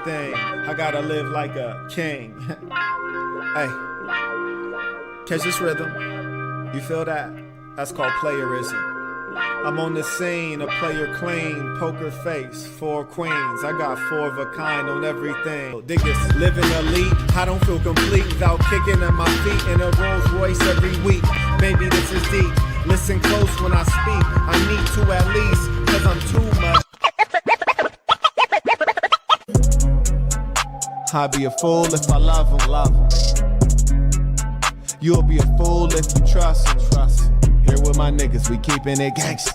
everything. I gotta live like a king. Hey, catch this rhythm. You feel that? That's called playerism. I'm on the scene, a player clean, poker face, 4 queens. I got 4 of a kind on everything. Dig this, living elite. I don't feel complete without kicking at my feet in a Rolls Royce every week. Baby, this is deep. Listen close when I speak. I need to at least, cause I'm too much. I'd be a fool if I love him. You'll be a fool if you trust him. Here with my niggas, we keeping it gangsta.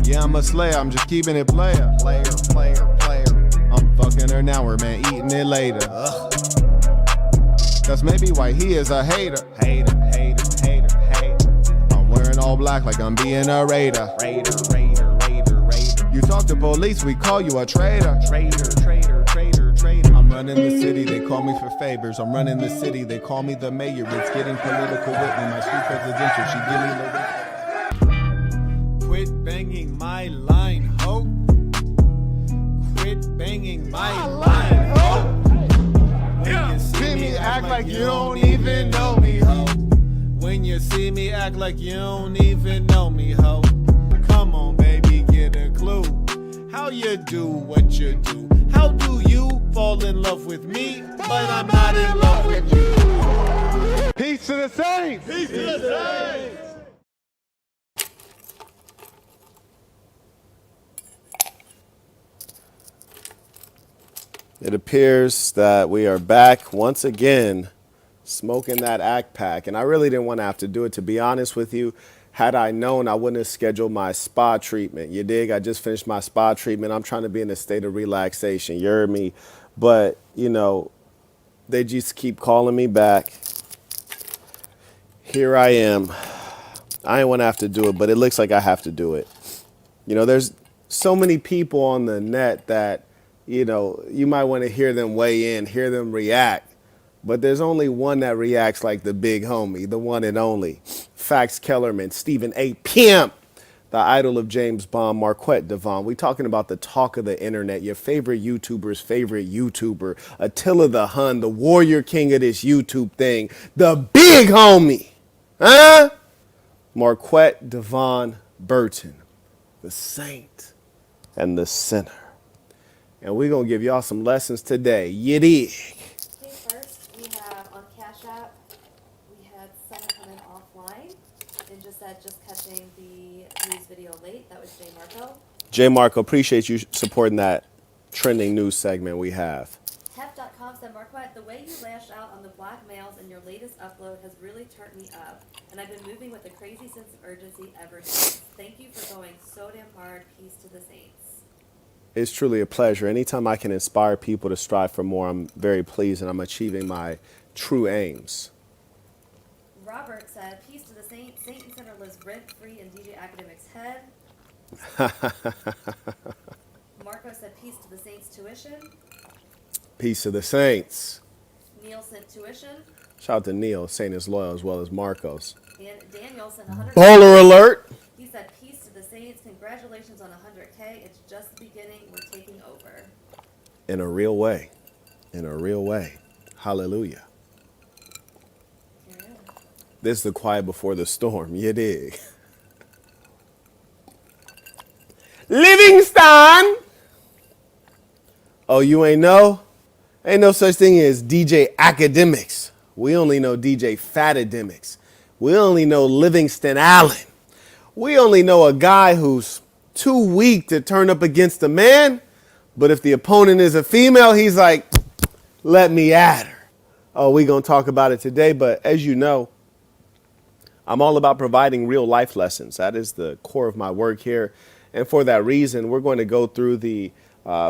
Yeah, I'm a slayer, I'm just keeping it player. I'm fucking her now, we're man eating it later. That's maybe why he is a hater. I'm wearing all black like I'm being a raider. You talk to police, we call you a traitor. I'm running the city, they call me for favors. I'm running the city, they call me the mayor. It's getting political with me, my street presidential, she give me the... Quit banging my line, ho. Quit banging my line, ho. When you see me act like you don't even know me, ho. When you see me act like you don't even know me, ho. Come on, baby, get a clue. How you do what you do? How do you fall in love with me, but I'm not in love with you? Peace to the saints! Peace to the saints! It appears that we are back once again smoking that Act Pack, and I really didn't want to have to do it, to be honest with you. Had I known, I wouldn't have scheduled my spa treatment. You dig? I just finished my spa treatment. I'm trying to be in a state of relaxation. You heard me? But, you know, they just keep calling me back. Here I am. I didn't want to have to do it, but it looks like I have to do it. You know, there's so many people on the net that, you know, you might want to hear them weigh in, hear them react. But there's only one that reacts like the big homie, the one and only. Fax Kellerman, Stephen A. Pimp, the idol of James Bond, Marquette Devon. We talking about the talk of the internet, your favorite YouTuber's favorite YouTuber, Attila the Hun, the warrior king of this YouTube thing, the big homie, huh? Marquette Devon Burton, the saint and the sinner. And we're going to give y'all some lessons today. You dig? Just catching the news video late. That was Jay Marco. Jay Marco, appreciate you supporting that trending news segment we have. Hef.com said, Marquette, the way you lash out on the black males in your latest upload has really turned me up, and I've been moving with a crazy sense of urgency ever since. Thank you for going so damn hard. Peace to the saints. It's truly a pleasure. Anytime I can inspire people to strive for more, I'm very pleased, and I'm achieving my true aims. Robert said, peace to the saints. Satan Center lives rent-free in DJ Akademiks' head. Marco said, peace to the saints tuition. Peace to the saints. Neil sent tuition. Shout out to Neil, saying is loyal as well as Marcos. And Daniel sent 100. Baller alert. He said, peace to the saints. Congratulations on 100K. It's just the beginning. We're taking over. In a real way. In a real way. Hallelujah. This is the quiet before the storm. You dig? Livingston! Oh, you ain't know? Ain't no such thing as DJ Akademiks. We only know DJ Fatademics. We only know Livingston Allen. We only know a guy who's too weak to turn up against a man, but if the opponent is a female, he's like, let me at her. Oh, we gonna talk about it today, but as you know, I'm all about providing real life lessons. That is the core of my work here. And for that reason, we're going to go through the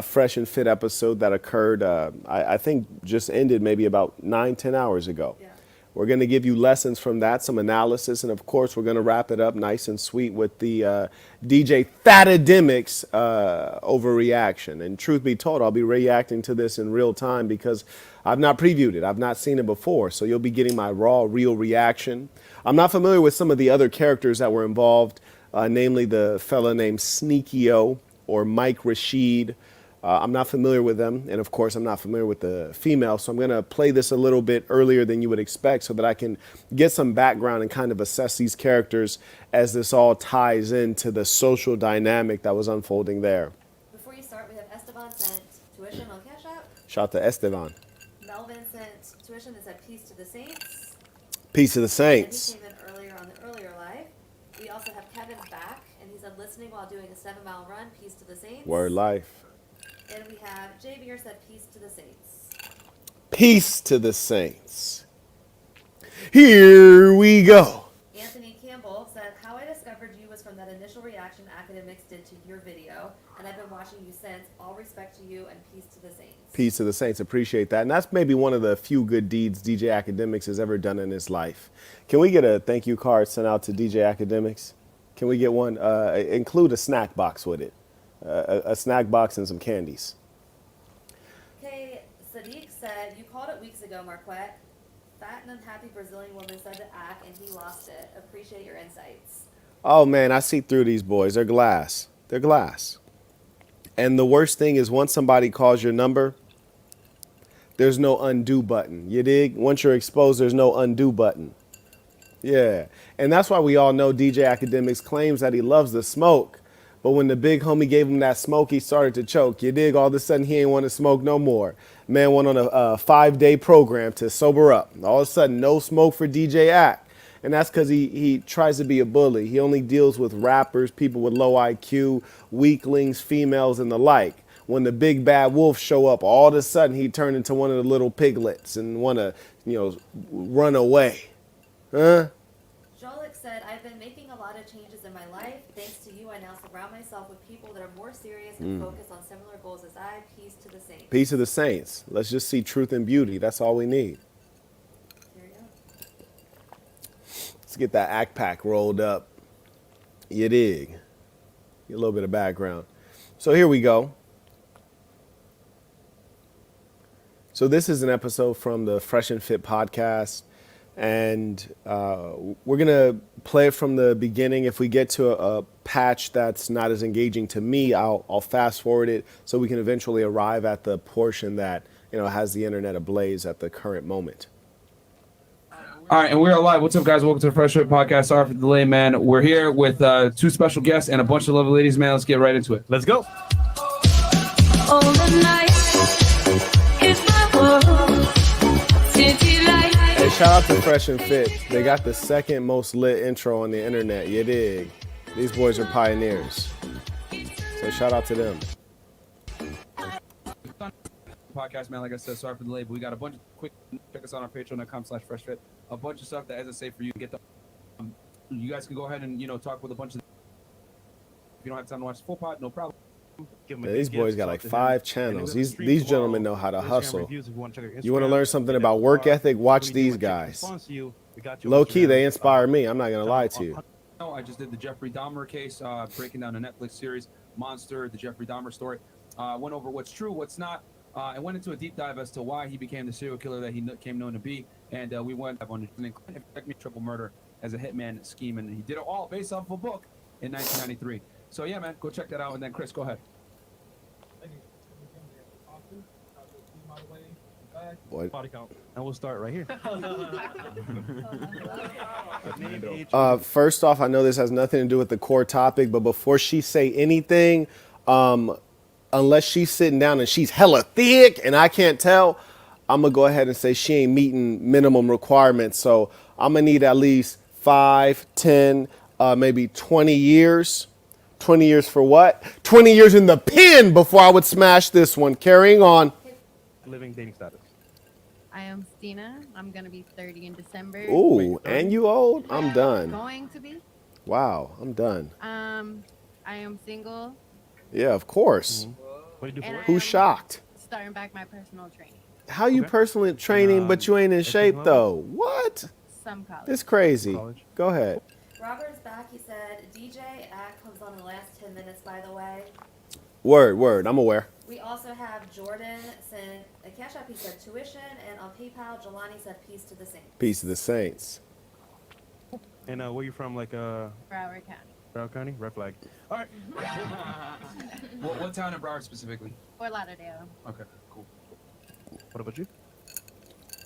Fresh and Fit episode that occurred, I think just ended maybe about 9-10 hours ago. Yeah. We're going to give you lessons from that, some analysis, and of course, we're going to wrap it up nice and sweet with the DJ Akademiks overreaction. And truth be told, I'll be reacting to this in real time because I've not previewed it. I've not seen it before, so you'll be getting my raw, real reaction. I'm not familiar with some of the other characters that were involved, namely the fella named Sneaky O or Mike Rashid. I'm not familiar with them, and of course, I'm not familiar with the female, so I'm going to play this a little bit earlier than you would expect so that I can get some background and kind of assess these characters as this all ties into the social dynamic that was unfolding there. Before you start, we have Esteban sent tuition on Cash App. Shout out to Esteban. Melvin sent tuition and said peace to the saints. Peace to the And he saints. came in earlier on the earlier live. We also have Kevin back, and he said listening while doing a 7-mile run, peace to the saints. Word life. And we have Jay Beer said peace to the saints. Peace to the saints. Here we go. Anthony Campbell said, how I discovered you was from that initial reaction Akademiks did to your video, and I've been watching you since. All respect to you and peace to the saints. Peace to the saints. Appreciate that. And that's maybe one of the few good deeds DJ Akademiks has ever done in his life. Can we get a thank you card sent out to DJ Akademiks? Can we get one? Include a snack box with it. A snack box and some candies. Okay, Sadiq said, you called it weeks ago, Marquette. Fat and unhappy Brazilian woman said to act, and he lost it. Appreciate your insights. Oh, man, I see through these boys. They're glass. They're glass. And the worst thing is once somebody calls your number, there's no undo button. You dig? Once you're exposed, there's no undo button. Yeah. And that's why we all know DJ Akademiks claims that he loves the smoke. But when the big homie gave him that smoke, he started to choke. You dig? All of a sudden, he ain't want to smoke no more. Man went on a 5-day program to sober up. All of a sudden, no smoke for DJ Ak. And that's because he tries to be a bully. He only deals with rappers, people with low IQ, weaklings, females, and the like. When the big bad wolves show up, all of a sudden, he turned into one of the little piglets and want to, run away. Huh? Jolik said, I've been making a lot of changes in my life. Thanks to you, I now surround myself with people that are more serious and focused on similar goals as I. Peace to the saints. Peace to the saints. Let's just see truth and beauty. That's all we need. Here we go. Let's get that ACK pack rolled up. You dig? Get a little bit of background. So here we go. So this is an episode from the Fresh and Fit podcast. And we're going to play it from the beginning. If we get to a patch that's not as engaging to me, I'll fast forward it so we can eventually arrive at the portion that has the internet ablaze at the current moment. All right, and we're live. What's up, guys? Welcome to the Fresh Fit Podcast. Sorry for the delay, man. We're here with 2 special guests and a bunch of lovely ladies, man. Let's get right into it. Let's go. All the night is my world. City light. Hey, shout out to Fresh and Fit. They got the second most lit intro on the internet. You dig? These boys are pioneers. So shout out to them. Podcast, man. Like I said, sorry for the delay, but we got a bunch of quick. Check us out on patreon.com/freshfit. A bunch of stuff that, as I say, for you to get the. You guys can go ahead and talk with a bunch of. If you don't have time to watch the full pod, no problem. Give 'em a Yeah, good these boys gift, got talk like to him. 5 And channels. then These stream these tomorrow, gentlemen know how to Instagram hustle. reviews if you wanna check our You want to Instagram, learn something hit about that work bar. ethic? Watch When you these wanna check the guys. response to you, we got you on Low key, Instagram. they inspire me. I'm not going to lie to you. I just did the Jeffrey Dahmer case, breaking down the Netflix series Monster, the Jeffrey Dahmer story. Went over what's true, what's not. I went into a deep dive as to why he became the serial killer that he came known to be, and we went on the triple murder as a hitman scheme, and he did it all based off of a book in 1993. So yeah, man, go check that out. And then Chris, go ahead. What? Body count. And we'll start right here. First off, I know this has nothing to do with the core topic, but before she say anything, unless she's sitting down and she's hella thick and I can't tell, I'm going to go ahead and say she ain't meeting minimum requirements. So I'm going to need at least 5, 10, maybe 20 years. 20 years for what? 20 years in the pen before I would smash this one. Carrying on. Living dating status. I am Stina. I'm going to be 30 in December. Ooh, and you old? I'm done. Going to be. Wow, I'm done. I am single. Yeah, of course. What do you do for And work? Who's shocked? Starting back my personal training. How you Okay. personally training, but you ain't in shape level? though? What? Some college. It's crazy. College. Go ahead. Robert's back. He said, DJ Ak comes on in the last 10 minutes, by the way. Word. I'm aware. We also have Jordan sent a cash app. He said tuition, and on PayPal, Jelani said peace to the saints. Peace to the saints. And where you from? Like Broward County. Broward County, red flag. All right. What town in Broward specifically? Fort Lauderdale. Okay, cool. What about you?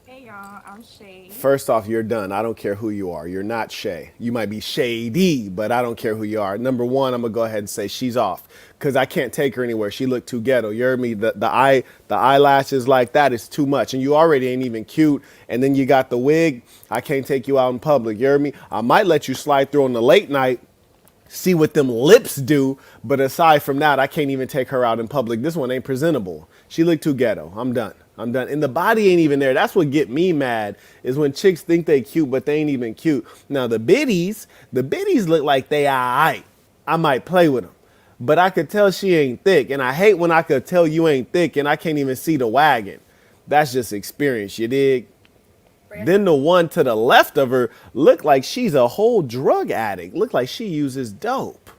Hey y'all, I'm Shay. First off, you're done. I don't care who you are. You're not Shay. You might be shady, but I don't care who you are. Number one, I'm gonna go ahead and say she's off because I can't take her anywhere. She looked too ghetto. You heard me? The eyelashes like that is too much, and you already ain't even cute. And then you got the wig. I can't take you out in public. You heard me? I might let you slide through on the late night. See what them lips do, but aside from that, I can't even take her out in public. This one ain't presentable. She looked too ghetto. I'm done. And the body ain't even there. That's what get me mad is when chicks think they cute, but they ain't even cute. Now the biddies look like they alright. I might play with them, but I could tell she ain't thick. And I hate when I could tell you ain't thick and I can't even see the wagon. That's just experience, you dig? Then the one to the left of her looked like she's a whole drug addict. Looked like she uses dope.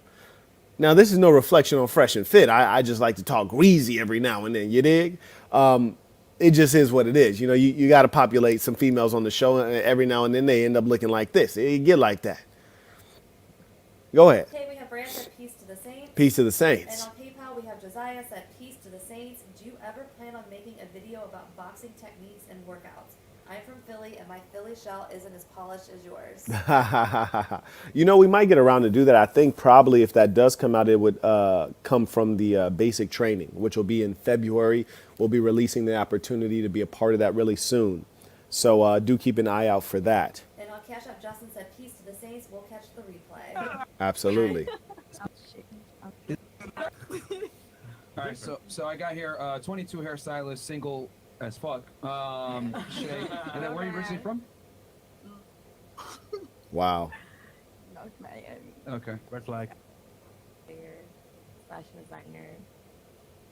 Now, this is no reflection on Fresh and Fit. I just like to talk greasy every now and then, you dig? It just is what it is. You know, you got to populate some females on the show, and every now and then they end up looking like this. It get like that. Go ahead. Okay, we have Brand said peace to the saints. Peace to the And saints. on PayPal, we have Josiah said peace to the saints. Do you ever plan on making a video about boxing techniques and workouts? I'm from Philly, and my Philly shell isn't as polished as yours. You know, we might get around to do that. I think probably if that does come out, it would come from the basic training, which will be in February. We'll be releasing the opportunity to be a part of that really soon. So do keep an eye out for that. And on Cash App, Justin said peace to the saints. We'll catch the replay. Absolutely. All right, so I got here 22 hairstylist, single as fuck. Shay, and then where are you originally from? Wow. North Miami. Okay. Red flag. Fashion designer,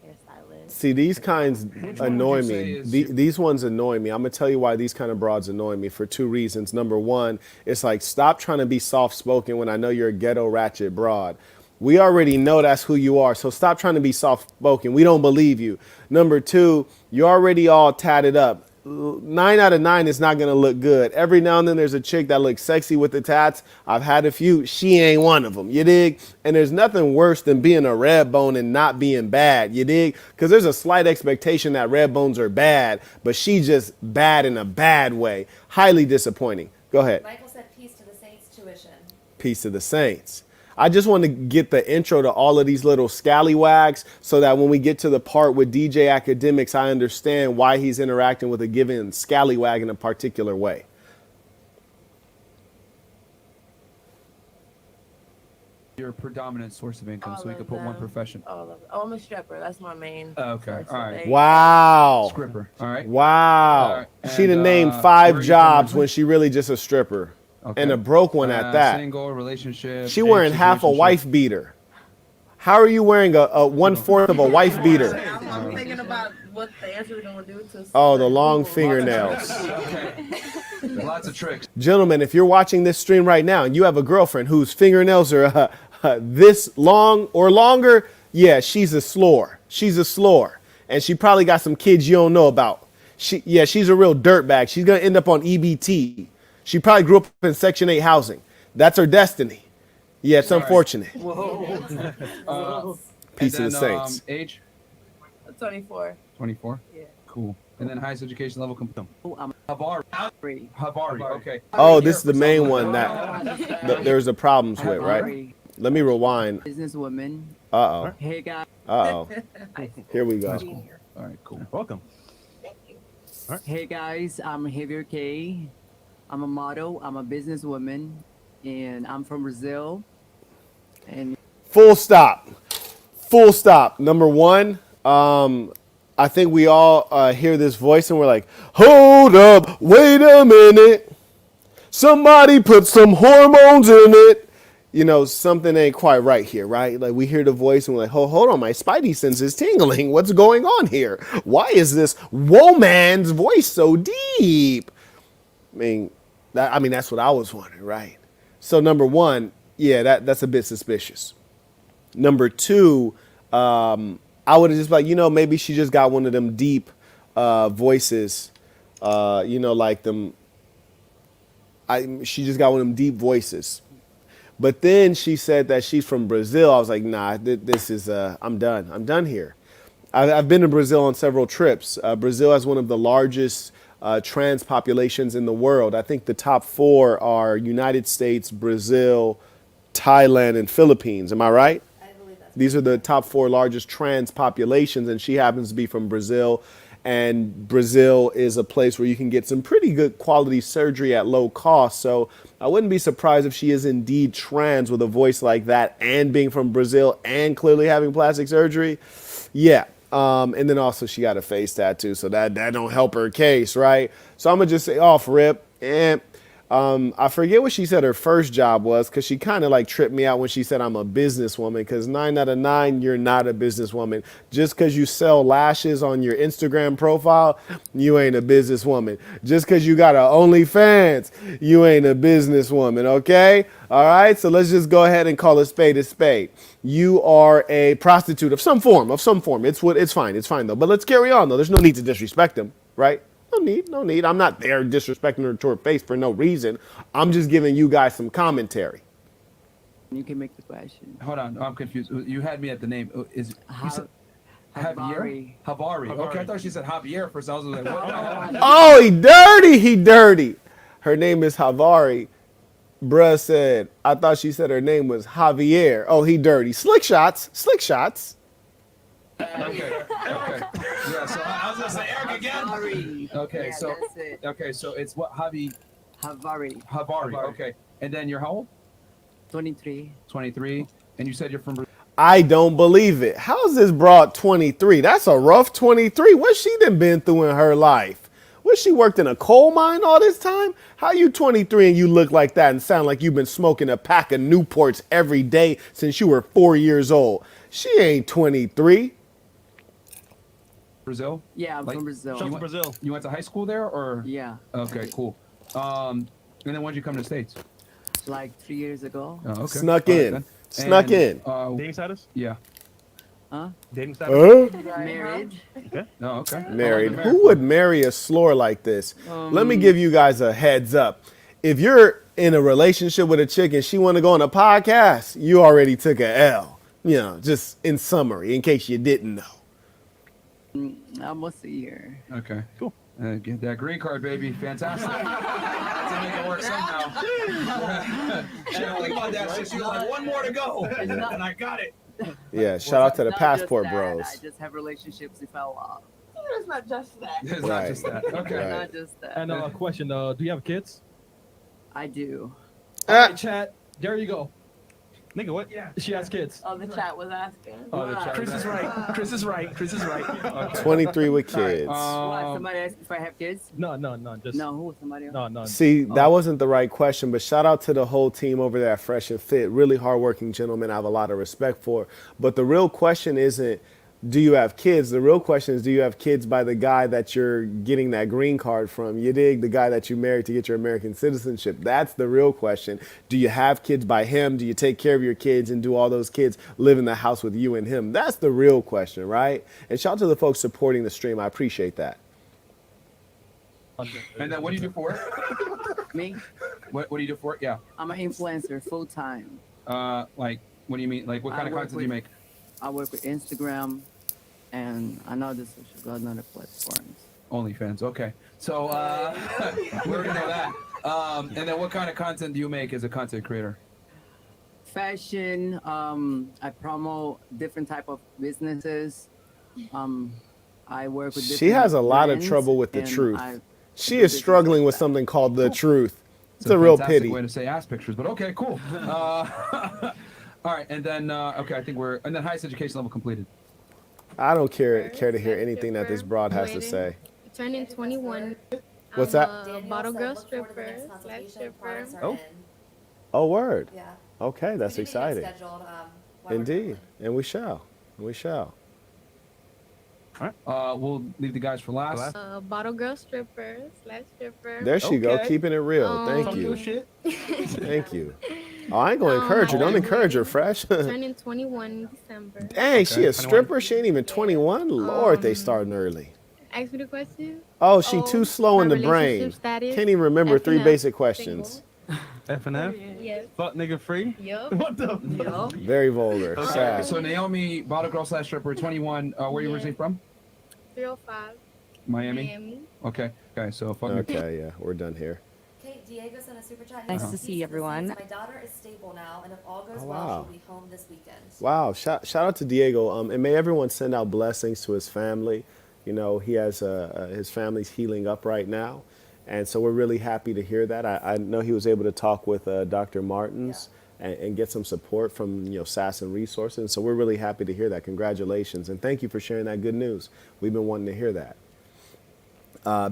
hairstylist. See, these kinds annoy would you me. say is These ones annoy me. I'm going to tell you why these kind of broads annoy me for two reasons. Number one, it's like, stop trying to be soft-spoken when I know you're a ghetto ratchet broad. We already know that's who you are, so stop trying to be soft-spoken. We don't believe you. Number two, you're already all tatted up. 9 out of 9 is not going to look good. Every now and then there's a chick that looks sexy with the tats. I've had a few. She ain't one of them. You dig? And there's nothing worse than being a red bone and not being bad. You dig? Because there's a slight expectation that red bones are bad, but she just bad in a bad way. Highly disappointing. Go ahead. Michael said peace to the saints tuition. Peace to the saints. I just want to get the intro to all of these little scallywags so that when we get to the part with DJ Akademiks, I understand why he's interacting with a given scallywag in a particular way. Your predominant source of income, All so we of could put one them. profession. All of oh, I'm a stripper. That's my main. Okay, source all of right. income. Wow. Scripper. All right. Wow. All right, She done and, named where 5 are you jobs from when originally? she really just a stripper. Okay. And a broke one at that. Single relationship. She wearing anxious half a relationship. wife beater. How are you wearing a 1/4 of a wife beater? I'm thinking about what the answer is going to do to. Oh, the long people. fingernails. Lots of tricks. Gentlemen, if you're watching this stream right now and you have a girlfriend whose fingernails are this long or longer, yeah, she's a slore. She's a slore. And she probably got some kids you don't know about. She's a real dirtbag. She's going to end up on EBT. She probably grew up in Section 8 housing. That's her destiny. Yeah, it's unfortunate. Peace to the saints. Age? 24. 24? Yeah. Cool. And then highest education level? I'm Havari. Havari. Okay. Oh, this is the main one that there's the problems with, right? Let me rewind. businesswoman. Uh-oh. Hey guys. Uh-oh. Here we go. All right, cool. Welcome. Hey guys, I'm Javier K. I'm a model. I'm a businesswoman, and I'm from Brazil. And Full stop. Full stop. Number one, I think we all hear this voice and we're like, hold up, wait a minute. Somebody put some hormones in it. You know, something ain't quite right here, right? Like we hear the voice and we're like, hold on, my spidey sense is tingling. What's going on here? Why is this woman's voice so deep? I mean, that's what I was wondering, right? So number one, yeah, that's a bit suspicious. Number two, I would have just like, maybe she just got one of them deep voices, like them. She just got one of them deep voices. But then she said that she's from Brazil. I was like, nah, this is, I'm done. I'm done here. I've been to Brazil on several trips. Brazil has one of the largest trans populations in the world. I think the top 4 are United States, Brazil, Thailand, and Philippines. Am I right? I believe that's These are the top 4 largest trans populations, and she happens to be from Brazil. And Brazil is a place where you can get some pretty good quality surgery at low cost. So I wouldn't be surprised if she is indeed trans with a voice like that and being from Brazil and clearly having plastic surgery. Yeah. And then also she got a face tattoo, so that don't help her case, right? So I'm gonna just say off rip. I forget what she said her first job was, because she kind of like tripped me out when she said I'm a businesswoman, because 9 out of 9, you're not a businesswoman. Just because you sell lashes on your Instagram profile, you ain't a businesswoman. Just because you got a OnlyFans, you ain't a businesswoman, okay? All right, so let's just go ahead and call a spade a spade. You are a prostitute of some form, It's fine though. But let's carry on though. There's no need to disrespect them, right? No need. I'm not there disrespecting her to her face for no reason. I'm just giving you guys some commentary. You can make the question. Hold on, I'm confused. You had me at the name. Is you said Javier? Javari. Okay, I thought she said Javier for some. I was like, what? Oh, he dirty. Her name is Javari. Bruh said, I thought she said her name was Javier. Oh, he dirty. Slick shots. Okay. Yeah, so I was gonna say Eric again. Sorry. Okay, Yeah, so that's it. okay, so it's what Javari. Okay, and then you're how old? 23. 23, and you said you're from. I don't believe it. How's this broad 23? That's a rough 23. What's she done been through in her life? What, she worked in a coal mine all this time? How you 23 and you look like that and sound like you've been smoking a pack of Newports every day since you were 4 years old? She ain't 23. Brazil? Yeah, I'm Like, from Brazil. She's from Brazil. You went to high school there, or? Yeah. Okay, cool. And then when did you come to the States? Like 3 years ago. Oh, okay. Snuck All right, in. then. Snuck in. Dating status? Yeah. Huh? Dating status? Married. Okay. Oh, okay. Married. Oh, Who would marry a slore like this? Let me give you guys a heads up. If you're in a relationship with a chick and she want to go on a podcast, you already took a L. You know, just in summary, in case you didn't know. Almost a year. Okay. Cool. Get that green card, baby. Fantastic. To make it work somehow. She don't think about that shit. She's like, one more to go. And I got it. Yeah, shout out to the Not passport just that, bros. I just have relationships if I want. It's not just that. It's Right. not just that. Okay. Right. Not just that. And a question, do you have kids? I do. Ah, Chat, there you go. Nigga, what? Yeah. She has kids. Oh, the chat was asking. Oh, the chat. Chris is right. Okay. 23 with kids. What? Somebody asked if I have kids? No, just. No, who? Somebody else? No. See, that wasn't the right question, but shout out to the whole team over there at Fresh and Fit. Really hardworking gentlemen I have a lot of respect for. But the real question isn't, do you have kids? The real question is, do you have kids by the guy that you're getting that green card from? You dig? The guy that you married to get your American citizenship. That's the real question. Do you have kids by him? Do you take care of your kids and do all those kids live in the house with you and him? That's the real question, right? And shout out to the folks supporting the stream. I appreciate that. And then what do you do for it? Me? What do you do for it? Yeah. I'm an influencer full time. Like, what do you mean? Like, what kind of content do you make? I work with Instagram and another another platforms. OnlyFans. Okay. So, we already know that. And then what kind of content do you make as a content creator? Fashion. I promote different type of businesses. I work with. She has a lot of brands, trouble with the and truth. I She do is struggling business with like something called the truth. It's It's a real fantastic pity. way to say ass pictures, but okay, cool. All right, and then okay, I think and then highest education level completed. I don't care to hear anything that this broad has to say. Turning 21. What's I'm that? a Danielle bottle said, girl "Look forward to the stripper next slash consultation. stripper. Products are Oh. in." Oh, word. Yeah. Okay, that's We need to get exciting. scheduled, while we're Indeed. traveling. And we shall. We shall. We'll leave the guys for last. Bottle girl stripper slash stripper. There she go, Okay. keeping it real. Thank Talk you. Your shit. Thank you. Oh, I ain't gonna encourage her. Don't encourage her, Fresh. Turning 21 in December. Dang, she Okay, a stripper? She ain't even 21? Lord, they starting early. Ask me the question. Oh, she too slow in my the brain. relationship status, Can't even remember three FNL, basic questions. single. F&F? Yes. Fuck nigga free? Yup. What the? Yo. Very vulgar. Sad. So Naomi, bottle girl slash stripper, 21. Where you Yeah. originally from? 305. Miami. Miami. Okay. So fuck me. Okay, yeah, we're done here. Okay, Diego sent a super chat. He Nice says, to see "Peace the everyone." Saints. My daughter is stable now, and if all goes Oh, well, wow. she'll be home this weekend." Wow, shout out to Diego. And may everyone send out blessings to his family. You know, he has his family's healing up right now. And so we're really happy to hear that. I know he was able to talk with Dr. Martins and get some support from, SAS and Resources. And so we're really happy to hear that. Congratulations. And thank you for sharing that good news. We've been wanting to hear that.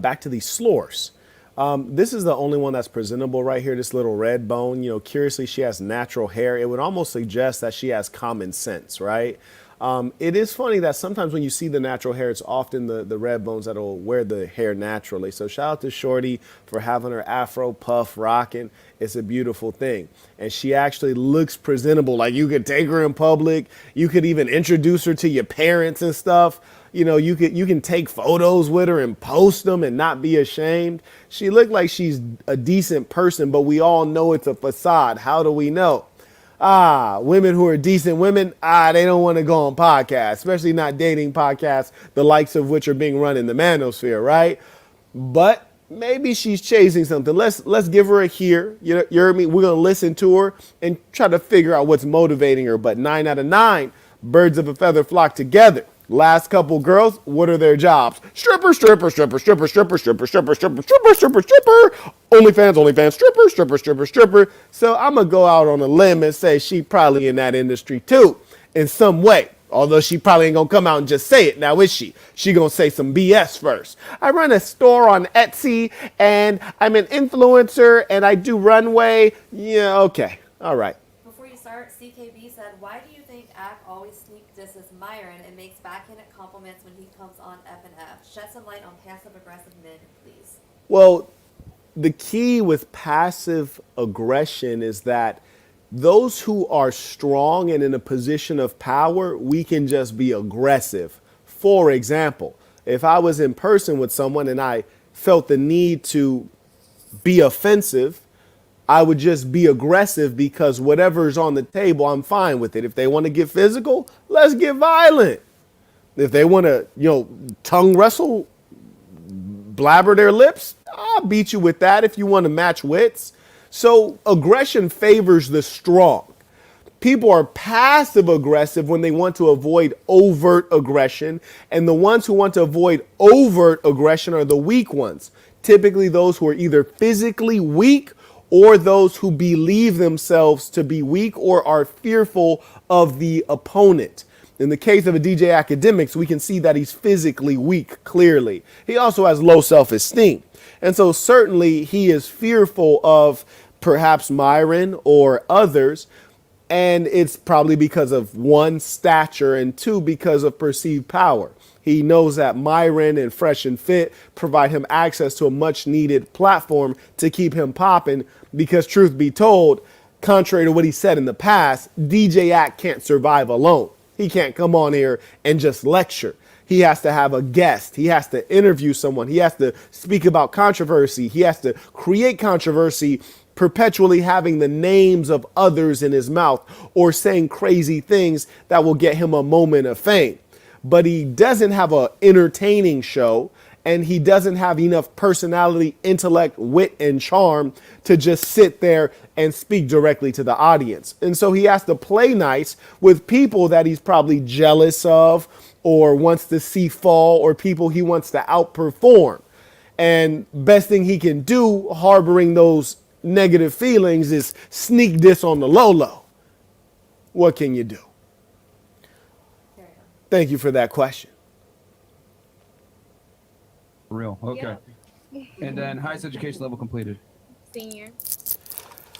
Back to these slurs. This is the only one that's presentable right here, this little red bone. Curiously, she has natural hair. It would almost suggest that she has common sense, right? It is funny that sometimes when you see the natural hair, it's often the red bones that'll wear the hair naturally. So shout out to Shorty for having her afro puff rocking. It's a beautiful thing. And she actually looks presentable. Like you could take her in public. You could even introduce her to your parents and stuff. You can take photos with her and post them and not be ashamed. She looked like she's a decent person, but we all know it's a facade. How do we know? Women who are decent women, they don't want to go on podcasts, especially not dating podcasts, the likes of which are being run in the manosphere, right? But maybe she's chasing something. Let's give her a hear. You heard me? We're going to listen to her and try to figure out what's motivating her. But 9 out of 9, birds of a feather flock together. Last couple girls, what are their jobs? Stripper, stripper, stripper, stripper, stripper, stripper, stripper, stripper, stripper, stripper, stripper. OnlyFans, stripper, stripper, stripper, stripper. So I'm going to go out on a limb and say she probably in that industry too, in some way. Although she probably ain't going to come out and just say it. Now, is she? She going to say some BS first. I run a store on Etsy, and I'm an influencer, and I do runway. Yeah, okay. All right. Before you start, CKB said, "Why do you think Ak always sneak disses Myron and makes backhanded compliments when he comes on F&F? Shed some light on passive-aggressive men, please." Well, the key with passive aggression is that those who are strong and in a position of power, we can just be aggressive. For example, if I was in person with someone and I felt the need to be offensive, I would just be aggressive because whatever's on the table, I'm fine with it. If they want to get physical, let's get violent. If they want to, tongue wrestle, blabber their lips, I'll beat you with that if you want to match wits. So aggression favors the strong. People are passive aggressive when they want to avoid overt aggression. And the ones who want to avoid overt aggression are the weak ones. Typically those who are either physically weak or those who believe themselves to be weak or are fearful of the opponent. In the case of a DJ Akademiks, we can see that he's physically weak, clearly. He also has low self-esteem. And so certainly he is fearful of perhaps Myron or others. And it's probably because of one, stature, and two, because of perceived power. He knows that Myron and Fresh and Fit provide him access to a much needed platform to keep him popping because truth be told, contrary to what he said in the past, DJ Ak can't survive alone. He can't come on here and just lecture. He has to have a guest. He has to interview someone. He has to speak about controversy. He has to create controversy, perpetually having the names of others in his mouth or saying crazy things that will get him a moment of fame. But he doesn't have an entertaining show, and he doesn't have enough personality, intellect, wit, and charm to just sit there and speak directly to the audience. And so he has to play nice with people that he's probably jealous of or wants to see fall or people he wants to outperform. And best thing he can do, harboring those negative feelings, is sneak this on the low. What can you do? There you go. Thank you for that question. For real. Okay. And then highest education level completed. Senior.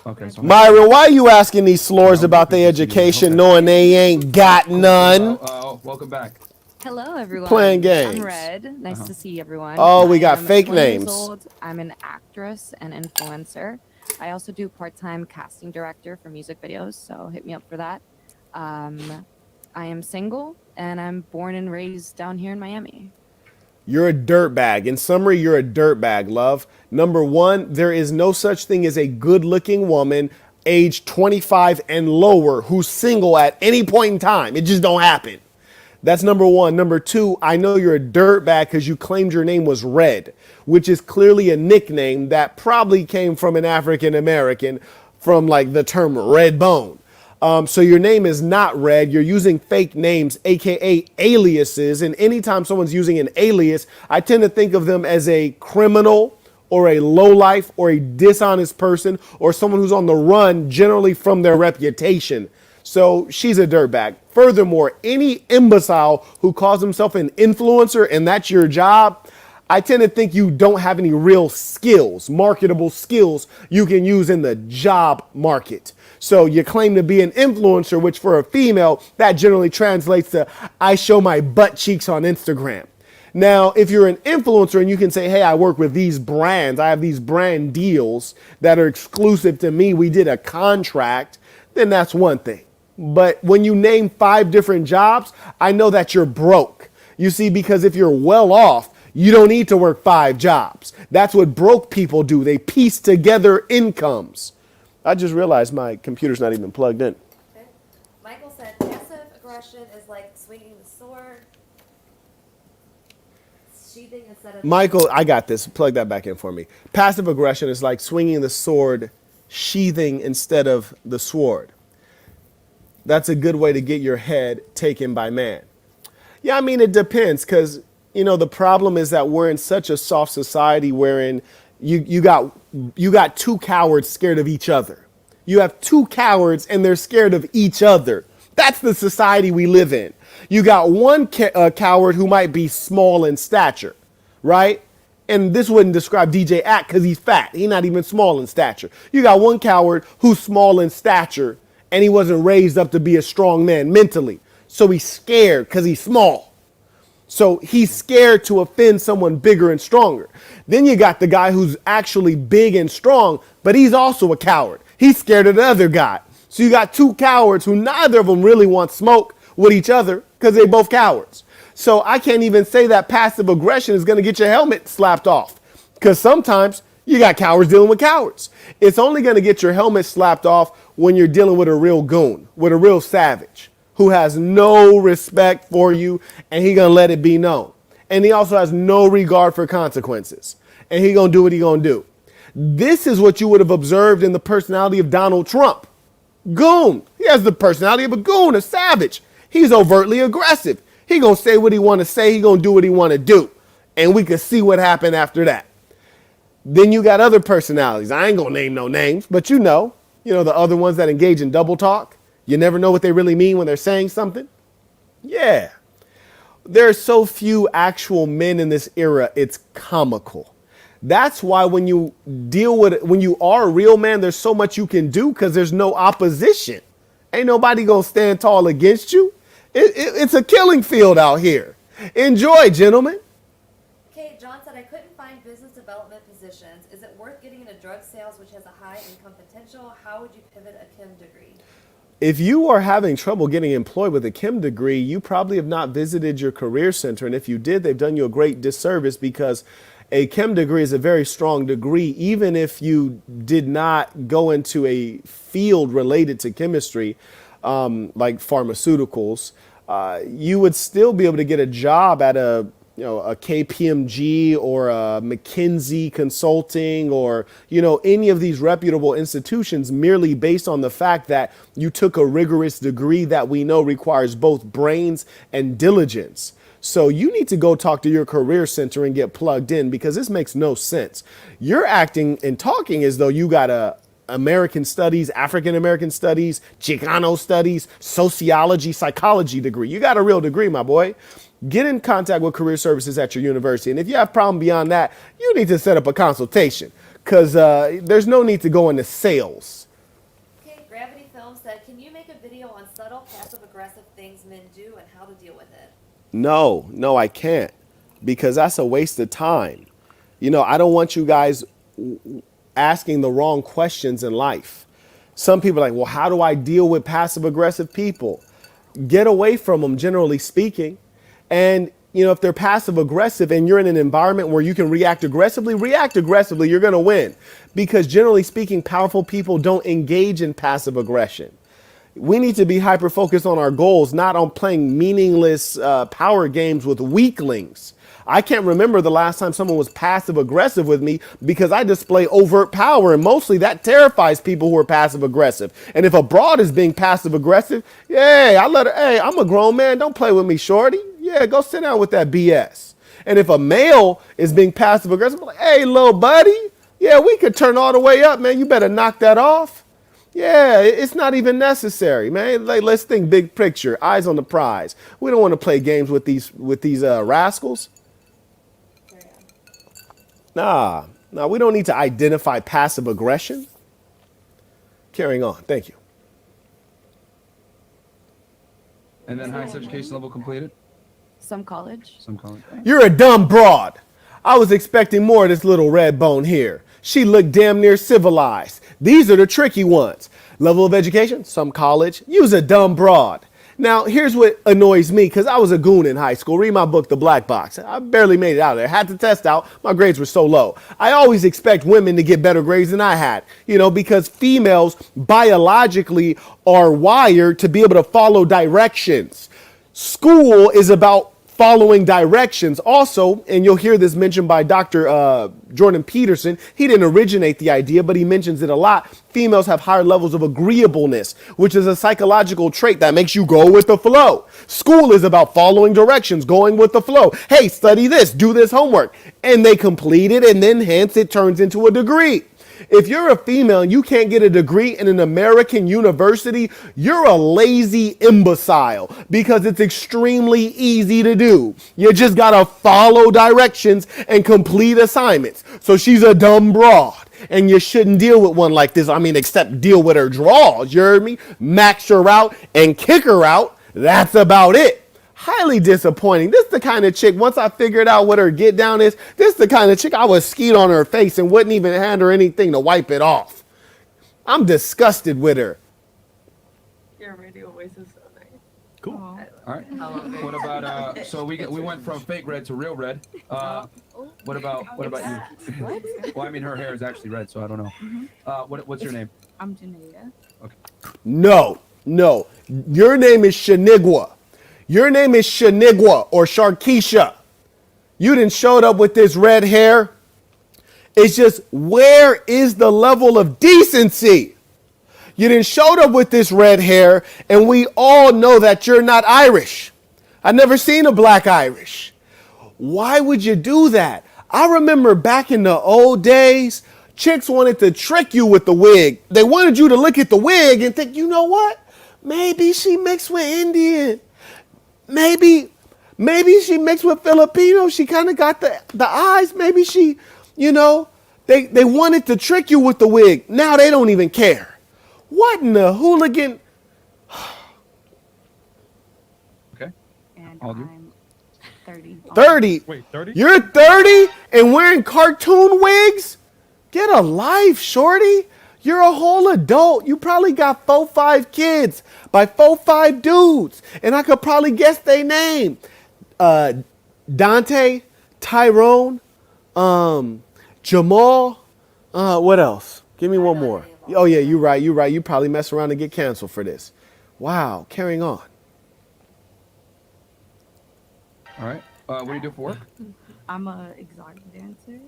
Okay. So Myron, why are you asking these slurs about their education knowing they ain't got none? Welcome back. Hello, everyone. Playing games. I'm Red. Nice to see everyone. Oh, we got I am fake 20 years names. old. I'm an actress and influencer. I also do part-time casting director for music videos, so hit me up for that. I am single, and I'm born and raised down here in Miami. You're a dirtbag. In summary, you're a dirtbag, love. Number one, there is no such thing as a good-looking woman age 25 and lower who's single at any point in time. It just don't happen. That's number one. Number two, I know you're a dirtbag because you claimed your name was Red, which is clearly a nickname that probably came from an African American from like the term red bone. So your name is not Red. You're using fake names, aka aliases. And anytime someone's using an alias, I tend to think of them as a criminal or a lowlife or a dishonest person or someone who's on the run, generally from their reputation. So she's a dirtbag. Furthermore, any imbecile who calls himself an influencer and that's your job, I tend to think you don't have any real skills, marketable skills you can use in the job market. So you claim to be an influencer, which for a female, that generally translates to I show my butt cheeks on Instagram. Now, if you're an influencer and you can say, hey, I work with these brands, I have these brand deals that are exclusive to me, we did a contract, then that's one thing. But when you name 5 different jobs, I know that you're broke. You see, because if you're well off, you don't need to work 5 jobs. That's what broke people do. They piece together incomes. I just realized my computer's not even plugged in. Okay. Michael said passive aggression is like swinging the sword. Sheathing instead of... Michael, I got this. Plug that back in for me. Passive aggression is like swinging the sword, sheathing instead of the sword. That's a good way to get your head taken by man. Yeah, I mean, it depends because, you know, the problem is that we're in such a soft society wherein you got 2 cowards scared of each other. You have 2 cowards and they're scared of each other. That's the society we live in. You got one coward who might be small in stature, right? And this wouldn't describe DJ Ak because he's fat. He's not even small in stature. You got one coward who's small in stature and he wasn't raised up to be a strong man mentally. So he's scared because he's small. So he's scared to offend someone bigger and stronger. Then you got the guy who's actually big and strong, but he's also a coward. He's scared of the other guy. So you got 2 cowards who neither of them really want smoke with each other because they're both cowards. So I can't even say that passive aggression is going to get your helmet slapped off because sometimes you got cowards dealing with cowards. It's only going to get your helmet slapped off when you're dealing with a real goon, with a real savage who has no respect for you and he going to let it be known. And he also has no regard for consequences. And he going to do what he going to do. This is what you would have observed in the personality of Donald Trump. Goon. He has the personality of a goon, a savage. He's overtly aggressive. He going to say what he want to say. He going to do what he want to do. And we can see what happened after that. Then you got other personalities. I ain't going to name no names, but you know the other ones that engage in double talk. You never know what they really mean when they're saying something. Yeah. There are so few actual men in this era, it's comical. That's why when you are a real man, there's so much you can do because there's no opposition. Ain't nobody gonna stand tall against you. It's a killing field out here. Enjoy, gentlemen. Okay, John said, I couldn't find business development positions. Is it worth getting into drug sales, which has a high income potential? How would you pivot a chem degree? If you are having trouble getting employed with a chem degree, you probably have not visited your career center. And if you did, they've done you a great disservice because a chem degree is a very strong degree. Even if you did not go into a field related to chemistry, like pharmaceuticals, you would still be able to get a job at a KPMG or a McKinsey Consulting or, any of these reputable institutions merely based on the fact that you took a rigorous degree that we know requires both brains and diligence. So you need to go talk to your career center and get plugged in because this makes no sense. You're acting and talking as though you got a American studies, African American studies, Chicano studies, sociology, psychology degree. You got a real degree, my boy. Get in contact with career services at your university. And if you have a problem beyond that, you need to set up a consultation because there's no need to go into sales. Okay, Gravity Film said, can you make a video on subtle passive-aggressive things men do and how to deal with it? No, I can't because that's a waste of time. I don't want you guys asking the wrong questions in life. Some people are like, well, how do I deal with passive-aggressive people? Get away from them, generally speaking. And if they're passive aggressive and you're in an environment where you can react aggressively, you're going to win. Because generally speaking, powerful people don't engage in passive aggression. We need to be hyper focused on our goals, not on playing meaningless power games with weaklings. I can't remember the last time someone was passive aggressive with me because I display overt power, and mostly that terrifies people who are passive aggressive. And if a broad is being passive aggressive, yeah, I let her, hey, I'm a grown man, don't play with me, shorty. Yeah, go sit down with that BS. And if a male is being passive aggressive, I'm like, hey, little buddy, yeah, we could turn all the way up, man. You better knock that off. Yeah, it's not even necessary, man. Like, let's think big picture, eyes on the prize. We don't want to play games with these rascals. Nah, we don't need to identify passive aggression. Carrying on, thank you. And then highest education level completed? Some college. Some college. You're a dumb broad. I was expecting more of this little red bone here. She looked damn near civilized. These are the tricky ones. Level of education, some college. You's a dumb broad. Now, here's what annoys me, because I was a goon in high school. Read my book, The Black Box. I barely made it out of there. Had to test out. My grades were so low. I always expect women to get better grades than I had, because females biologically are wired to be able to follow directions. School is about following directions. Also, and you'll hear this mentioned by Dr. Jordan Peterson. He didn't originate the idea, but he mentions it a lot. Females have higher levels of agreeableness, which is a psychological trait that makes you go with the flow. School is about following directions, going with the flow. Hey, study this, do this homework. And they complete it, and then hence it turns into a degree. If you're a female and you can't get a degree in an American university, you're a lazy imbecile because it's extremely easy to do. You just gotta follow directions and complete assignments. So she's a dumb broad, and you shouldn't deal with one like this. Except deal with her draws. You heard me? Max her out and kick her out. That's about it. Highly disappointing. This is the kind of chick, once I figured out what her get down is, this is the kind of chick I would skeet on her face and wouldn't even hand her anything to wipe it off. I'm disgusted with her. Your radio voice is so nice. Cool. All right. What about, so we went from fake red to real red. What about you? Well, her hair is actually red, so I don't know. What's your name? I'm Janeda. Okay. No. Your name is Shanigwa. Your name is Shanigwa or Sharkeisha. You done showed up with this red hair. It's just, where is the level of decency? You done showed up with this red hair, and we all know that you're not Irish. I've never seen a black Irish. Why would you do that? I remember back in the old days, chicks wanted to trick you with the wig. They wanted you to look at the wig and think, you know what? Maybe she mixed with Indian. Maybe she mixed with Filipino. She kind of got the eyes. Maybe she, they wanted to trick you with the wig. Now they don't even care. What in the hooligan? Okay. And How old are you? I'm 30. 30. Wait, 30? You're 30 and wearing cartoon wigs? Get a life, shorty. You're a whole adult. You probably got 4-5 kids by 4-5 dudes. And I could probably guess their name. Dante, Tyrone, Jamal. What else? Give me one more. Oh, yeah, you're right. You probably mess around and get canceled for this. Wow. Carrying on. All right. What do you do for work? I'm a exotic dancer.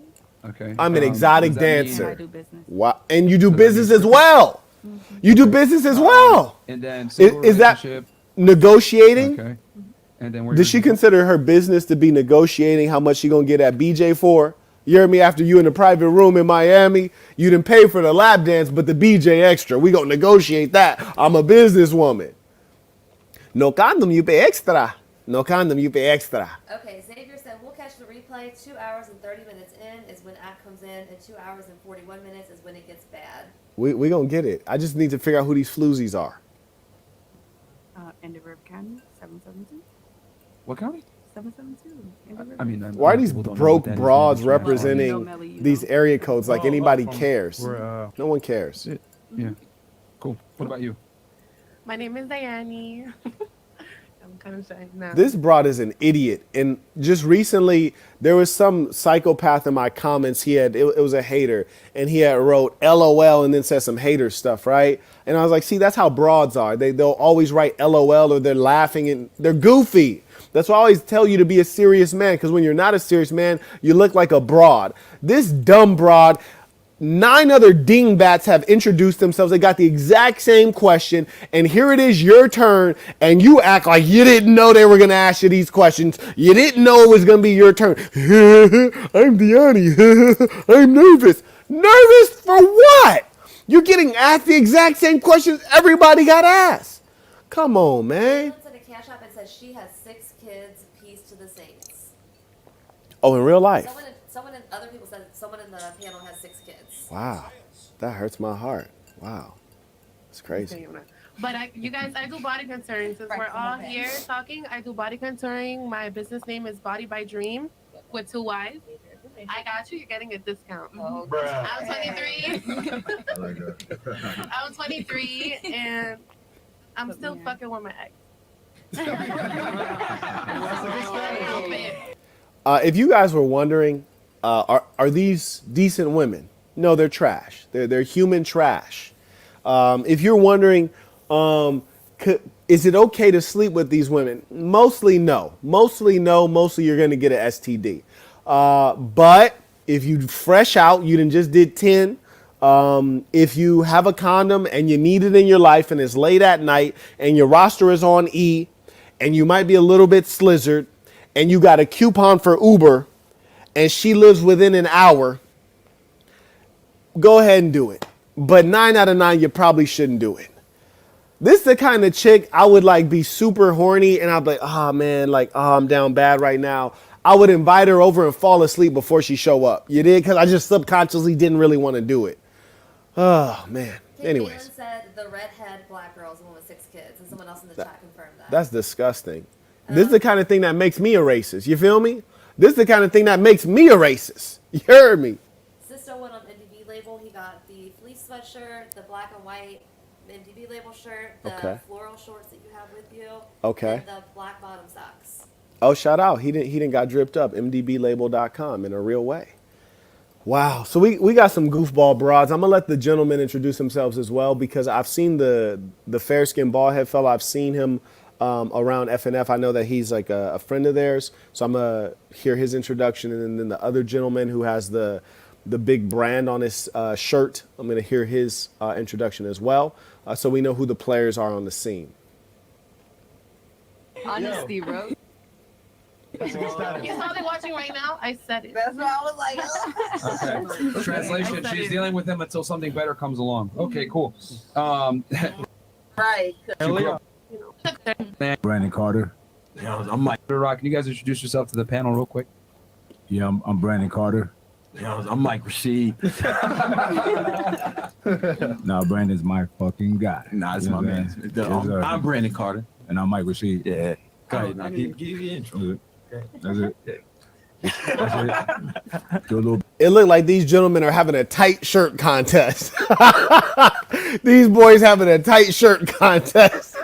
Okay. I'm an exotic what does that mean? dancer. I do business. Wow. And you do business as well. You do business as well. And then single Is that relationship. negotiating? Okay. And then where Does she consider her business to be negotiating how much she gonna get at BJ for? You heard me? After you in the private room in Miami, you didn't pay for the lap dance, but the BJ extra. We gonna negotiate that. I'm a businesswoman. No condom, you pay extra. No condom, you pay extra. Okay, Xavier said we'll catch the replay. 2 hours and 30 minutes in is when act comes in, and 2 hours and 41 minutes is when it gets bad. We gonna get it. I just need to figure out who these floozies are. End of River County, 772. What county? 772. Why are these people don't know broke what that is. broads Well, representing these area codes like anybody cares? We're, No one cares. Yeah. Cool. What about you? My name is Diane. I'm kind of shy. No. This broad is an idiot. And just recently, there was some psychopath in my comments. It was a hater, and he had wrote LOL and then said some hater stuff, right? And I was like, see, that's how broads are. They'll always write LOL or they're laughing and they're goofy. That's why I always tell you to be a serious man, because when you're not a serious man, you look like a broad. This dumb broad, 9 other dingbats have introduced themselves. They got the exact same question, and here it is, your turn, and you act like you didn't know they were going to ask you these questions. You didn't know it was going to be your turn. I'm Deani. I'm nervous. Nervous for what? You're getting asked the exact same questions everybody got asked. Come on, man. Someone sent a cash app and said she has 6 kids. Peace to the saints. Oh, in real life? Other people said someone in the panel has 6 kids. Wow. That hurts my heart. Wow. It's crazy. But you guys, I do body contouring. Since we're all here talking, I do body contouring. My business name is Body by Dream with 2 Y's. I got you. You're getting a discount. Oh, I'm 23. I'm 23, and I'm still fucking with my ex. If you guys were wondering, are these decent women? No, they're trash. They're human trash. If you're wondering, is it okay to sleep with these women? Mostly no. Mostly no. Mostly you're going to get an STD. But if you fresh out, you just did 10. If you have a condom and you need it in your life and it's late at night and your roster is on E and you might be a little bit slizzard and you got a coupon for Uber and she lives within an hour, go ahead and do it. But 9 out of 9, you probably shouldn't do it. This is the kind of chick I would like be super horny and I'd be like, oh man, I'm down bad right now. I would invite her over and fall asleep before she show up. You did? Because I just subconsciously didn't really want to do it. Oh, man. Anyways. Caitlin said the redhead black girl is the one with 6 kids, and someone else in the chat confirmed that. That's disgusting. This is the kind of thing that makes me a racist. You feel me? This is the kind of thing that makes me a racist. You heard me? Sisto went on MDB label. He got the fleece sweatshirt, the black and white MDB label shirt, the floral shorts that you have with you, and the black bottom socks. Oh, shout out. He didn't got dripped up. mdblabel.com in a real way. Wow. So we got some goofball broads. I'm going to let the gentlemen introduce themselves as well, because I've seen the fair-skinned bald-head fella. I've seen him around FNF. I know that he's like a friend of theirs. So I'm going to hear his introduction. And then the other gentleman who has the big brand on his shirt, I'm going to hear his introduction as well. So we know who the players are on the scene. Honesty, bro. You're probably watching right now. I said it. That's what I was like. Okay. Translation: she's dealing with him until something better comes along. Okay, cool. Right. Brandon Carter. Yeah, I'm Mike. Rock. Can you guys introduce yourself to the panel real quick? Yeah, I'm Brandon Carter. Yeah, I'm Mike Rashid. No, Brandon's my fucking guy. Nah, it's my man. I'm Brandon Carter. And I'm Mike Rashid. Yeah. Go ahead. Now, give the intro. That's it. That's it. Do a little. It looked like these gentlemen are having a tight shirt contest. These boys having a tight shirt contest.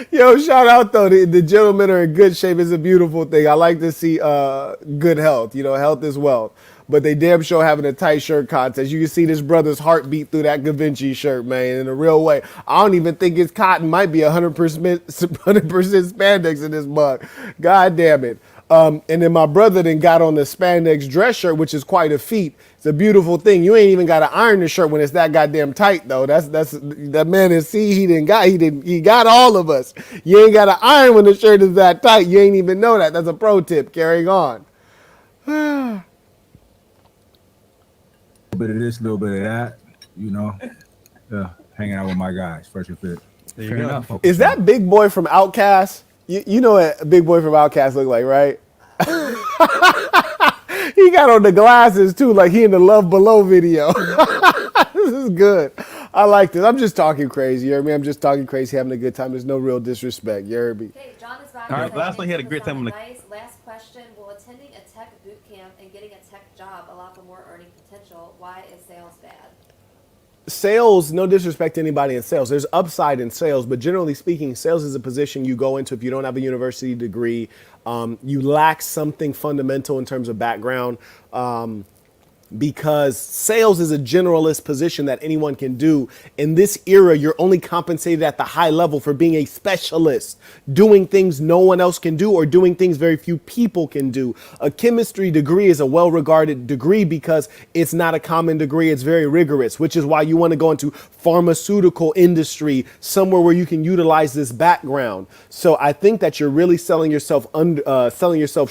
Yo, shout out though. The gentlemen are in good shape. It's a beautiful thing. I like to see good health. You know, health is wealth. But they damn sure having a tight shirt contest. You can see this brother's heartbeat through that Da Vinci shirt, man, in a real way. I don't even think it's cotton. Might be 100% spandex in this mug. God damn it. And then my brother then got on the spandex dress shirt, which is quite a feat. It's a beautiful thing. You ain't even got to iron the shirt when it's that goddamn tight, though. That's that man in C. He got all of us. You ain't got to iron when the shirt is that tight. You ain't even know that. That's a pro tip. Carrying on. A little bit of this, a little bit of that, you know. Hanging out with my guys, fresh and fit. Fair enough. Is that Big Boy from Outkast? You know what a Big Boy from Outkast look like, right? He got on the glasses too, like he in the Love Below video. This is good. I like this. I'm just talking crazy. You heard me? I'm just talking crazy, having a good time. There's no real disrespect. You heard me? Okay, John is back. All right, last one, he had a great time on the. Nice. Last question: will attending a tech boot camp and getting a tech job allow for more earning potential? Why is sales bad? sales, no disrespect to anybody in sales, there's upside in sales, but generally speaking, sales is a position you go into if you don't have a university degree, you lack something fundamental in terms of background. Because sales is a generalist position that anyone can do. In this era, you're only compensated at the high level for being a specialist, doing things no one else can do or doing things very few people can do. A chemistry degree is a well-regarded degree because it's not a common degree. It's very rigorous, which is why you want to go into pharmaceutical industry, somewhere where you can utilize this background. So I think that you're really selling yourself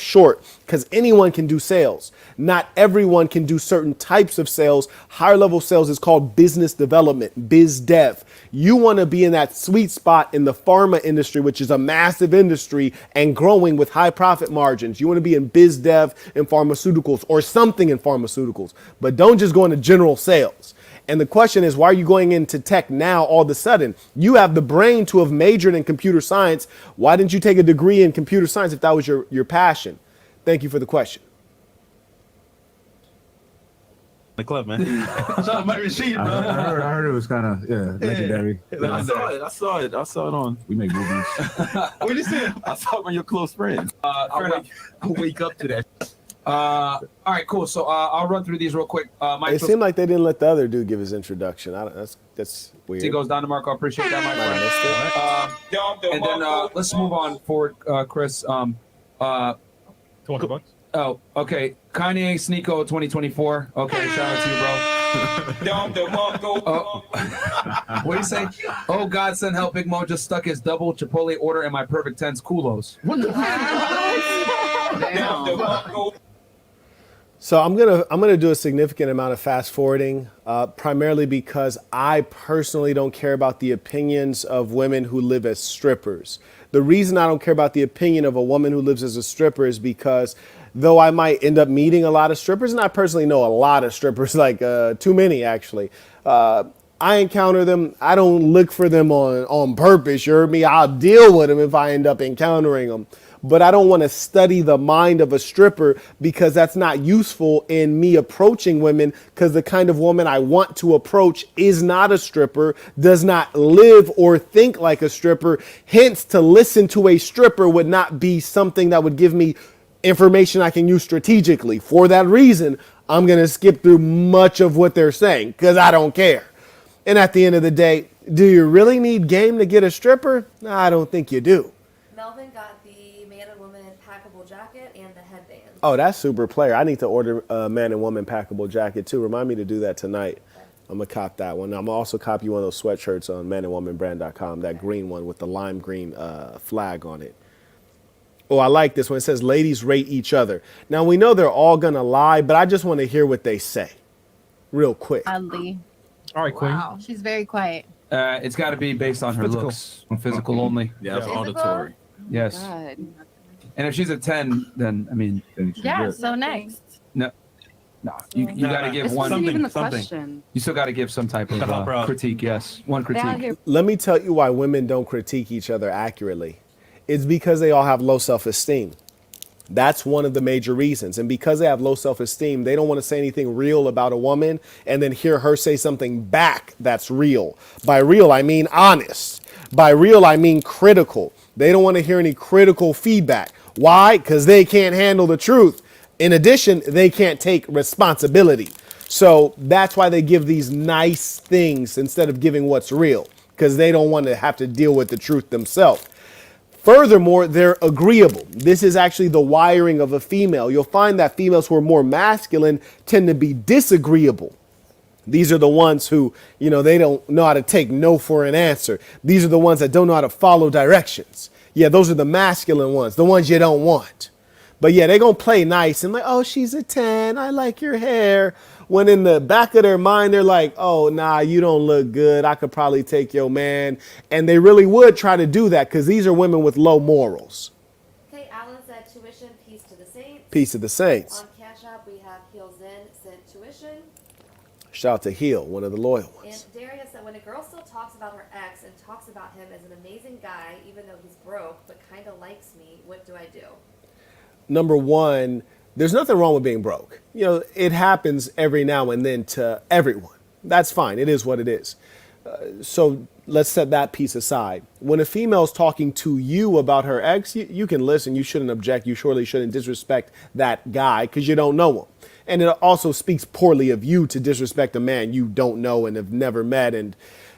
short, because anyone can do sales. Not everyone can do certain types of sales. Higher level sales is called business development, biz dev. You want to be in that sweet spot in the pharma industry, which is a massive industry and growing with high profit margins. You want to be in biz dev in pharmaceuticals or something in pharmaceuticals, but don't just go into general sales. And the question is, why are you going into tech now all of a sudden? You have the brain to have majored in computer science. Why didn't you take a degree in computer science if that was your passion? Thank you for the question. The club, man. I my receipt, bro. I heard it was kind of legendary. I saw it on. We make movies. What did you say? I saw it on your close friend. I'll wake up to that. All right, cool. So I'll run through these real quick. It seemed like they didn't let the other dude give his introduction. That's weird. He goes down to Marco. I appreciate that, my friend. And then let's move on forward, Chris. 20 bucks. Oh, okay. Kanye Sneeko 2024. Okay, shout out to you, bro. What do you say? Oh, God, send help. Big Mo just stuck his double Chipotle order in my perfect tense culos. What the So I'm gonna do a significant amount of fast forwarding, primarily because I personally don't care about the opinions of women who live as strippers. The reason I don't care about the opinion of a woman who lives as a stripper is because though I might end up meeting a lot of strippers, and I personally know a lot of strippers, like too many actually, I encounter them. I don't look for them on purpose. You heard me? I'll deal with them if I end up encountering them. But I don't want to study the mind of a stripper because that's not useful in me approaching women, because the kind of woman I want to approach is not a stripper, does not live or think like a stripper. Hence, to listen to a stripper would not be something that would give me information I can use strategically. For that reason, I'm going to skip through much of what they're saying because I don't care. And at the end of the day, do you really need game to get a stripper? I don't think you do. Melvin got the man and woman packable jacket and the headband. Oh, that's super player. I need to order a man and woman packable jacket too. Remind me to do that tonight. I'm going to cop that one. I'm going to also copy one of those sweatshirts on manandwomanbrand.com, that green one with the lime green flag on it. Oh, I like this one. It says, ladies rate each other. Now, we know they're all going to lie, but I just want to hear what they say real quick. Oddly. All right, Queen. Wow. She's very quiet. It's got to be based on her looks. Physical only. Yeah, it's auditory. Yes. Good. And if she's a 10, then, I mean, Yeah, so next. no, you got to give This one. wasn't even the something. question. You still got to give some type of critique. Yes, one They out critique. here Let me tell you why women don't critique each other accurately. It's because they all have low self-esteem. That's one of the major reasons. And because they have low self-esteem, they don't want to say anything real about a woman and then hear her say something back that's real. By real, I mean honest. By real, I mean critical. They don't want to hear any critical feedback. Why? Because they can't handle the truth. In addition, they can't take responsibility. So that's why they give these nice things instead of giving what's real, because they don't want to have to deal with the truth themselves. Furthermore, they're agreeable. This is actually the wiring of a female. You'll find that females who are more masculine tend to be disagreeable. These are the ones who, they don't know how to take no for an answer. These are the ones that don't know how to follow directions. Yeah, those are the masculine ones, the ones you don't want. But yeah, they're going to play nice and like, oh, she's a 10. I like your hair. When in the back of their mind, they're like, oh, nah, you don't look good. I could probably take your man. And they really would try to do that because these are women with low morals. Okay, Alan said tuition, peace to the saints. Peace of the saints. On Cash App, we have Heels In, sent tuition. Shout out to Heel, one of the loyal ones. And Darius said, when a girl still talks about her ex and talks about him as an amazing guy, even though he's broke, but kind of likes me, what do I do? Number one, there's nothing wrong with being broke. It happens every now and then to everyone. That's fine. It is what it is. So let's set that piece aside. When a female's talking to you about her ex, you can listen. You shouldn't object. You surely shouldn't disrespect that guy because you don't know him. And it also speaks poorly of you to disrespect a man you don't know and have never met and,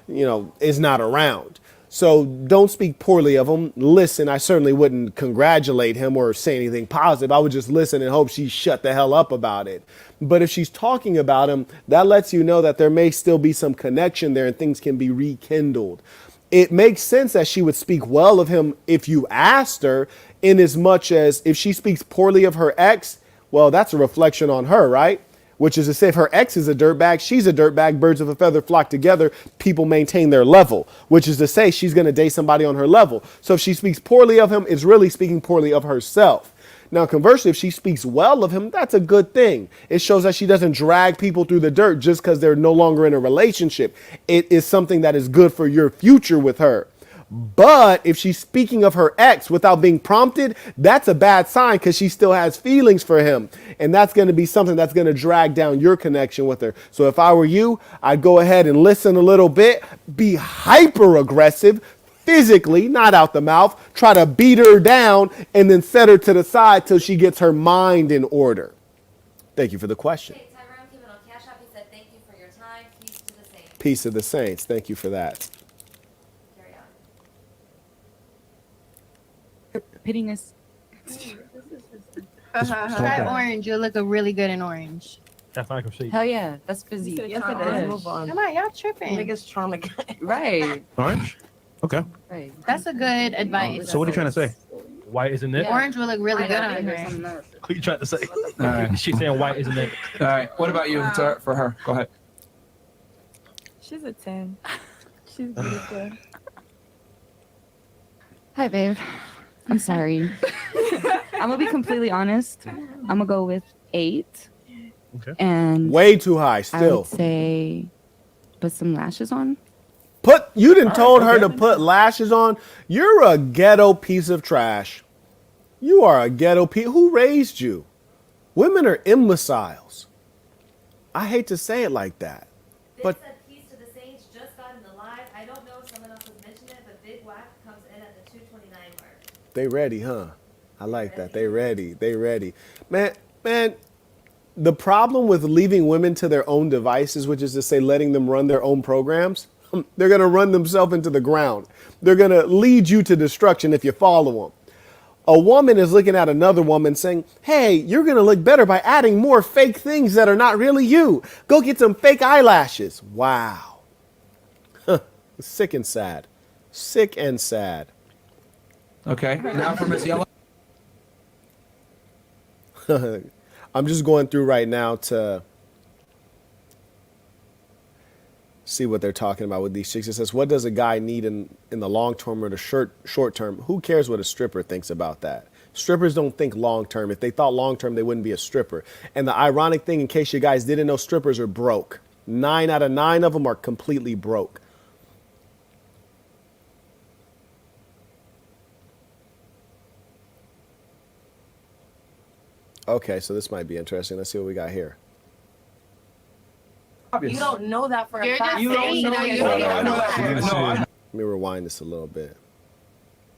is not around. So don't speak poorly of him. Listen, I certainly wouldn't congratulate him or say anything positive. I would just listen and hope she shut the hell up about it. But if she's talking about him, that lets you know that there may still be some connection there and things can be rekindled. It makes sense that she would speak well of him if you asked her, in as much as if she speaks poorly of her ex, well, that's a reflection on her, right? Which is to say, if her ex is a dirtbag, she's a dirtbag. Birds of a feather flock together. People maintain their level, which is to say she's going to date somebody on her level. So if she speaks poorly of him, it's really speaking poorly of herself. Now, conversely, if she speaks well of him, that's a good thing. It shows that she doesn't drag people through the dirt just because they're no longer in a relationship. It is something that is good for your future with her. But if she's speaking of her ex without being prompted, that's a bad sign because she still has feelings for him. And that's going to be something that's going to drag down your connection with her. So if I were you, I'd go ahead and listen a little bit, be hyper aggressive, physically, not out the mouth, try to beat her down and then set her to the side till she gets her mind in order. Thank you for the question. Okay, Tyrone came in on Cash App. He said, thank you for your time. Peace to the saints. Peace of the saints. Thank you for that. Carry on. Pittiness. Try orange. You'll look really good in orange. That's not a Hell yeah, that's busy. Yes, Yes, it it is. is. Come on, y'all tripping. Niggas trying to get Right. Orange? Okay. Right. That's a good advice. So what are you trying to say? White isn't it? Orange will look really good on her. What are you trying to say? All right. She's saying white isn't it? All right. What about you, for her? Go ahead. She's a 10. She's beautiful. Hi, babe. I'm sorry. I'm gonna be completely honest. I'm gonna go with 8. Okay. And Way too high I still. would say put some lashes on. You done told her to put lashes on. You're a ghetto piece of trash. You are a ghetto piece. Who raised you? Women are imbeciles. I hate to say it like that. Big But said peace to the saints. Just got in the live. I don't know if someone else has mentioned it, but Big Whack comes in at the 229 mark. they ready, huh? I like that. They ready. They ready. Man, the problem with leaving women to their own devices, which is to say letting them run their own programs, they're going to run themselves into the ground. They're going to lead you to destruction if you follow them. A woman is looking at another woman saying, hey, you're going to look better by adding more fake things that are not really you. Go get some fake eyelashes. Wow. Sick and sad. Sick and sad. Okay. Now for Miss Yellow. I'm just going through right now to see what they're talking about with these chicks. It says, what does a guy need in the long term or the short term? Who cares what a stripper thinks about that? Strippers don't think long term. If they thought long term, they wouldn't be a stripper. And the ironic thing, in case you guys didn't know, strippers are broke. 9 out of 9 of them are completely broke. Okay, so this might be interesting. Let's see what we got here. You don't know that for a You're fact. just You don't saying know that you you don't don't know know that. Let me rewind this a little bit.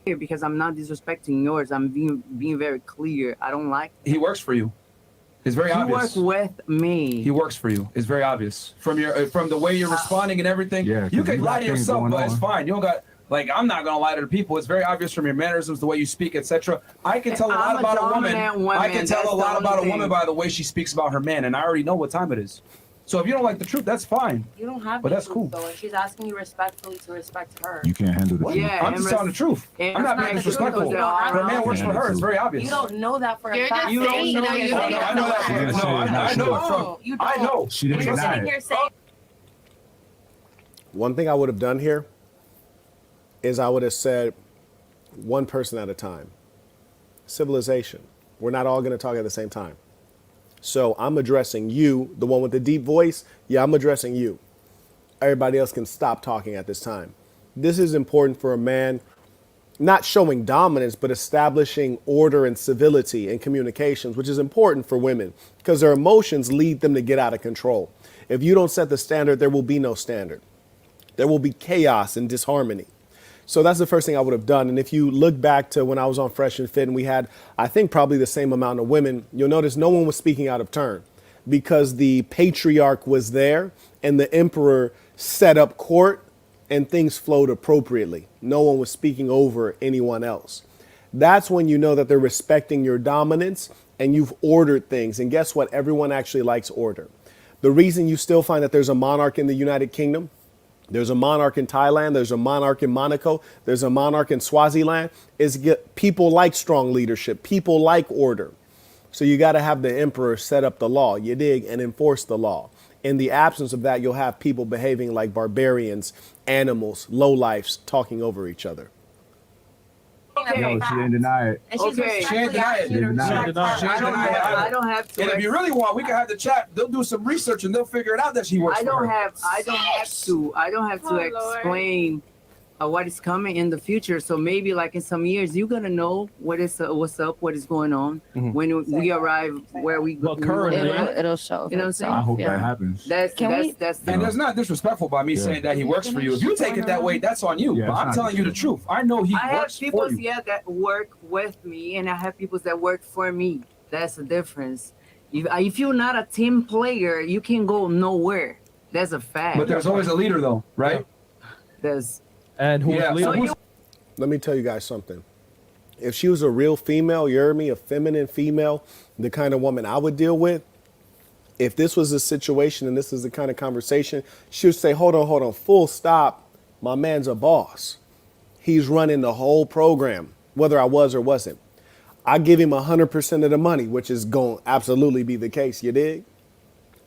Because I'm not disrespecting yours. I'm being very clear. I don't like. He works for you. It's very He obvious. works with me. He works for you. It's very obvious from the way you're responding and everything. Yeah, you 'cause can you lie got to things yourself, going but it's on. fine. You don't got I'm not gonna lie to the people. It's very obvious from your mannerisms, the way you speak, etc. I can tell a lot I'm a about a woman. dominant woman, I can tell that's a lot the about a only woman thing. by the way she speaks about her man, and I already know what time it is. So if you don't like the truth, that's fine. You don't have But the that's truth, cool. though, and she's asking you respectfully to respect her. You can't handle the truth. Yeah, I'm just telling the truth. and I'm not being respect disrespectful. the truth. Her man works for her. It's very obvious. You don't know that for a You're fact. just You don't saying know that you that. don't I know that. She didn't No, say I it's know not it true. from. You I don't. know. She didn't You're deny sitting it. here saying One thing I would have done here is I would have said one person at a time. Civilization. We're not all going to talk at the same time. So I'm addressing you, the one with the deep voice. Yeah, I'm addressing you. Everybody else can stop talking at this time. This is important for a man not showing dominance, but establishing order and civility in communications, which is important for women because their emotions lead them to get out of control. If you don't set the standard, there will be no standard. There will be chaos and disharmony. So that's the first thing I would have done. And if you look back to when I was on Fresh and Fit and we had, I think, probably the same amount of women, you'll notice no one was speaking out of turn because the patriarch was there and the emperor set up court and things flowed appropriately. No one was speaking over anyone else. That's when you know that they're respecting your dominance and you've ordered things. And guess what? Everyone actually likes order. The reason you still find that there's a monarch in the United Kingdom, there's a monarch in Thailand, there's a monarch in Monaco, there's a monarch in Swaziland, is people like strong leadership, people like order. So you got to have the emperor set up the law, you dig, and enforce the law. In the absence of that, you'll have people behaving like barbarians, animals, lowlifes, talking over each other. Yo, she didn't deny it. And she's Okay, she ain't deny it. She didn't deny it. I don't have to. And if you really want, we can have the chat. They'll do some research and they'll figure it out that she works I for don't her. have to explain what is coming in the future. So maybe like in some years, you're gonna know what's up, what is going on when we arrive where we go. It'll show. You know what I'm saying? I hope that happens. That's And that's not disrespectful by me saying that he works for you. If you take it that way, that's on you. Yeah, But it's I'm not telling you the truth. I know he I have works people for you. that work with me, and I have people that work for me. That's the difference. If you're not a team player, you can go nowhere. That's a fact. But there's always a leader, though, right? And who's Yeah, leading? so Let me tell you guys something. If she was a real female, you heard me, a feminine female, the kind of woman I would deal with, if this was a situation and this is the kind of conversation, she would say, hold on, full stop. My man's a boss. He's running the whole program, whether I was or wasn't. I give him 100% of the money, which is going to absolutely be the case, you dig?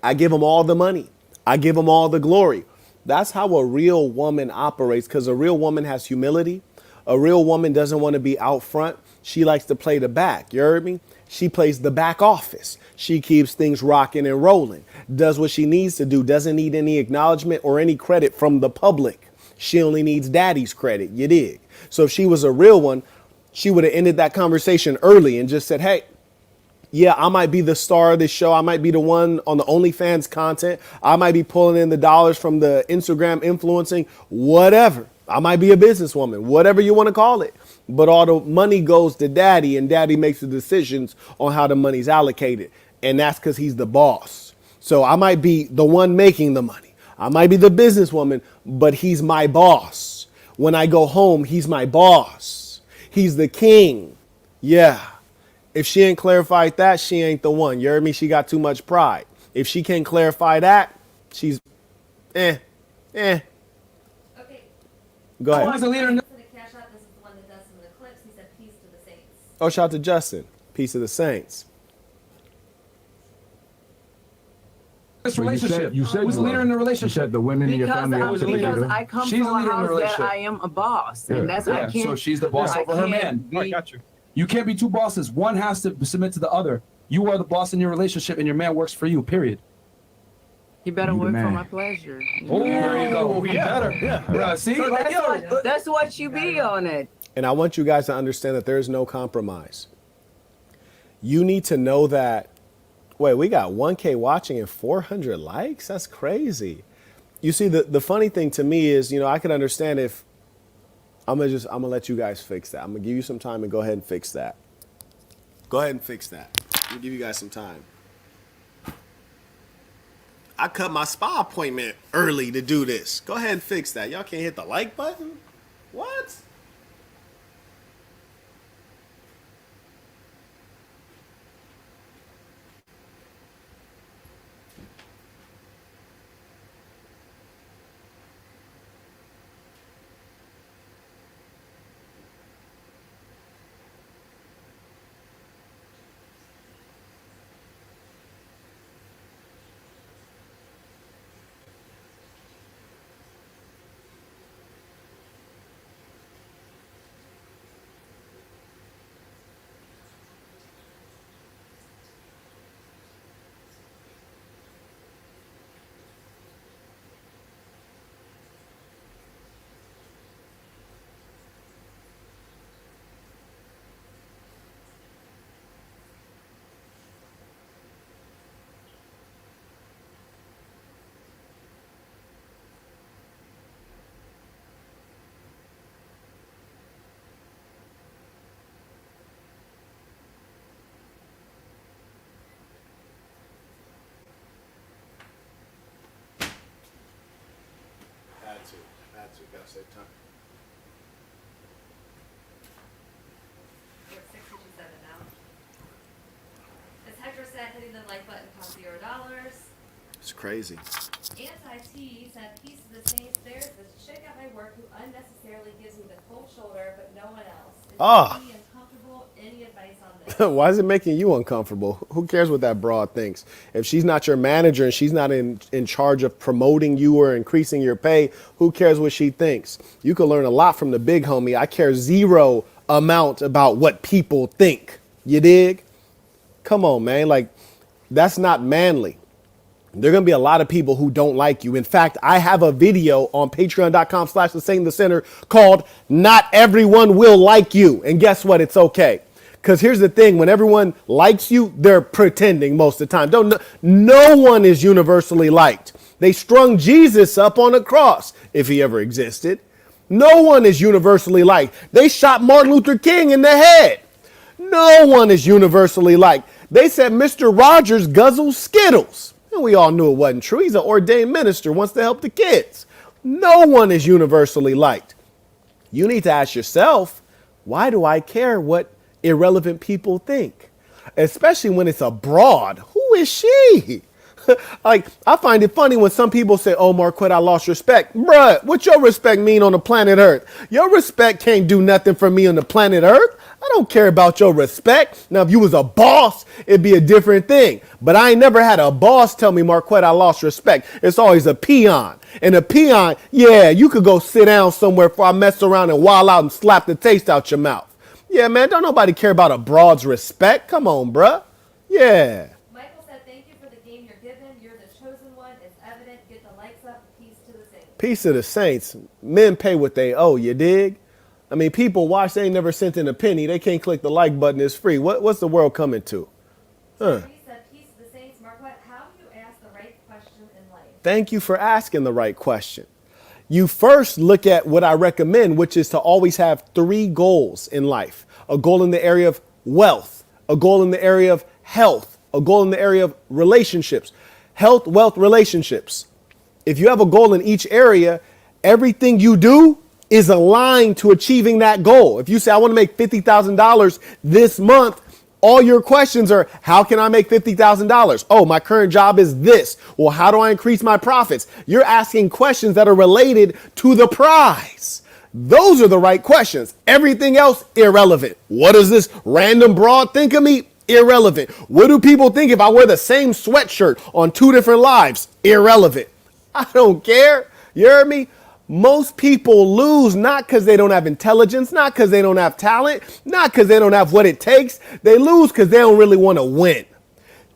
I give him all the money. I give him all the glory. That's how a real woman operates, because a real woman has humility. A real woman doesn't want to be out front. She likes to play the back. You heard me? She plays the back office. She keeps things rocking and rolling, does what she needs to do, doesn't need any acknowledgement or any credit from the public. She only needs daddy's credit. You dig? So if she was a real one, she would have ended that conversation early and just said, hey, yeah, I might be the star of this show. I might be the one on the OnlyFans content. I might be pulling in the dollars from the Instagram influencing, whatever. I might be a businesswoman, whatever you want to call it. But all the money goes to daddy, and daddy makes the decisions on how the money's allocated. And that's because he's the boss. So I might be the one making the money. I might be the businesswoman, but he's my boss. When I go home, he's my boss. He's the king. Yeah. If she ain't clarified that, she ain't the one. You heard me? She got too much pride. If she can't clarify that, she's Okay. Go ahead. Who's the leader in To the cash out, this is the one that does some of the clips. He said, "Peace to the saints." Oh, shout out to Justin. Peace of the Saints. this But relationship? you said Who's the you leader were. in the You relationship? said the women in your family have to be Because leader. I come She's from the a leader in the house that relationship. I am a boss, Yeah. and that's I Yeah, can't. so she's the boss I over her can't man. be- I got you. You can't be two bosses. One has to submit to the other. You are the boss in your relationship, and your man works for you. Period. You better You the work for man. my pleasure. Oh, there you go. Yeah. See, So like, yo, that's what you be on it. And I want you guys to understand that there is no compromise. You need to know that, wait, we got 1K watching and 400 likes? That's crazy. You see, the funny thing to me is, I could understand if, I'm gonna let you guys fix that. I'm gonna give you some time and go ahead and fix that. Go ahead and fix that. I'm gonna give you guys some time. I cut my spa appointment early to do this. Go ahead and fix that. Y'all can't hit the like button? What? ads, we gotta save time. We're at 6:57 now. As Hector said, hitting the like button costs $0. It's crazy. Anti-T said, peace to the saints. There's this chick at my work who unnecessarily gives me the cold shoulder, but no one else. Is Ah. he uncomfortable? Any advice on this? Why is it making you uncomfortable? Who cares what that broad thinks? If she's not your manager and she's not in charge of promoting you or increasing your pay, who cares what she thinks? You can learn a lot from the big homie. I care zero amount about what people think. You dig? Come on, man. Like, that's not manly. There are going to be a lot of people who don't like you. In fact, I have a video on patreon.com/thesayingthecenter called Not Everyone Will Like You. And guess what? It's okay. Because here's the thing. When everyone likes you, they're pretending most of the time. No one is universally liked. They strung Jesus up on a cross, if he ever existed. No one is universally liked. They shot Martin Luther King in the head. No one is universally liked. They said Mr. Rogers guzzles Skittles. And we all knew it wasn't true. He's an ordained minister, wants to help the kids. No one is universally liked. You need to ask yourself, why do I care what irrelevant people think? Especially when it's abroad. Who is she? Like, I find it funny when some people say, oh, Marquette, I lost respect. Bruh, what your respect mean on the planet Earth? Your respect can't do nothing for me on the planet Earth. I don't care about your respect. Now, if you was a boss, it'd be a different thing. But I ain't never had a boss tell me, Marquette, I lost respect. It's always a peon. And a peon, yeah, you could go sit down somewhere before I mess around and wild out and slap the taste out your mouth. Yeah, man, don't nobody care about a broad's respect. Come on, bruh. Yeah. Michael said, thank you for the game you're given. You're the chosen one. It's evident. Get the likes up. Peace to the saints. Peace to the saints. Men pay what they owe, you dig? I mean, people watch, they ain't never sent in a penny. They can't click the like button. It's free. What's the world coming to? Huh. He said, peace to the saints. Marquette, how do you ask the right question in life? Thank you for asking the right question. You first look at what I recommend, which is to always have 3 goals in life. A goal in the area of wealth, a goal in the area of health, a goal in the area of relationships. Health, wealth, relationships. If you have a goal in each area, everything you do is aligned to achieving that goal. If you say, I want to make $50,000 this month, all your questions are, how can I make $50,000? Oh, my current job is this. Well, how do I increase my profits? You're asking questions that are related to the prize. Those are the right questions. Everything else, irrelevant. What does this random broad think of me? Irrelevant. What do people think if I wear the same sweatshirt on 2 different lives? Irrelevant. I don't care. You heard me? Most people lose not because they don't have intelligence, not because they don't have talent, not because they don't have what it takes. They lose because they don't really want to win.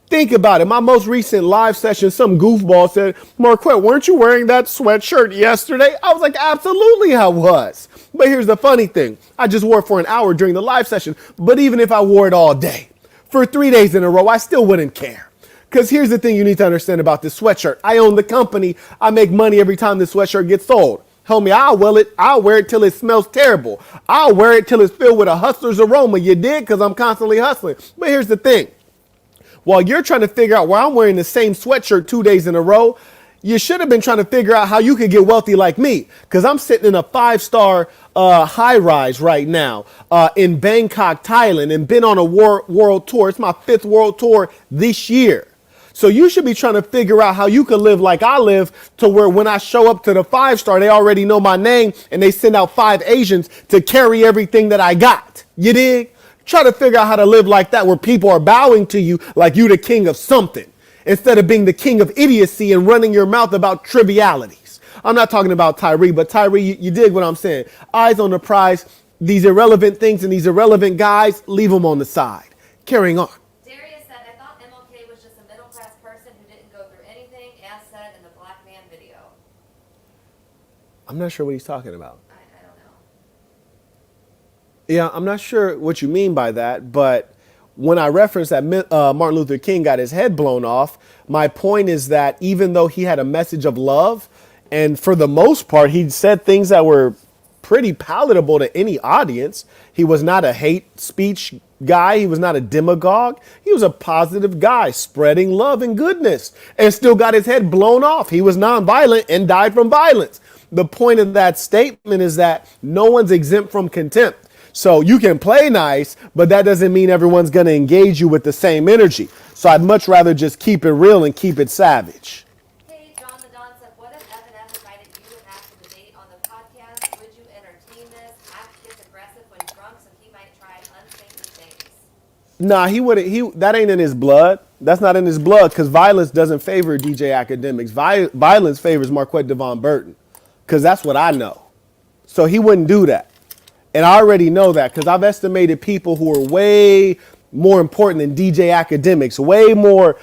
Think about it. My most recent live session, some goofball said, Marquette, weren't you wearing that sweatshirt yesterday? I was like, absolutely I was. But here's the funny thing. I just wore it for an hour during the live session. But even if I wore it all day, for 3 days in a row, I still wouldn't care. Because here's the thing you need to understand about this sweatshirt. I own the company. I make money every time this sweatshirt gets sold. Homie, I'll wear it till it smells terrible. I'll wear it till it's filled with a hustler's aroma. You dig? Because I'm constantly hustling. But here's the thing. While you're trying to figure out why I'm wearing the same sweatshirt 2 days in a row, you should have been trying to figure out how you could get wealthy like me. Because I'm sitting in a 5-star high rise right now in Bangkok, Thailand, and been on a world tour. It's my 5th world tour this year. So you should be trying to figure out how you can live like I live, to where when I show up to the 5-star, they already know my name and they send out 5 Asians to carry everything that I got. You dig? Try to figure out how to live like that, where people are bowing to you like you the king of something, instead of being the king of idiocy and running your mouth about trivialities. I'm not talking about Tyree, but Tyree, you dig what I'm saying? Eyes on the prize. These irrelevant things and these irrelevant guys, leave them on the side. Carrying on. Darius said, I thought MLK was just a middle-class person who didn't go through anything, as said in the Black Man video. I'm not sure what he's talking about. I don't know. Yeah, I'm not sure what you mean by that, but when I referenced that Martin Luther King got his head blown off, my point is that even though he had a message of love, and for the most part, he said things that were pretty palatable to any audience. He was not a hate speech guy. He was not a demagogue. He was a positive guy spreading love and goodness, and still got his head blown off. He was nonviolent and died from violence. the point of that statement is that no one's exempt from contempt. So you can play nice, but that doesn't mean everyone's going to engage you with the same energy. So I'd much rather just keep it real and keep it savage. Hey, John the Don said, what if Evan F invited you and Act to debate on the podcast? Would you entertain this? Act gets aggressive when drunk, so he might try unsaintly things. Nah, he wouldn't. That ain't in his blood. That's not in his blood because violence doesn't favor DJ Akademiks. Violence favors Marquette Devon Burton because that's what I know. So he wouldn't do that. And I already know that because I've estimated people who are way more important than DJ Akademiks, way more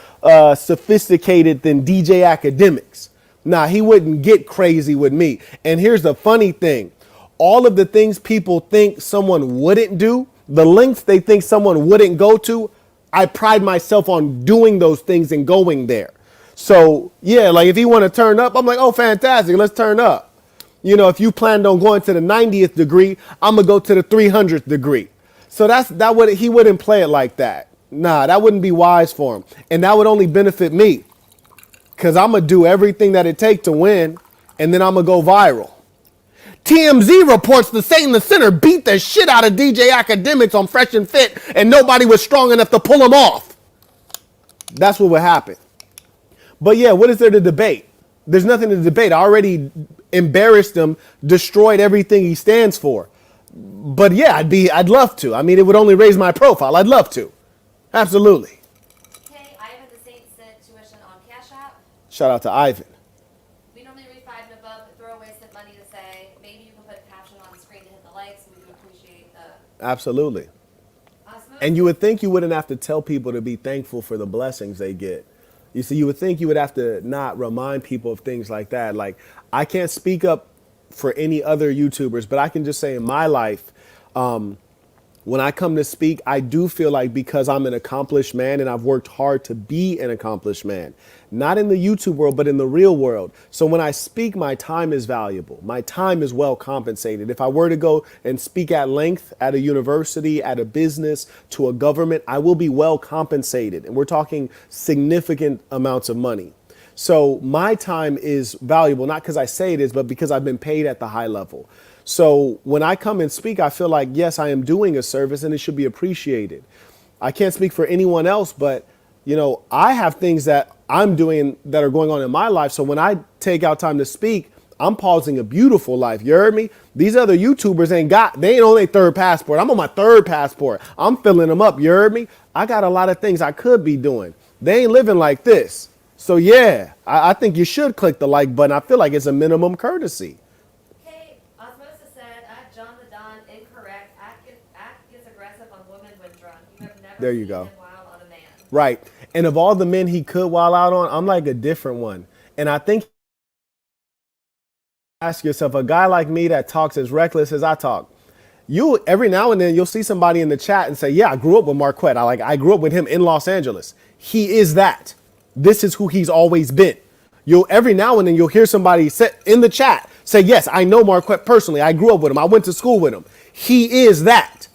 sophisticated than DJ Akademiks. Nah, he wouldn't get crazy with me. And here's the funny thing. All of the things people think someone wouldn't do, the lengths they think someone wouldn't go to, I pride myself on doing those things and going there. So, yeah, like if he want to turn up, I'm like, oh, fantastic, let's turn up. You know, if you planned on going to the 90th degree, I'm going to go to the 300th degree. So he wouldn't play it like that. Nah, that wouldn't be wise for him. And that would only benefit me because I'm going to do everything that it takes to win, and then I'm going to go viral. TMZ reports the Saint in the Center beat the shit out of DJ Akademiks on Fresh and Fit, and nobody was strong enough to pull him off. That's what would happen. But yeah, what is there to debate? There's nothing to debate. I already embarrassed him, destroyed everything he stands for. But yeah, I'd love to. I mean, it would only raise my profile. I'd love to. Absolutely. Hey, Ivan the Saint sent tuition on Cash App. Shout out to Ivan. We normally read 5 and above, but throwaways sent money to say, maybe you can put a caption on the screen to hit the likes. We do appreciate the... Absolutely. And you would think you wouldn't have to tell people to be thankful for the blessings they get. You see, you would think you would have to not remind people of things like that. Like, I can't speak up for any other YouTubers, but I can just say in my life, when I come to speak, I do feel like because I'm an accomplished man and I've worked hard to be an accomplished man, not in the YouTube world, but in the real world. So when I speak, my time is valuable. My time is well compensated. If I were to go and speak at length at a university, at a business, to a government, I will be well compensated. And we're talking significant amounts of money. So my time is valuable, not because I say it is, but because I've been paid at the high level. So when I come and speak, I feel like, yes, I am doing a service and it should be appreciated. I can't speak for anyone else, but, you know, I have things that I'm doing that are going on in my life. So when I take out time to speak, I'm pausing a beautiful life. You heard me? These other YouTubers they ain't on their third passport. I'm on my third passport. I'm filling them up. You heard me? I got a lot of things I could be doing. They ain't living like this. So yeah, I think you should click the like button. I feel like it's a minimum courtesy. Osmosis said, John the Don, incorrect. Act gets aggressive on women when drunk. You have never There you seen go. him wild on a man. Right. And of all the men he could wild out on, I'm like a different one. And I think ask yourself, a guy like me that talks as reckless as I talk, you every now and then you'll see somebody in the chat and say, yeah, I grew up with Marquette. I grew up with him in Los Angeles. He is that. This is who he's always been. Every now and then you'll hear somebody say in the chat, say, yes, I know Marquette personally. I grew up with him. I went to school with him. He is that.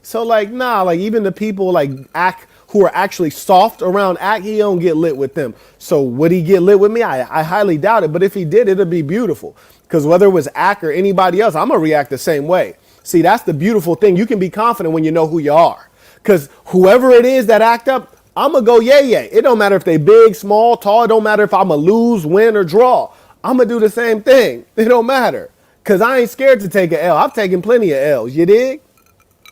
So like, nah, like even the people like Act who are actually soft around Act, he don't get lit with them. So would he get lit with me? I highly doubt it. But if he did, it'd be beautiful. Because whether it was Act or anybody else, I'm going to react the same way. See, that's the beautiful thing. You can be confident when you know who you are. Because whoever it is that act up, I'm going to go yay. It don't matter if they big, small, tall. It don't matter if I'm going to lose, win, or draw. I'm going to do the same thing. It don't matter. Because I ain't scared to take an L. I've taken plenty of L's. You dig?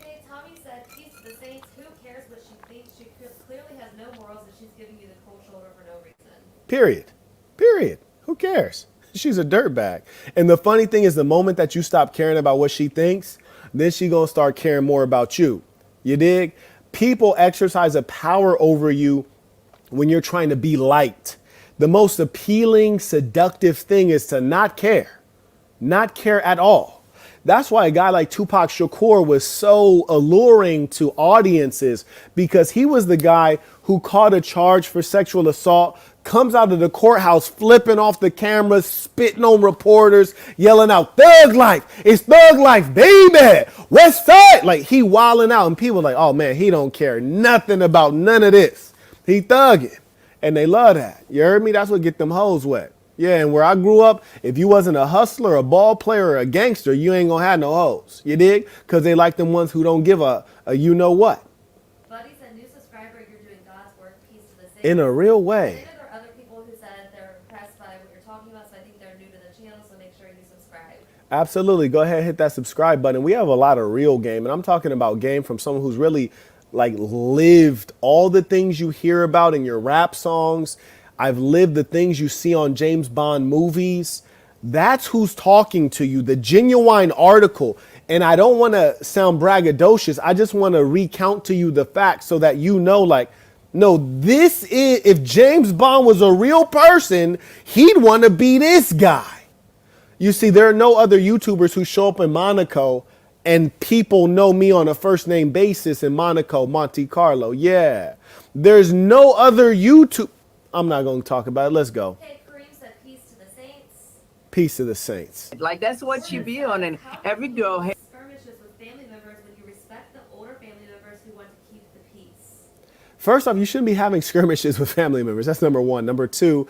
Hey, Tommy said, peace to the Saints. Who cares what she thinks? She clearly has no morals and she's giving you the cold shoulder for no reason. Period. Who cares? She's a dirtbag. And the funny thing is the moment that you stop caring about what she thinks, then she going to start caring more about you. You dig? People exercise a power over you when you're trying to be liked. The most appealing, seductive thing is to not care at all. That's why a guy like Tupac Shakur was so alluring to audiences, because he was the guy who caught a charge for sexual assault, comes out of the courthouse flipping off the cameras, spitting on reporters, yelling out, "Thug life, it's thug life, baby, West Side." Like he wilding out, and people like, oh man, he don't care nothing about none of this. He thugging, and they love that. You heard me? That's what get them hoes wet. Yeah, and where I grew up, if you wasn't a hustler, a ball player, or a gangster, you ain't gonna have no hoes. You dig? Because they like them ones who don't give a you know what. Buddy said, new subscriber, you're doing God's work, peace to the saints. In a real I way. know there are other people who said they're impressed by what you're talking about, so I think they're new to the channel, so make sure you subscribe. Absolutely. Go ahead and hit that subscribe button. We have a lot of real game, and I'm talking about game from someone who's really like lived all the things you hear about in your rap songs. I've lived the things you see on James Bond movies. That's who's talking to you, the genuine article. And I don't want to sound braggadocious. I just want to recount to you the facts so that you know, like, no, this is, if James Bond was a real person, he'd want to be this guy. You see, there are no other YouTubers who show up in Monaco and people know me on a first name basis in Monaco, Monte Carlo. Yeah. There's no other YouTube. I'm not going to talk about it. Let's go. Hey, Kareem said, peace to the saints. Peace to the saints. Like, that's what she be on, and every girl has Skirmishes with family members when you respect the older family members who want to keep the peace. First off, you shouldn't be having skirmishes with family members. That's number one. Number two,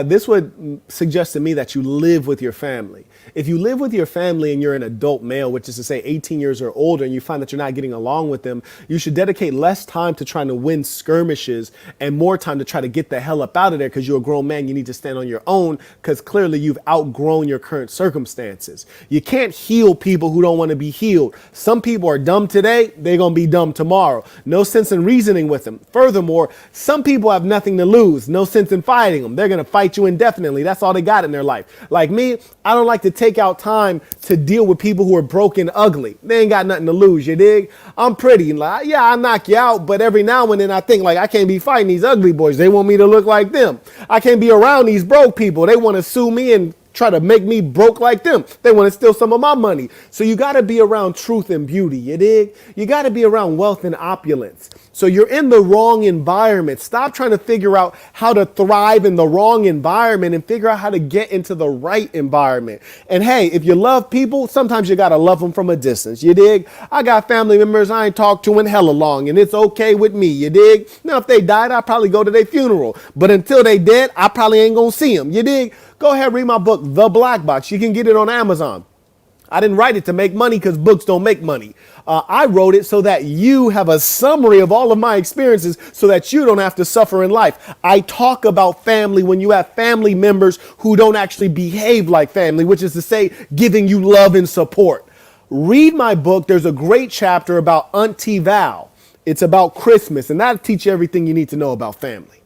this would suggest to me that you live with your family. If you live with your family and you're an adult male, which is to say 18 years or older, and you find that you're not getting along with them, you should dedicate less time to trying to win skirmishes and more time to try to get the hell up out of there because you're a grown man. You need to stand on your own because clearly you've outgrown your current circumstances. You can't heal people who don't want to be healed. Some people are dumb today. They're going to be dumb tomorrow. No sense in reasoning with them. Furthermore, some people have nothing to lose. No sense in fighting them. They're going to fight you indefinitely. That's all they got in their life. Like me, I don't like to take out time to deal with people who are broken, ugly. They ain't got nothing to lose. You dig? I'm pretty. Like, yeah, I knock you out. But every now and then I think like I can't be fighting these ugly boys. They want me to look like them. I can't be around these broke people. They want to sue me and try to make me broke like them. They want to steal some of my money. So you got to be around truth and beauty. You dig? You got to be around wealth and opulence. So you're in the wrong environment. Stop trying to figure out how to thrive in the wrong environment and figure out how to get into the right environment. And hey, if you love people, sometimes you got to love them from a distance. You dig? I got family members I ain't talked to in hella long, and it's okay with me. You dig? Now, if they died, I'd probably go to their funeral. But until they dead, I probably ain't going to see them. You dig? Go ahead, read my book, The Black Box. You can get it on Amazon. I didn't write it to make money because books don't make money. I wrote it so that you have a summary of all of my experiences so that you don't have to suffer in life. I talk about family when you have family members who don't actually behave like family, which is to say, giving you love and support. Read my book. There's a great chapter about Auntie Val. It's about Christmas, and that'll teach you everything you need to know about family.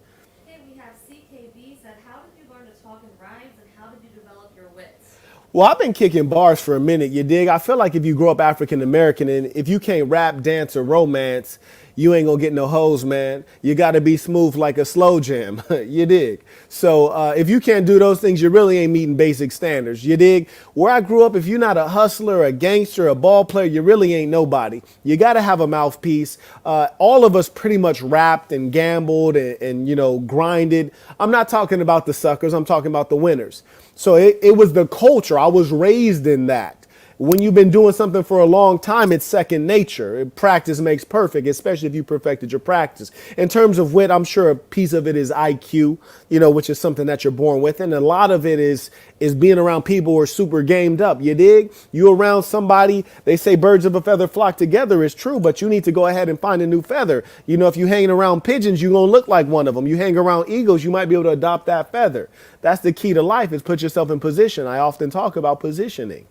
Well, I've been kicking bars for a minute, you dig? I feel like if you grow up African American and if you can't rap, dance, or romance, you ain't gonna get no hoes, man. You gotta be smooth like a slow jam, you dig? So if you can't do those things, you really ain't meeting basic standards, you dig? Where I grew up, if you're not a hustler, a gangster, a ball player, you really ain't nobody. You gotta have a mouthpiece. All of us pretty much rapped and gambled and you know, grinded. I'm not talking about the suckers, I'm talking about the winners. So it was the culture. I was raised in that. When you've been doing something for a long time, it's second nature. Practice makes perfect, especially if you perfected your practice. In terms of wit, I'm sure a piece of it is IQ, you know, which is something that you're born with. And a lot of it is being around people who are super gamed up. You dig? You around somebody, they say birds of a feather flock together is true, but you need to go ahead and find a new feather. You know, if you hanging around pigeons, you're going to look like one of them. You hang around eagles, you might be able to adopt that feather. That's the key to life, is put yourself in position. I often talk about positioning.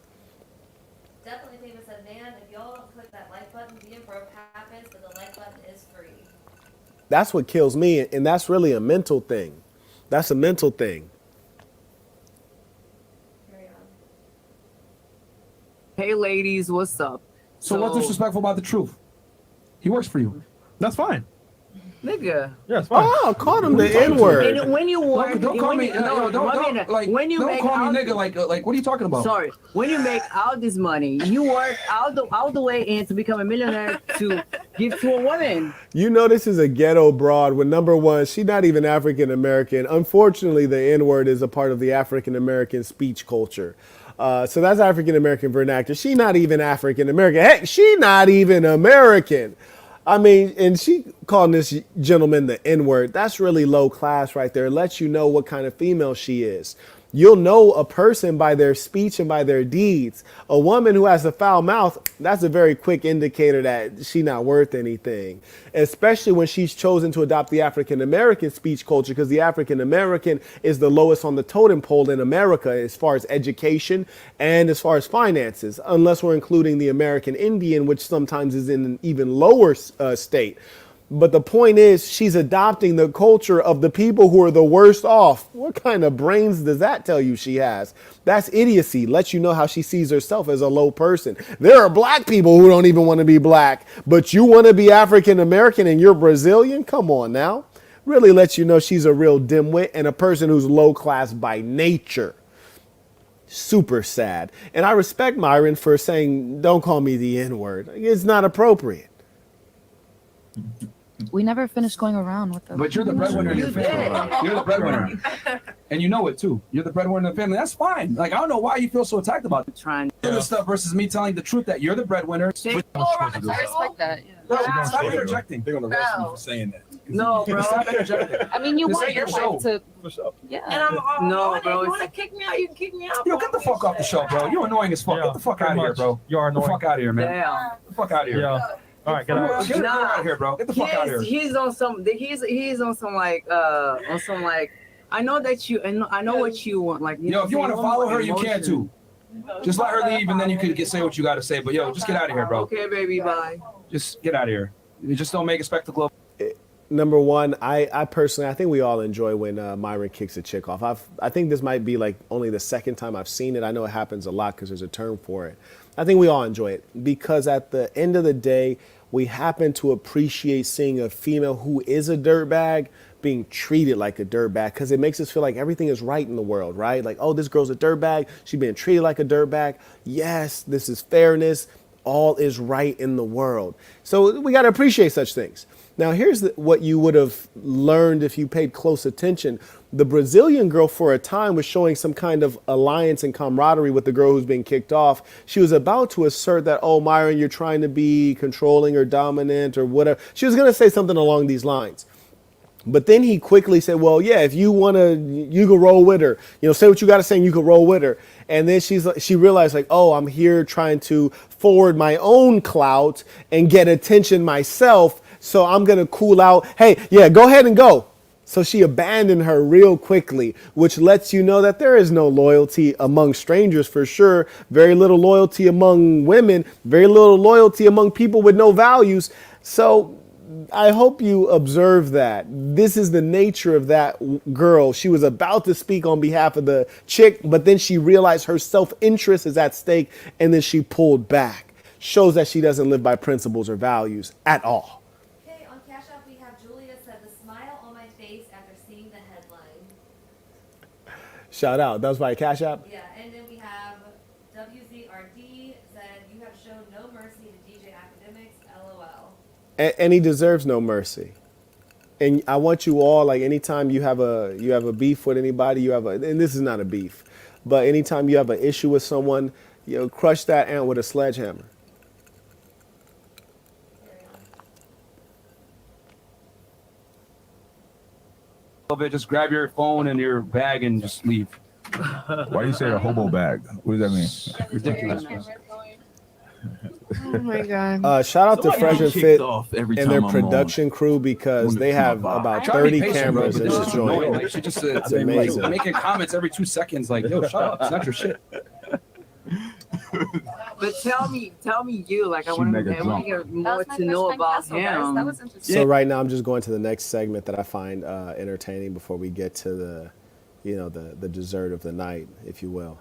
Definitely famous said, man, if y'all don't click that like button, being broke happens, but the like button is free. That's what kills me, and that's really a mental thing. That's a mental thing. Hey, ladies, what's up? So what's disrespectful about the truth? He works for you. That's fine. Nigga. Yeah, it's fine. Oh, called him the N-word. And when you work, Don't call me. Don't call me nigga. Like, what are you talking about? Sorry. When you make all this money, you work all the way in to become a millionaire to give to a woman. You know this is a ghetto broad when, number one, she's not even African American. Unfortunately, the N-word is a part of the African American speech culture. So that's African American vernacular. She not even African American. Heck, she not even American. I mean, and she calling this gentleman the N-word. That's really low class right there. It lets you know what kind of female she is. You'll know a person by their speech and by their deeds. A woman who has a foul mouth, that's a very quick indicator that she's not worth anything, especially when she's chosen to adopt the African American speech culture, because the African American is the lowest on the totem pole in America as far as education and as far as finances, unless we're including the American Indian, which sometimes is in an even lower state. But the point is, she's adopting the culture of the people who are the worst off. What kind of brains does that tell you she has? That's idiocy. Lets you know how she sees herself as a low person. There are black people who don't even want to be black, but you want to be African American and you're Brazilian? Come on now. Really lets you know she's a real dimwit and a person who's low class by nature. Super sad. And I respect Myron for saying, don't call me the N-word. It's not appropriate. We never finished going around with them. But you're the breadwinner in your family. You're the breadwinner. And you know it too. You're the breadwinner in the family. That's fine. Like, I don't know why you feel so attacked about it. Trying this stuff versus me telling the truth that you're the breadwinner. I respect that. No, stop interjecting. They're gonna arrest me for saying that. No, bro. Stop interjecting. I mean, you This want ain't your your wife show. to. Yeah. And I'm No, bro, You it's- want to kick me out? You can kick me out. Yo, get the fuck off the show, bro. You're annoying as fuck. Yeah, Get the fuck pretty out of here, much. bro. You are Get the annoying. fuck out of here, man. Damn. Get the fuck out of here. Yeah. All right, get out. Get out of here, bro. Get the fuck out of here. He's on some. He's on some like I know that you. And I know what you want. Like Yo, if you want to follow her, you can too. Just let her leave, and then you can say what you got to say. But yo, just get out of here, bro. Okay, baby, bye. Just get out of here. You just don't make a spectacle. Number one, I personally, I think we all enjoy when Myron kicks a chick off. I think this might be like only the second time I've seen it. I know it happens a lot because there's a term for it. I think we all enjoy it because at the end of the day, we happen to appreciate seeing a female who is a dirtbag being treated like a dirtbag because it makes us feel like everything is right in the world, right? Like, oh, this girl's a dirtbag. She's being treated like a dirtbag. Yes, this is fairness. All is right in the world. So we got to appreciate such things. Now, here's what you would have learned if you paid close attention. The Brazilian girl for a time was showing some kind of alliance and camaraderie with the girl who's being kicked off. She was about to assert that, oh, Myron, you're trying to be controlling or dominant or whatever. She was going to say something along these lines. But then he quickly said, well, yeah, if you want to, you can roll with her. You know, say what you got to say and you can roll with her. And then she realized like, oh, I'm here trying to forward my own clout and get attention myself. So I'm going to cool out. Hey, yeah, go ahead and go. So she abandoned her real quickly, which lets you know that there is no loyalty among strangers for sure. Very little loyalty among women, very little loyalty among people with no values. So I hope you observe that. This is the nature of that girl. She was about to speak on behalf of the chick, but then she realized her self-interest is at stake, and then she pulled back. Shows that she doesn't live by principles or values at all. Okay, on Cash App we have Julia said the smile on my face after seeing the headline. Shout out. That was by Cash App? Yeah, and then we have WZRD said you have shown no mercy to DJ Akademiks, LOL. And he deserves no mercy. And I want you all, like, anytime you have a beef with anybody, and this is not a beef, but anytime you have an issue with someone, you know, crush that ant with a sledgehammer. A little bit, just grab your phone and your bag and just leave. Why do you say a hobo bag? What does that mean? Ridiculous. Oh my god. Shout out to Somebody Fresh get and kicked Fit off every and their time I'm production crew because they have about Try to be 30 patient, cameras bro, in but this this is annoying. joint. Like, she just It's amazing. like, making comments every 2 seconds like, yo, shut up. It's not your shit. But tell me you. Like I want to get more to know about him. That was interesting. So right now I'm just going to the next segment that I find entertaining before we get to the, you know, the dessert of the night, if you will.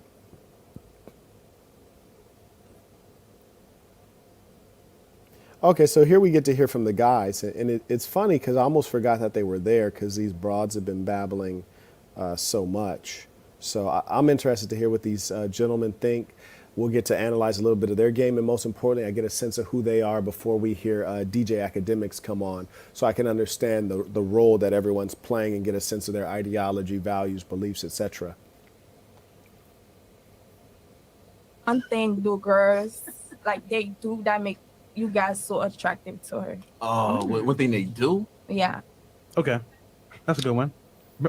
Okay, so here we get to hear from the guys, and it's funny because I almost forgot that they were there because these broads have been babbling so much. So I'm interested to hear what these gentlemen think. We'll get to analyze a little bit of their game, and most importantly, I get a sense of who they are before we hear DJ Akademiks come on, so I can understand the role that everyone's playing and get a sense of their ideology, values, beliefs, etc. One thing do girls like they do that make you guys so attractive to her. What thing they do? Yeah. Okay, that's a good one.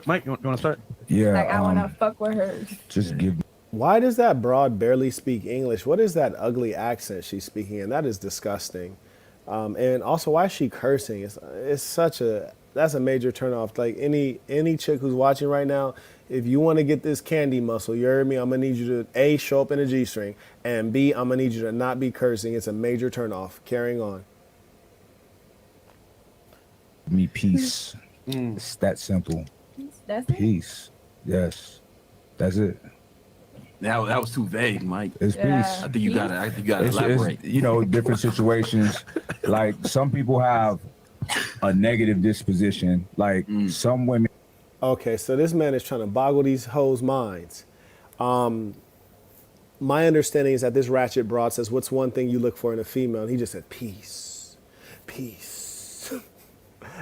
Mike, you want to start? Yeah. Like I wanna fuck with her. Just give. Why does that broad barely speak English? What is that ugly accent she's speaking in? That is disgusting. And also, why is she cursing? It's such a, that's a major turnoff. Like any chick who's watching right now, if you want to get this candy muscle, you heard me, I'm going to need you to A, show up in a G-string, and B, I'm going to need you to not be cursing. It's a major turnoff. Carrying on. Me peace. It's that simple. That's it. Peace. Yes. That's it. That was too vague, Mike. It's Yeah. peace. I think you gotta elaborate. You know, different situations. Like some people have a negative disposition. Like some women. Okay, so this man is trying to boggle these hoes' minds. My understanding is that this ratchet broad says, what's one thing you look for in a female? And he just said, peace. Peace.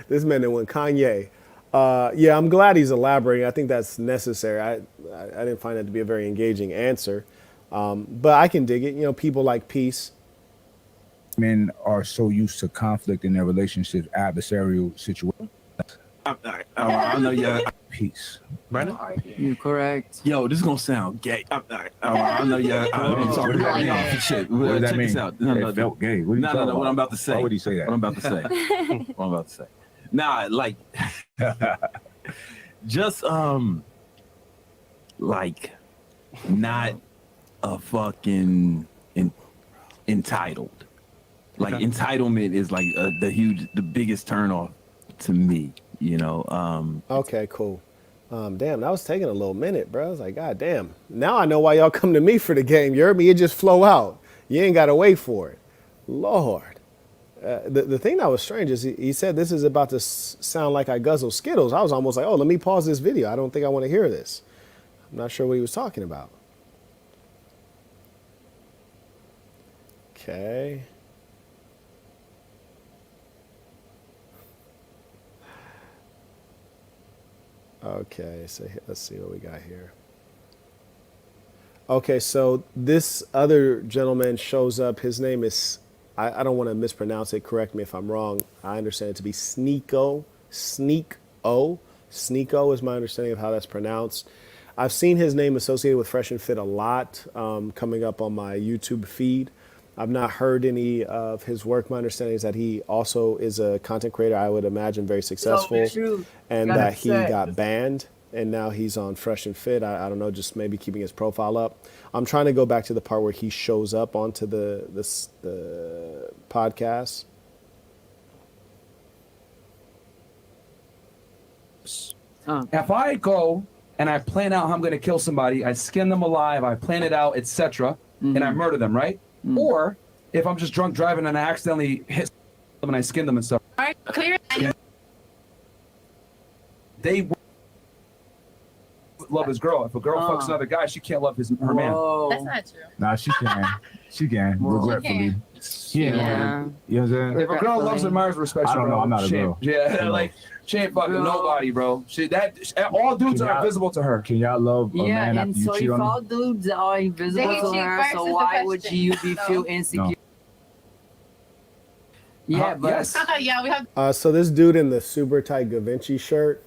This man that went Kanye. Yeah, I'm glad he's elaborating. I think that's necessary. I didn't find that to be a very engaging answer. But I can dig it. You know, people like peace. Men are so used to conflict in their relationships, adversarial situations. I know you. Peace. Brandon? You're correct. Yo, this is gonna sound gay. I know you. I'm sorry. Shit. What does that Check mean? this out. It felt gay. What are you talking No. about? What I'm about to say. Why would he say that? What I'm about to say. What I'm about to say. Nah, like, just like, not a fucking entitled. Like entitlement is like the biggest turnoff to me. You know. Okay, cool. Damn, that was taking a little minute, bro. I was like, God damn. Now I know why y'all come to me for the game. You heard me? It just flow out. You ain't got to wait for it. Lord. The thing that was strange is he said this is about to sound like I guzzle Skittles. I was almost like, oh, let me pause this video. I don't think I want to hear this. I'm not sure what he was talking about. Okay. Okay, so let's see what we got here. Okay, so this other gentleman shows up. His name is, I don't want to mispronounce it. Correct me if I'm wrong. I understand it to be Sneeko. Sneeko is my understanding of how that's pronounced. I've seen his name associated with Fresh and Fit a lot coming up on my YouTube feed. I've not heard any of his work. My understanding is that he also is a content creator, I would imagine very successful, and that he got banned, and now he's on Fresh and Fit. I don't know, just maybe keeping his profile up. I'm trying to go back to the part where he shows up onto the podcast. If I go and I plan out how I'm going to kill somebody, I skin them alive, I plan it out, etc., and I murder them, right? Or if I'm just drunk driving and I accidentally hit them and I skin them and stuff. All right, clear. They love his girl. If a girl fucks another guy, she can't love her man. That's not true. Nah, she can. She can. Regretfully. Yeah. You know what I'm saying? If a girl loves and admires, respects I don't her, know. bro, I'm not a she girl. Yeah, like she ain't fucking nobody, bro. All dudes are invisible to her. Can y'all love a Yeah, man and after you so cheat if on all him? dudes are invisible They to cheat her, first so is the why would question. you be feel insecure? Yeah, but yes. Yeah, we have. So this dude in the super tight Da Vinci shirt,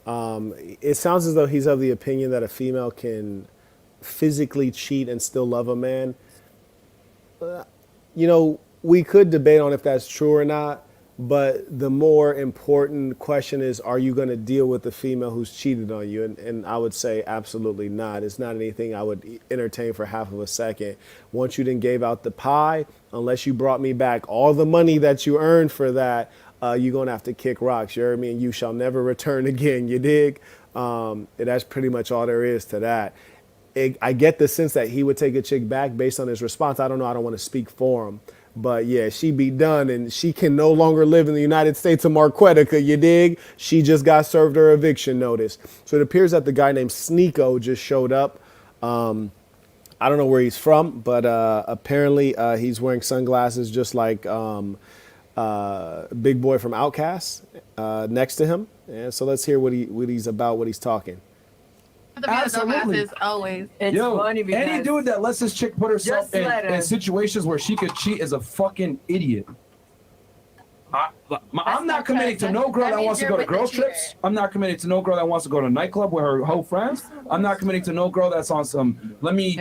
it sounds as though he's of the opinion that a female can physically cheat and still love a man. You know, we could debate on if that's true or not, but the more important question is, are you going to deal with the female who's cheated on you? And I would say absolutely not. It's not anything I would entertain for half of a second. Once you then gave out the pie, unless you brought me back all the money that you earned for that, you're going to have to kick rocks. You heard me? And you shall never return again. You dig? That's pretty much all there is to that. I get the sense that he would take a chick back based on his response. I don't know. I don't want to speak for him. But yeah, she be done, and she can no longer live in the United States of Marquetica, you dig? She just got served her eviction notice. So it appears that the guy named Sneeko just showed up. I don't know where he's from, but apparently he's wearing sunglasses just like Big Boy from Outkast next to him. And so let's hear what he's about, what he's talking. Absolutely. Always. it's Yo, funny because any dude that lets this chick put herself Just let her. in situations where she could cheat is a fucking idiot. I'm not committing to no girl that wants to go to girls trips. I'm not committing to no girl that wants to go to a nightclub with her whole friends. I'm not committing to no girl that's on some, let me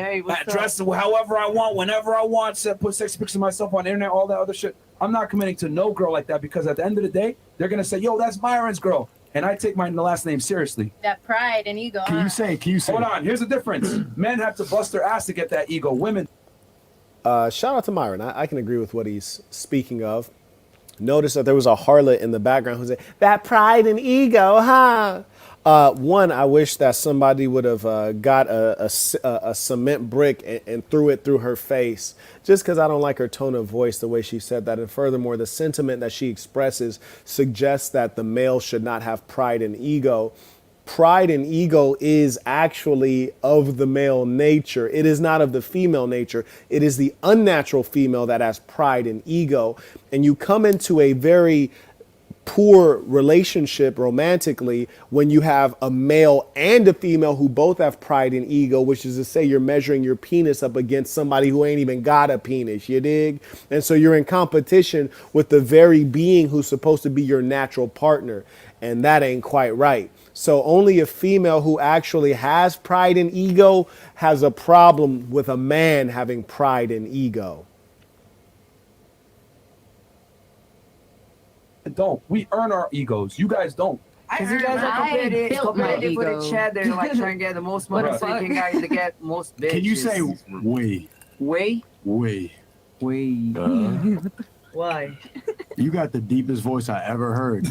dress however I want, whenever I want, put sexy pictures of myself on the internet, all that other shit. I'm not committing to no girl like that because at the end of the day, they're going to say, yo, that's Myron's girl. And I take my last name seriously. That pride and ego. Can you say? Hold on, here's the difference. Men have to bust their ass to get that ego. Women. Shout out to Myron. I can agree with what he's speaking of. Notice that there was a harlot in the background who said, that pride and ego, huh? One, I wish that somebody would have got a cement brick and threw it through her face, just because I don't like her tone of voice, the way she said that. And furthermore, the sentiment that she expresses suggests that the male should not have pride and ego. Pride and ego is actually of the male nature. It is not of the female nature. It is the unnatural female that has pride and ego. And you come into a very poor relationship romantically when you have a male and a female who both have pride and ego, which is to say you're measuring your penis up against somebody who ain't even got a penis, you dig? And so you're in competition with the very being who's supposed to be your natural partner. And that ain't quite right. So only a female who actually has pride and ego has a problem with a man having pride and ego. Don't. We earn our egos. You guys don't. Because you guys are competitive with each other, like trying to get the most money so you can guys to get most bitches. Can you say way? Way? Way. Way. Why? You got the deepest voice I ever heard.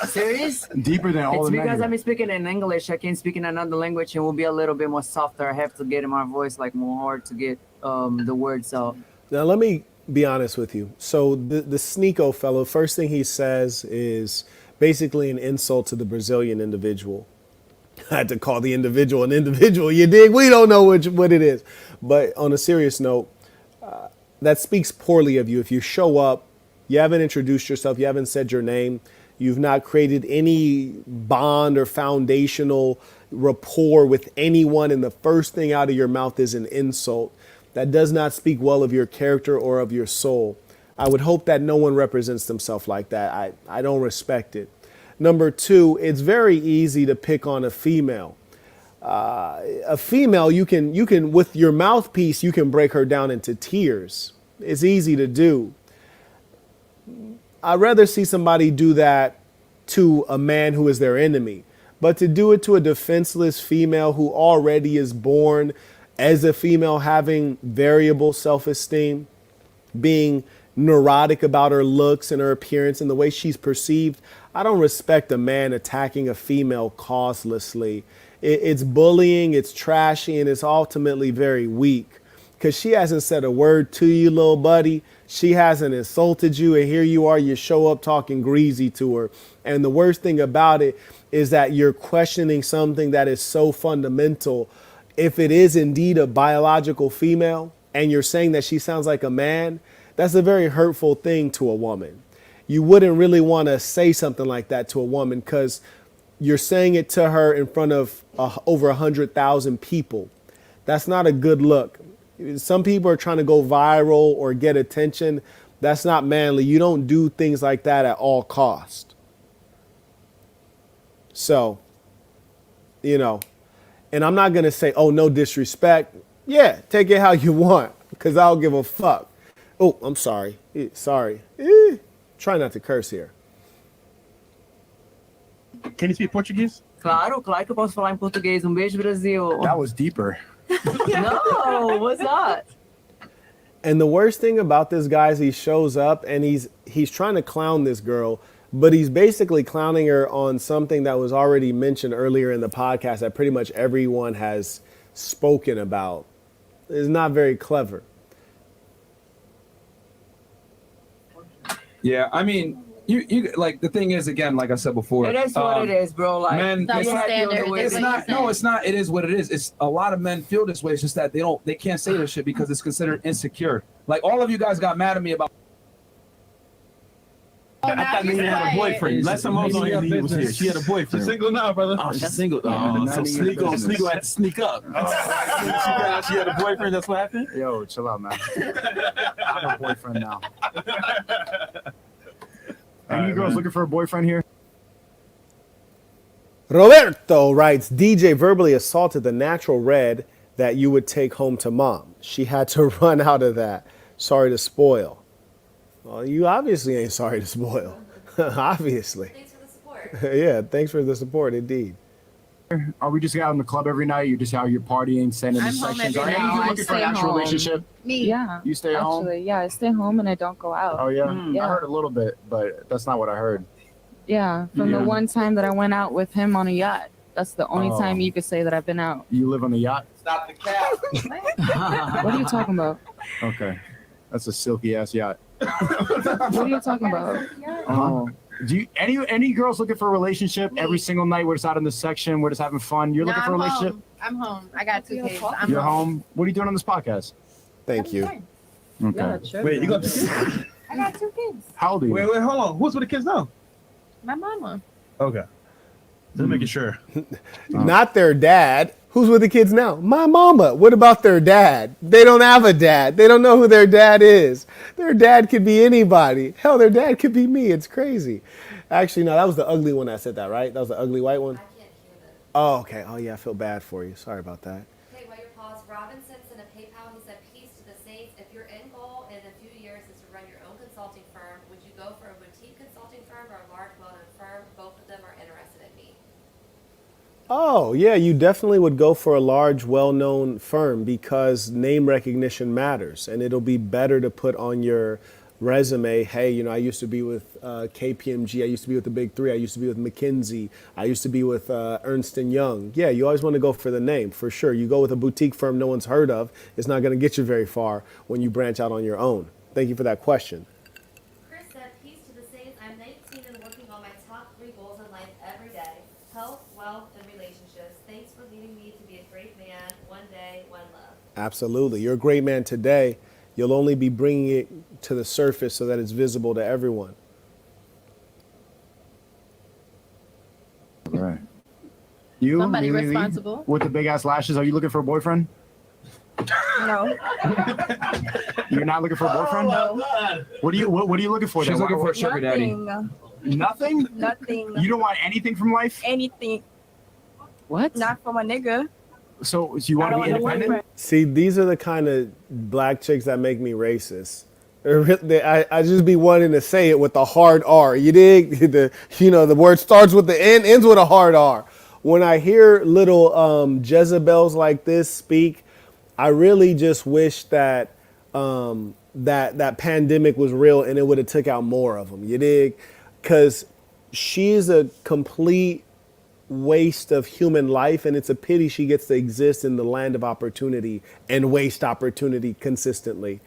Serious? Deeper than all it's the because negative. I'm speaking in English. I can't speak in another language and will be a little bit more softer. I have to get in my voice like more hard to get the words out. Now let me be honest with you. So the Sneeko fellow, first thing he says is basically an insult to the Brazilian individual. I had to call the individual an individual, you dig? We don't know what it is. But on a serious note, that speaks poorly of you if you show up, you haven't introduced yourself, you haven't said your name, you've not created any bond or foundational rapport with anyone, and the first thing out of your mouth is an insult. That does not speak well of your character or of your soul. I would hope that no one represents themselves like that. I don't respect it. Number two, it's very easy to pick on a female. A female, you can with your mouthpiece, you can break her down into tears. It's easy to do. I'd rather see somebody do that to a man who is their enemy, but to do it to a defenseless female who already is born as a female, having variable self-esteem, being neurotic about her looks and her appearance and the way she's perceived, I don't respect a man attacking a female causelessly. It's bullying, it's trashy, and it's ultimately very weak. Because she hasn't said a word to you, little buddy. She hasn't insulted you, and here you are, you show up talking greasy to her. And the worst thing about it is that you're questioning something that is so fundamental. If it is indeed a biological female, and you're saying that she sounds like a man, that's a very hurtful thing to a woman. You wouldn't really want to say something like that to a woman because you're saying it to her in front of over 100,000 people. That's not a good look. Some people are trying to go viral or get attention. That's not manly. You don't do things like that at all cost. So, and I'm not going to say, oh, no disrespect. Yeah, take it how you want because I'll give a fuck. Oh, I'm sorry. Sorry. Try not to curse here. Can you speak Portuguese? Claro que eu posso falar em português. Beijo, Brasil. That was deeper. No, what's that? And the worst thing about this guy is he shows up and he's trying to clown this girl, but he's basically clowning her on something that was already mentioned earlier in the podcast that pretty much everyone has spoken about. It's not very clever. Yeah, I mean, you like the thing is, again, like I said before, it is what it is, bro. Like, men, it's not. No, it's not. It is what it is. It's a lot of men feel this way. It's just that they can't say this shit because it's considered insecure. Like all of you guys got mad at me about. I thought Nina had a boyfriend. Last time I was on here, Nina was here. She had a boyfriend. She's single now, brother. Oh, she's single. Oh, so Sneeko had to sneak up. She had a boyfriend. That's what happened. Yo, chill out, man. I have a boyfriend now. Any girls looking for a boyfriend here? Roberto writes, DJ verbally assaulted the natural red that you would take home to mom. She had to run out of that. Sorry to spoil. Well, you obviously ain't sorry to spoil. Obviously. Thanks for the support. Yeah, thanks for the support, indeed. Are we just out in the club every night? You're just out here partying, sending I'm the home sections? every Are night. you I looking for an stay actual home. relationship? Me. Yeah. You stay at home? Actually, yeah, I stay home and I don't go out. Oh, yeah? Yeah. I heard a little bit, but that's not what I heard. Yeah, from the Yeah. one time that I went out with him on a yacht. That's the only Oh. time you could say that I've been out. You live on the yacht? Stop the cap. What are you talking about? Okay. That's a silky ass yacht. What are you talking about? Oh. Do you any girls looking for a relationship every single night? We're just out in the section, we're just having fun. You're looking for a relationship? I'm home. I got 2 kids. I'm You're home. What are you doing on this podcast? Thank you. Okay. Wait, you got 2 kids? I got 2 kids. How old are you? Wait, hold on. Who's with the kids now? My mama. Okay. Just making sure. Not their dad. Who's with the kids now? My mama. What about their dad? They don't have a dad. They don't know who their dad is. Their dad could be anybody. Hell, their dad could be me. It's crazy. Actually, no, that was the ugly one that said that, right? That was the ugly white one? I can't hear this. Oh, okay. Oh, yeah, I feel bad for you. Sorry about that. Okay, while you're paused, Robin sent in a PayPal. He said, peace to the saints. If your end goal in a few years is to run your own consulting firm, would you go for a boutique consulting firm or a large, well-known firm? Both of them are interested in me. Oh, yeah, you definitely would go for a large, well-known firm because name recognition matters. And it'll be better to put on your resume, hey, you know, I used to be with KPMG, I used to be with the Big Three, I used to be with McKinsey, I used to be with Ernst & Young. Yeah, you always want to go for the name, for sure. You go with a boutique firm no one's heard of, it's not going to get you very far when you branch out on your own. Thank you for that question. Chris said, peace to the saints. I'm 19 and working on my top 3 goals in life every day. Health, wealth, and relationships. Thanks for leading me to be a great man. One day, one love. Absolutely. You're a great man today. You'll only be bringing it to the surface so that it's visible to everyone. All right. You? Somebody Lily, responsible. with the big ass lashes, are you looking for a boyfriend? No. You're not looking for a boyfriend? No. What are you looking for? She's then? looking for a sugar daddy. Nothing? Nothing. You don't want anything from life? Anything. What? Not from a nigga. So you want to be independent? See, these are the kind of black chicks that make me racist. I just be wanting to say it with the hard R. You dig? The word starts with the N, ends with a hard R. When I hear little Jezebels like this speak, I really just wish that that pandemic was real and it would have took out more of them. You dig? Because she's a complete waste of human life, and it's a pity she gets to exist in the land of opportunity and waste opportunity consistently.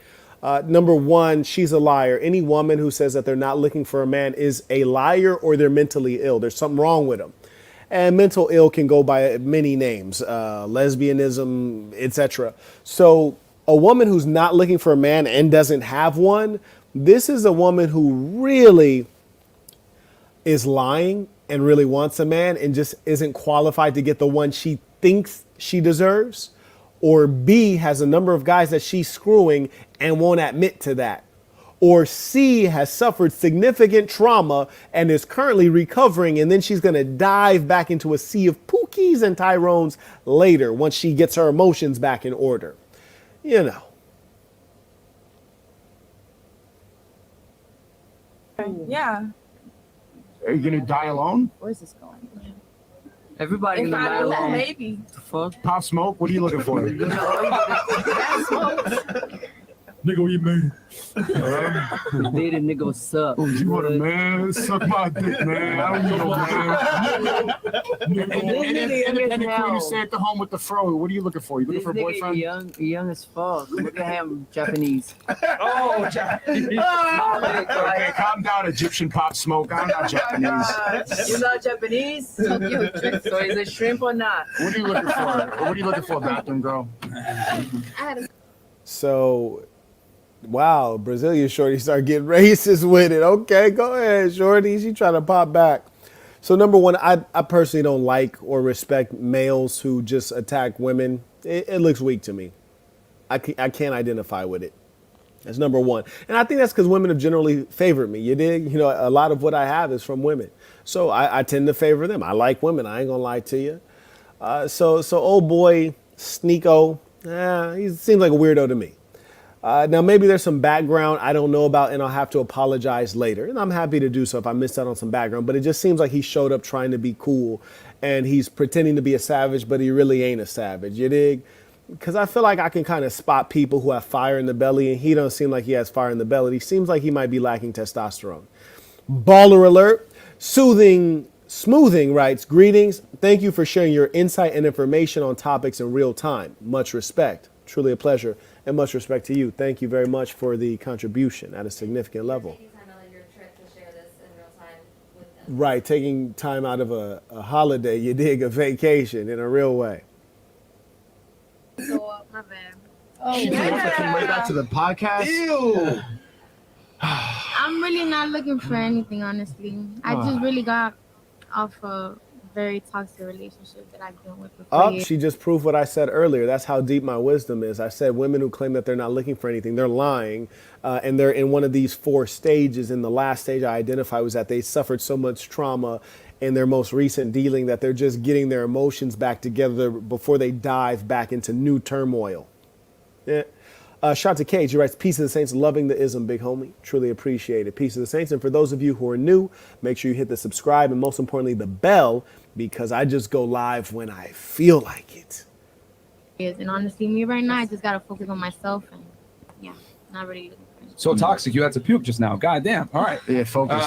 Number one, she's a liar. Any woman who says that they're not looking for a man is a liar or they're mentally ill. There's something wrong with them. And mental ill can go by many names, lesbianism, etc. So a woman who's not looking for a man and doesn't have one, this is a woman who really is lying and really wants a man and just isn't qualified to get the one she thinks she deserves, or B, has a number of guys that she's screwing and won't admit to that, or C, has suffered significant trauma and is currently recovering, and then she's going to dive back into a sea of Pookies and Tyrones later once she gets her emotions back in order. You know. Yeah. Are you going to die alone? Where's this going? Everybody If gonna die I do, alone. maybe. Fuck. Pop Smoke, what are you looking for? Nigga, what you mean? Dated nigga, what's up? Oh, you want a man? Suck my dick, man. I don't need no man. Independent queen who stay at the home with the fro. What are you looking for? You looking This for a nigga boyfriend? young as fuck. Look at him, Japanese. Oh, Japanese. Okay, calm down, Egyptian Pop Smoke. I'm not Japanese. You not Japanese? So is it shrimp or not? What are you looking for? What are you looking for, bathroom girl? So, wow, Brazilian shorty start getting racist with it. Okay, go ahead, shorty. She trying to pop back. So number one, I personally don't like or respect males who just attack women. It looks weak to me. I can't identify with it. That's number one. And I think that's because women have generally favored me. You dig? You know, a lot of what I have is from women. So I tend to favor them. I like women. I ain't going to lie to you. So old boy Sneeko, he seems like a weirdo to me. Now, maybe there's some background I don't know about, and I'll have to apologize later. And I'm happy to do so if I missed out on some background. But it just seems like he showed up trying to be cool, and he's pretending to be a savage, but he really ain't a savage. You dig? Because I feel like I can kind of spot people who have fire in the belly, and he don't seem like he has fire in the belly. He seems like he might be lacking testosterone. Baller alert. Smoothing writes, greetings. Thank you for sharing your insight and information on topics in real time. Much respect. Truly a pleasure. And much respect to you. Thank you very much for the contribution at a significant level. Right, taking time out of a holiday, you dig, a vacation in a real way. My bad. Oh, yeah. Came right back to the podcast. Ew. I'm really not looking for anything, honestly. I just really got off a very toxic relationship that I've been with for years. She just proved what I said earlier. That's how deep my wisdom is. I said women who claim that they're not looking for anything, they're lying. And they're in one of these 4 stages. And the last stage I identified was that they suffered so much trauma in their most recent dealing that they're just getting their emotions back together before they dive back into new turmoil. Yeah. Shout to Cage. He writes, peace of the saints, loving the ism, big homie. Truly appreciate it. Peace of the saints. And for those of you who are new, make sure you hit the subscribe and most importantly, the bell, because I just go live when I feel like it. And honestly, me right now, I just got to focus on myself and yeah, not really looking for anything. So toxic. You had to puke just now. God damn. All right. Yeah, focus.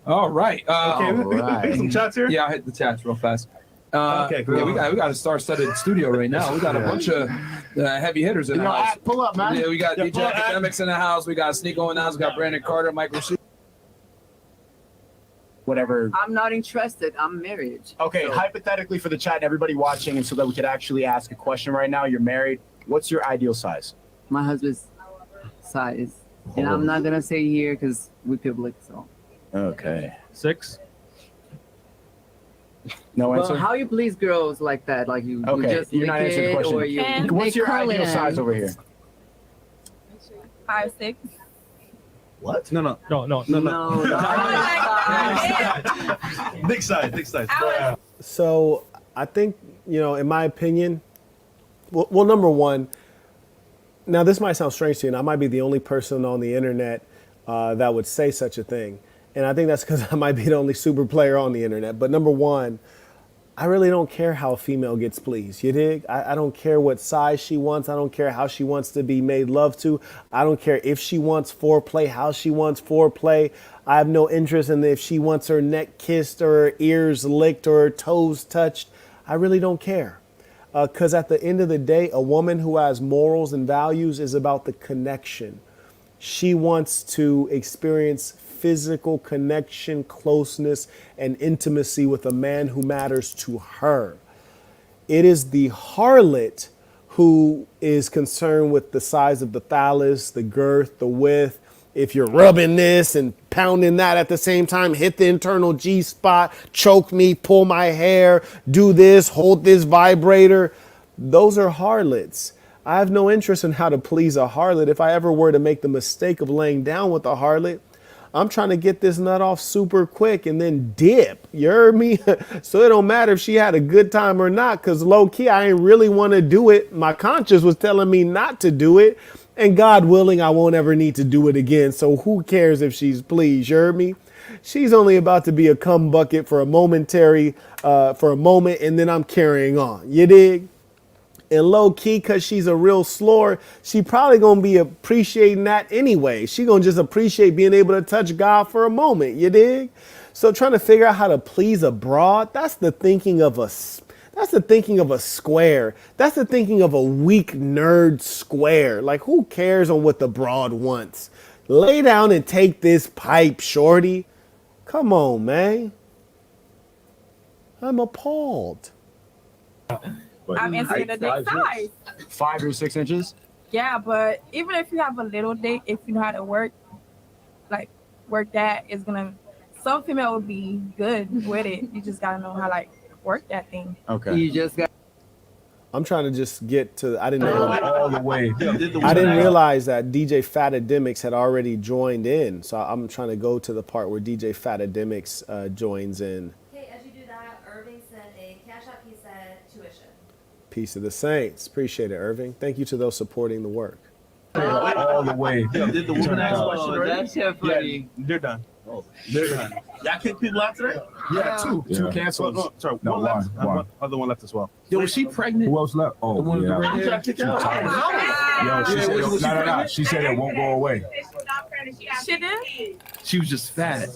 All right. Okay, some chats here? Yeah, I'll hit the chats real fast. Okay, cool. Yeah, we got a star-studded studio right now. We got a bunch of heavy hitters in the house. Pull up, man. Yeah, we got DJ Akademiks in the house. We got Sneeko in the house. We got Brandon Carter, Michael Shue. Whatever. I'm not interested. I'm married. Okay, so hypothetically for the chat and everybody watching, and so that we could actually ask a question right now, you're married. What's your ideal size? My husband's size. And I'm not going to say here because we're public, so. Okay. 6? No answer? Well, how you please girls like that? Like you just you're not answering the question. Or you, what's your ideal size over here? 5'6". What? No. Big size. So I think, in my opinion, well, number one, now this might sound strange to you, and I might be the only person on the internet that would say such a thing. And I think that's because I might be the only super player on the internet. But number one, I really don't care how a female gets pleased. You dig? I don't care what size she wants. I don't care how she wants to be made love to. I don't care if she wants foreplay, how she wants foreplay. I have no interest in if she wants her neck kissed or her ears licked or her toes touched. I really don't care. Because at the end of the day, a woman who has morals and values is about the connection. She wants to experience physical connection, closeness, and intimacy with a man who matters to her. It is the harlot who is concerned with the size of the phallus, the girth, the width. If you're rubbing this and pounding that at the same time, hit the internal G spot, choke me, pull my hair, do this, hold this vibrator. Those are harlots. I have no interest in how to please a harlot. If I ever were to make the mistake of laying down with a harlot, I'm trying to get this nut off super quick and then dip. You heard me? So it don't matter if she had a good time or not, because low key, I ain't really want to do it. My conscience was telling me not to do it. And God willing, I won't ever need to do it again. So who cares if she's pleased? You heard me? She's only about to be a cum bucket for a moment, and then I'm carrying on. You dig? And low key, because she's a real slore, she probably going to be appreciating that anyway. She going to just appreciate being able to touch God for a moment. You dig? So trying to figure out how to please a broad, that's the thinking of a square. That's the thinking of a weak nerd square. Like, who cares on what the broad wants? Lay down and take this pipe, shorty. Come on, man. I'm appalled. I'm answering the dick size. 5 or 6 inches? Yeah, but even if you have a little dick, if you know how to work that, it's gonna. Some female will be good with it. You just gotta know how work that thing. Okay. You just got. I'm trying to just get to. I didn't know. all the way. I didn't realize that DJ Akademiks had already joined in. So I'm trying to go to the part where DJ Akademiks joins in. Okay, as you do that, Irving sent a cash app. He said tuition. Peace of the Saints. Appreciate it, Irving. Thank you to those supporting the work. All the way. Did the woman ask question already? That's shit funny. Yeah, they're done. Oh, they're done. Y'all kick people out today? Yeah, two Yeah. canceled. No, sorry, No, one left. one. Other one left as well. Yo, was she pregnant? Who else left? Oh, one with the red yeah. hair? Kick out. Yo, she said, no. She said it won't go away. She did? She was just fat.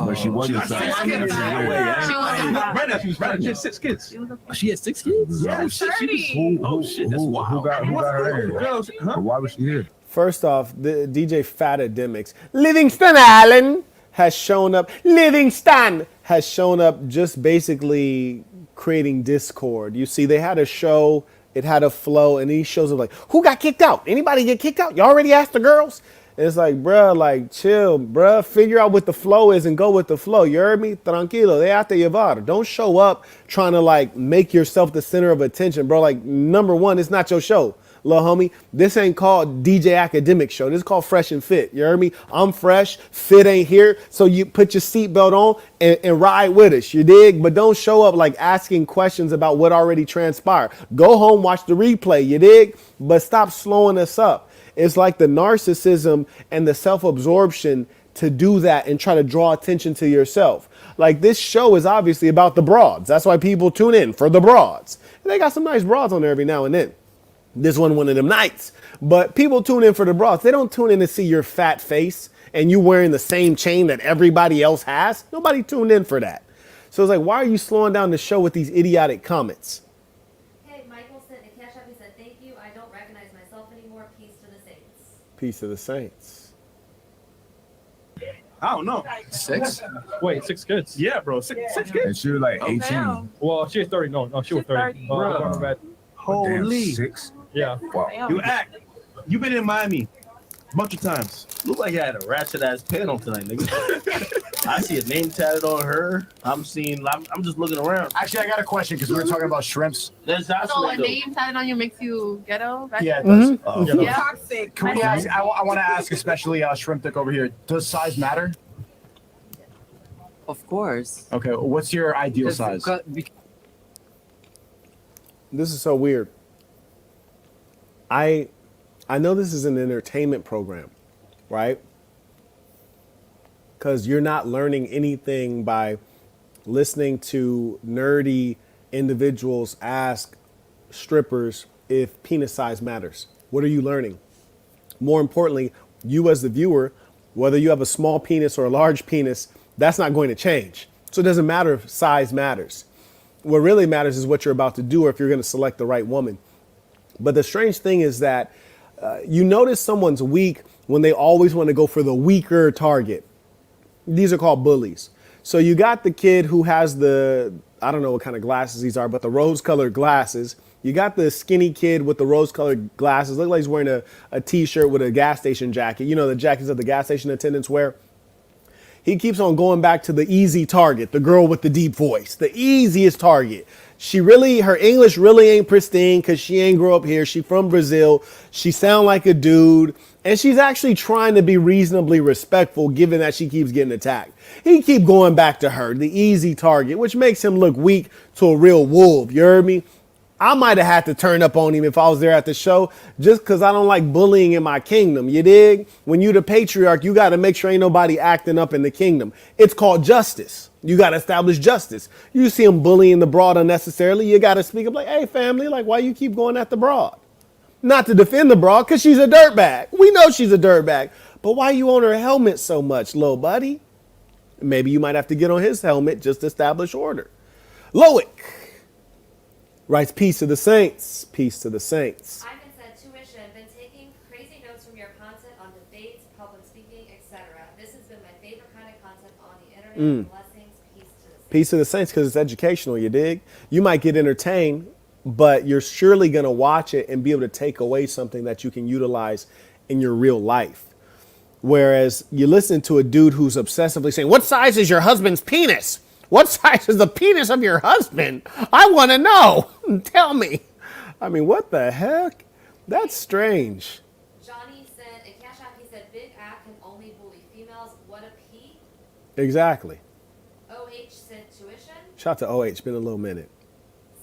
But she wasn't fat. Right now, she was pregnant. She had 6 kids. Oh, she had 6 kids? Yeah, Oh, shit. Who got her here? Why was she here? First off, the DJ Akademiks, Livingston Allen has shown up. Livingston has shown up just basically creating discord. You see, they had a show, it had a flow, and he shows up like, who got kicked out? Anybody get kicked out? You already asked the girls? And it's like, bruh, like, chill, bruh. Figure out what the flow is and go with the flow. You heard me? Tranquilo, déjate llevar. Don't show up trying to, like, make yourself the center of attention, bro. Like, number one, it's not your show. Little homie, this ain't called DJ Akademiks show. This is called Fresh and Fit. You heard me? I'm fresh. Fit ain't here. So you put your seatbelt on and ride with us. You dig? But don't show up like asking questions about what already transpired. Go home, watch the replay. You dig? But stop slowing us up. It's like the narcissism and the self-absorption to do that and try to draw attention to yourself. Like, this show is obviously about the broads. That's why people tune in for the broads. And they got some nice broads on there every now and then. This one of them nights. But people tune in for the broads. They don't tune in to see your fat face and you wearing the same chain that everybody else has. Nobody tuned in for that. So it's like, why are you slowing down the show with these idiotic comments? Hey, Michael sent a cash app. He said, thank you. I don't recognize myself anymore. Peace to the saints. Peace of the Saints. I don't know. 6? Wait, 6 kids? Yeah, bro. 6 And kids. she was like 18. Well, she was 30. No, she was 30. Bruh. My bad. Holy. Damn, 6. Yeah. Wow. You act. You been in Miami a bunch of times. Look like you had a ratchet ass pen on tonight, nigga. I see a name tatted on her. I'm just looking around. Actually, I got a question because we were talking about shrimps. So a name tatted on you makes you ghetto? Yeah, it does. Yeah. Toxic. Can we ask, I want to ask, especially Shrimp Dick over here, does size matter? Of course. Okay, what's your ideal size? This is so weird. I know this is an entertainment program, right? Because you're not learning anything by listening to nerdy individuals ask strippers if penis size matters. What are you learning? More importantly, you as the viewer, whether you have a small penis or a large penis, that's not going to change. So it doesn't matter if size matters. What really matters is what you're about to do or if you're going to select the right woman. But the strange thing is that you notice someone's weak when they always want to go for the weaker target. These are called bullies. So you got the kid who has I don't know what kind of glasses these are, but the rose-colored glasses. You got the skinny kid with the rose-colored glasses. Look like he's wearing a T-shirt with a gas station jacket. You know, the jackets that the gas station attendants wear. He keeps on going back to the easy target, the girl with the deep voice, the easiest target. Her English really ain't pristine because she ain't grow up here. She from Brazil. She sound like a dude. And she's actually trying to be reasonably respectful given that she keeps getting attacked. He keep going back to her, the easy target, which makes him look weak to a real wolf. You heard me? I might have had to turn up on him if I was there at the show just because I don't like bullying in my kingdom. You dig? When you the patriarch, you got to make sure ain't nobody acting up in the kingdom. It's called justice. You got to establish justice. You see him bullying the broad unnecessarily. You got to speak up like, hey, family, like, why you keep going at the broad? Not to defend the broad because she's a dirtbag. We know she's a dirtbag. But why you on her helmet so much, little buddy? Maybe you might have to get on his helmet just to establish order. Loic writes, peace to the saints. Peace to the saints. Ivan said, tuition, been taking crazy notes from your content on debates, public speaking, etc. This has been my favorite kind of content on the internet. Blessings, peace to the saints. Peace to the saints because it's educational, you dig? You might get entertained, but you're surely going to watch it and be able to take away something that you can utilize in your real life. Whereas you listen to a dude who's obsessively saying, what size is your husband's penis? What size is the penis of your husband? I want to know. Tell me. I mean, what the heck? That's strange. Johnny sent in Cash App. He said, "Big Act can only bully females. What a P." Exactly. OH sent tuition. Shout out to OH. Been a little minute.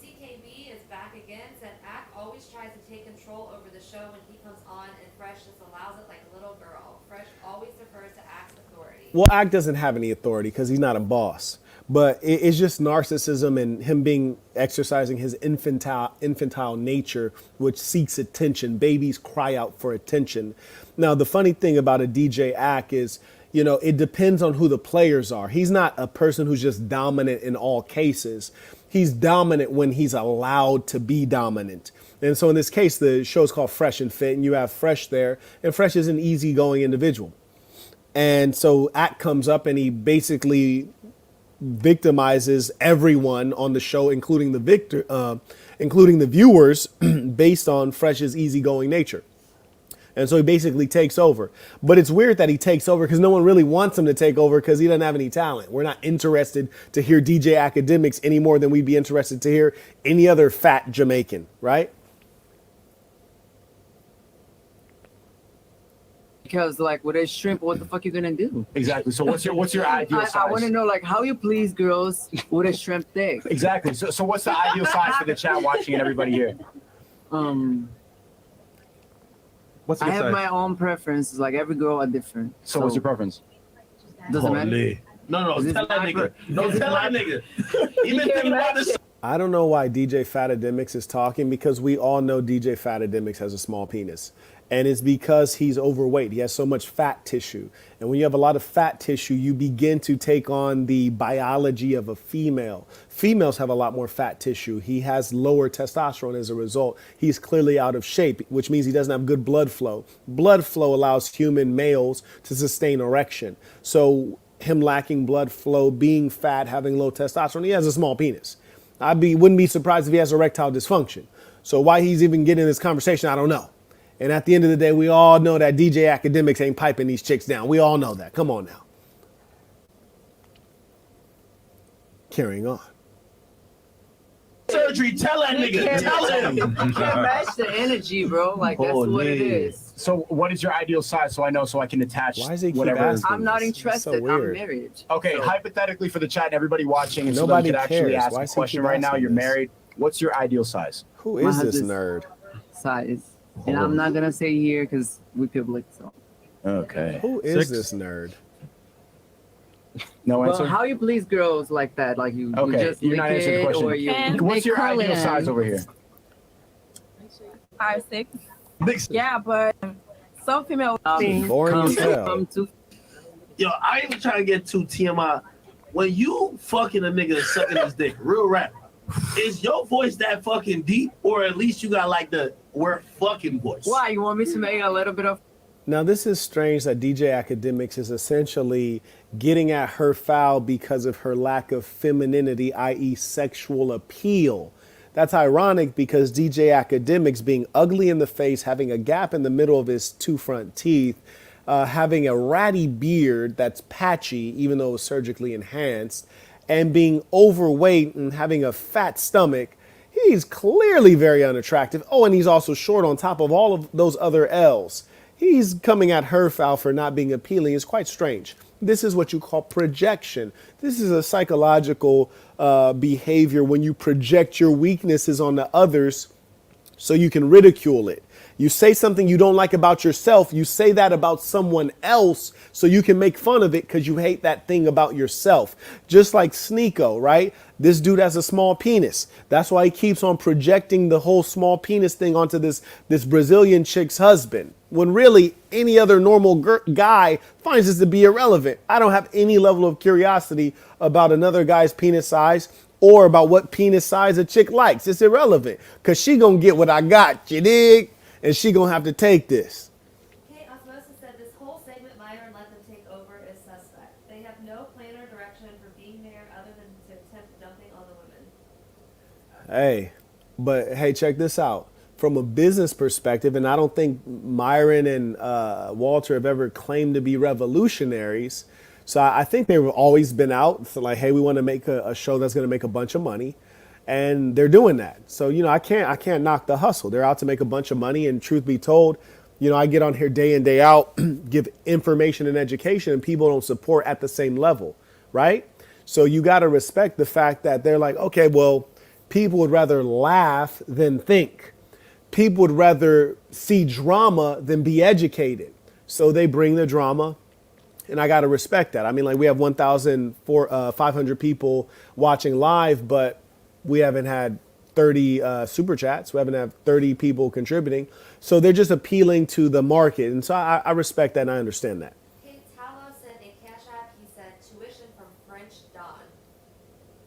CKB is back again. Said Act always tries to take control over the show when he comes on, and Fresh just allows it like a little girl. Fresh always defers to Act's authority. Well, Act doesn't have any authority because he's not a boss. But it's just narcissism and him being exercising his infantile nature, which seeks attention. Babies cry out for attention. Now, the funny thing about a DJ Act is, you know, it depends on who the players are. He's not a person who's just dominant in all cases. He's dominant when he's allowed to be dominant. And so in this case, the show's called Fresh and Fit, and you have Fresh there, and Fresh is an easygoing individual. And so Act comes up and he basically victimizes everyone on the show, including the viewers, based on Fresh's easygoing nature. And so he basically takes over. But it's weird that he takes over because no one really wants him to take over because he doesn't have any talent. We're not interested to hear DJ Akademiks any more than we'd be interested to hear any other fat Jamaican, right? Because like with a shrimp, what the fuck you gonna do? Exactly. So what's your ideal size? I want to know like how you please girls with a shrimp dick. Exactly. So what's the ideal size for the chat watching and everybody here? What's a I good have size? my own preferences. Like every girl are different. So what's your preference? Doesn't matter. No, tell that nigga. No, tell that nigga. He been thinking about this. I don't know why DJ Akademiks is talking because we all know DJ Akademiks has a small penis. And it's because he's overweight. He has so much fat tissue. And when you have a lot of fat tissue, you begin to take on the biology of a female. Females have a lot more fat tissue. He has lower testosterone as a result. He's clearly out of shape, which means he doesn't have good blood flow. Blood flow allows human males to sustain erection. So him lacking blood flow, being fat, having low testosterone, he has a small penis. Wouldn't be surprised if he has erectile dysfunction. So why he's even getting this conversation, I don't know. And at the end of the day, we all know that DJ Akademiks ain't piping these chicks down. We all know that. Come on now. Carrying on. Surgery, tell that nigga. Tell him. You can't match the energy, bro. Like that's what it is. So what is your ideal size so I know so I can attach whatever. I'm not interested. I'm married. Okay, So- hypothetically for the chat and everybody watching, and Nobody somebody could actually cares. ask Why a does he question keep right now, asking you're this? married. What's your ideal size? Who My is this husband's nerd? Size. And I'm not gonna say here because we public. So. Okay. Who is this nerd? No Well, answer? how you please girls like that? Like you Okay, just you're not lick answering the it question. or you. What's your ideal size over here? 5'6". Yeah, but some female. Boring as hell. Yo, I ain't even trying to get too TMI. When you fucking a nigga sucking his dick, real rap, is your voice that fucking deep, or at least you got like the we're fucking voice? Why you want me to make a little bit of? Now, this is strange that DJ Akademiks is essentially getting at her foul because of her lack of femininity, i.e. sexual appeal. That's ironic because DJ Akademiks, being ugly in the face, having a gap in the middle of his two front teeth, having a ratty beard that's patchy, even though it was surgically enhanced, and being overweight and having a fat stomach, he's clearly very unattractive. Oh, and he's also short on top of all of those other L's. He's coming at her foul for not being appealing. It's quite strange. This is what you call projection. This is a psychological behavior when you project your weaknesses on the others so you can ridicule it. You say something you don't like about yourself, you say that about someone else so you can make fun of it because you hate that thing about yourself. Just like Sneeko, right? This dude has a small penis. That's why he keeps on projecting the whole small penis thing onto this Brazilian chick's husband. When really any other normal guy finds this to be irrelevant. I don't have any level of curiosity about another guy's penis size or about what penis size a chick likes. It's irrelevant because she gonna get what I got, you dig? And she gonna have to take this. Kate Osmosis said this whole segment Myron let them take over is suspect. They have no plan or direction for being there other than to attempt dumping on the women. Hey, check this out. From a business perspective, and I don't think Myron and Walter have ever claimed to be revolutionaries. So I think they've always been out. So like, hey, we want to make a show that's going to make a bunch of money. And they're doing that. So, I can't knock the hustle. They're out to make a bunch of money. And truth be told, I get on here day in, day out, give information and education, and people don't support at the same level, right? So you got to respect the fact that they're like, okay, well, people would rather laugh than think. People would rather see drama than be educated. So they bring the drama, and I got to respect that. I mean, like, we have 1,500 people watching live, but we haven't had 30 super chats. We haven't had 30 people contributing. So they're just appealing to the market. And so I respect that and I understand that. Hey, Talo sent a cash app. He said tuition from French Don.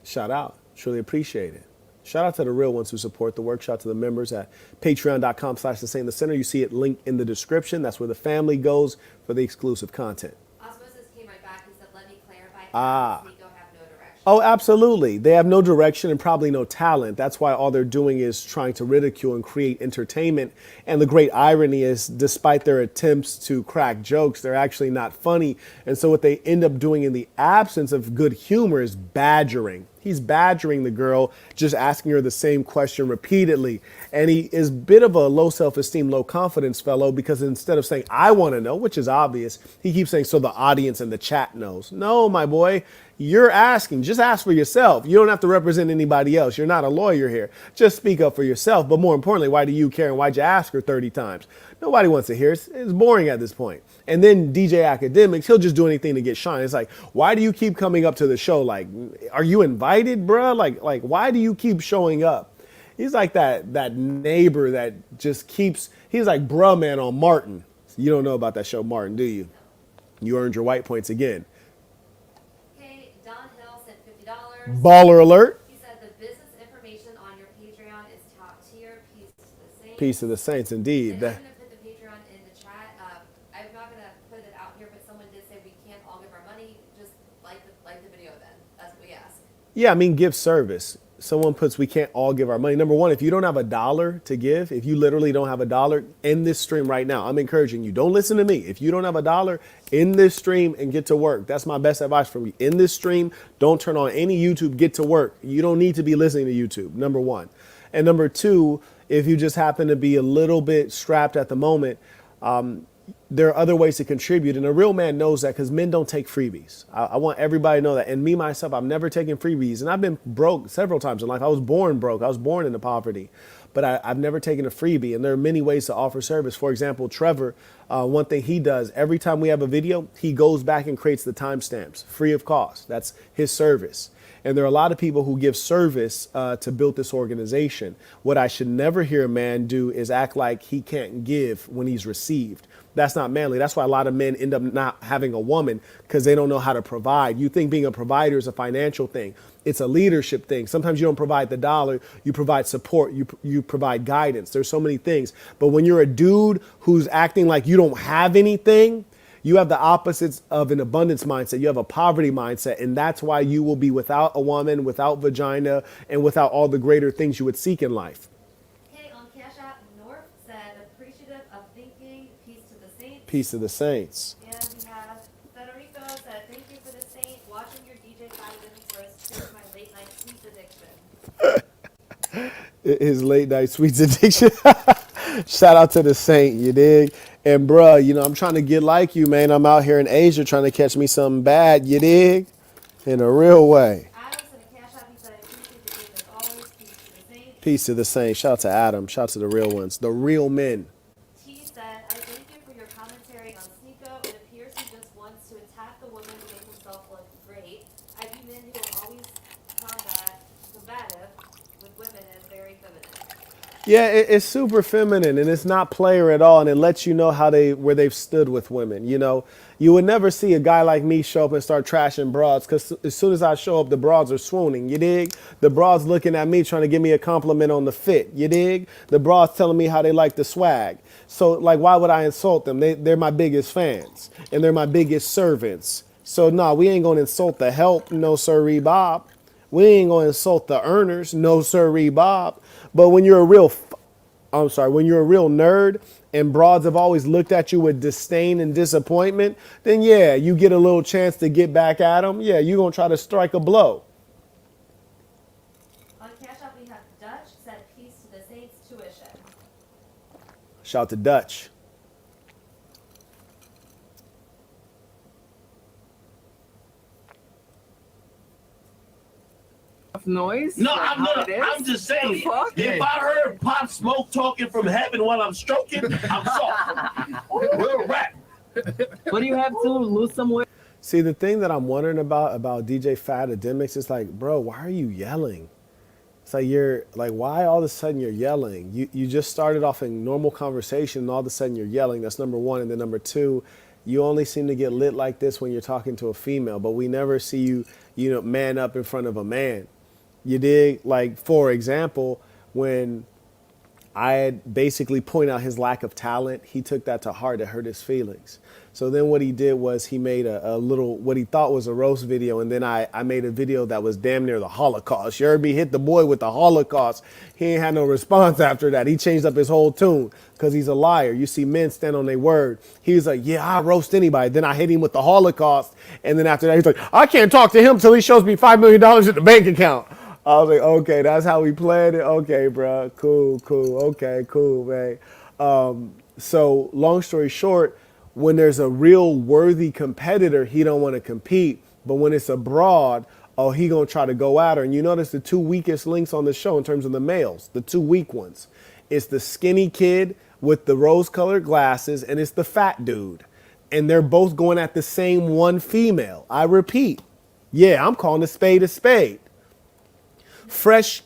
Shout out. Truly appreciate it. Shout out to the real ones who support the work. Shout out to the members at patreon.com/thesaintthecenter. You see it linked in the description. That's where the family goes for the exclusive content. Osmosis came right back. He said, let me clarify. Sneeko have no direction. Oh, absolutely. They have no direction and probably no talent. That's why all they're doing is trying to ridicule and create entertainment. And the great irony is, despite their attempts to crack jokes, they're actually not funny. And so what they end up doing in the absence of good humor is badgering. He's badgering the girl, just asking her the same question repeatedly. And he is a bit of a low self-esteem, low confidence fellow, because instead of saying, I want to know, which is obvious, he keeps saying, so the audience and the chat knows. No, my boy, you're asking. Just ask for yourself. You don't have to represent anybody else. You're not a lawyer here. Just speak up for yourself. But more importantly, why do you care and why'd you ask her 30 times? Nobody wants to hear it. It's boring at this point. And then DJ Akademiks, he'll just do anything to get shine. It's like, why do you keep coming up to the show? Like, are you invited, bruh? Like, why do you keep showing up? He's like that neighbor that just keeps, he's like bruh man on Martin. You don't know about that show, Martin, do you? You earned your white points again. Okay, Don Hill sent $50. Baller alert. He said the business information on your Patreon is top tier. Peace to the saints. Peace to the saints, indeed. And I'm going to put the Patreon in the chat. I'm not going to put it out here, but someone did say we can't all give our money. Just like the video then. That's what we ask. Yeah, I mean, give service. Someone puts, we can't all give our money. Number one, if you don't have $1 to give, if you literally don't have $1, end this stream right now. I'm encouraging you. Don't listen to me. If you don't have $1, end this stream and get to work. That's my best advice from you. End this stream. Don't turn on any YouTube. Get to work. You don't need to be listening to YouTube, number one. And number two, if you just happen to be a little bit strapped at the moment, there are other ways to contribute. And a real man knows that, because men don't take freebies. I want everybody to know that. And me, myself, I've never taken freebies. And I've been broke several times in life. I was born broke. I was born into poverty. But I've never taken a freebie. And there are many ways to offer service. For example, Trevor, one thing he does, every time we have a video, he goes back and creates the timestamps free of cost. That's his service. And there are a lot of people who give service to build this organization. What I should never hear a man do is act like he can't give when he's received. That's not manly. That's why a lot of men end up not having a woman, because they don't know how to provide. You think being a provider is a financial thing. It's a leadership thing. Sometimes you don't provide the dollar. You provide support. You provide guidance. There's so many things. But when you're a dude who's acting like you don't have anything, you have the opposites of an abundance mindset. You have a poverty mindset. And that's why you will be without a woman, without vagina, and without all the greater things you would seek in life. Okay, on Cash App, North said appreciative of thinking. Peace to the saints. Peace to the saints. And we have Federico said, thank you for the saint. Watching your DJ Akademiks roast cured my late night sweets addiction. His late night sweets addiction. Shout out to the saint, you dig? And bruh, I'm trying to get like you, man. I'm out here in Asia trying to catch me something bad, you dig? In a real way. Adam sent a Cash App. He said, I appreciate the game as always. Peace to the saints. Peace to the saint. Shout out to Adam. Shout out to the real ones, the real men. T said, I thank you for your commentary on Sneeko. It appears he just wants to attack the woman to make himself look great. I view men who are always combative with women as very feminine. Yeah, it's super feminine, and it's not player at all, and it lets you know where they've stood with women. You would never see a guy like me show up and start trashing broads, because as soon as I show up, the broads are swooning, you dig? The broads looking at me trying to give me a compliment on the fit, you dig? The broads telling me how they like the swag. So, like, why would I insult them? They're my biggest fans, and they're my biggest servants. So, no, we ain't going to insult the help, no sirree Bob. We ain't going to insult the earners, no sirree Bob. But when you're a real nerd and broads have always looked at you with disdain and disappointment, then yeah, you get a little chance to get back at them. Yeah, you're going to try to strike a blow. On Cash App, Shout out to Dutch. Noise? No, Like I'm how not. it is? I'm just saying. Fuck? If I heard Pop Smoke talking from heaven while I'm stroking, I'm soft. Real rap. What do you have to lose some weight? See, the thing that I'm wondering about DJ Akademiks is like, bro, why are you yelling? It's like you're like, why all of a sudden you're yelling? You just started off in normal conversation and all of a sudden you're yelling. That's number one. And then number two, you only seem to get lit like this when you're talking to a female, but we never see you, man up in front of a man. You dig? Like, for example, when I had basically point out his lack of talent, he took that to heart. It hurt his feelings. So then what he did was he made a little, what he thought was a roast video. And then I made a video that was damn near the Holocaust. You heard me hit the boy with the Holocaust. He ain't had no response after that. He changed up his whole tune because he's a liar. You see men stand on their word. He was like, yeah, I'll roast anybody. Then I hit him with the Holocaust. And then after that, he's like, I can't talk to him till he shows me $5 million in the bank account. I was like, okay, that's how we planned it. Okay, bro, cool. Okay, cool, man. So long story short, when there's a real worthy competitor, he don't want to compete. But when it's abroad, oh, he gonna try to go at her. And you notice the two weakest links on the show in terms of the males, the two weak ones. It's the skinny kid with the rose-colored glasses, and it's the fat dude. And they're both going at the same one female. I repeat, yeah, I'm calling a spade a spade. Fresh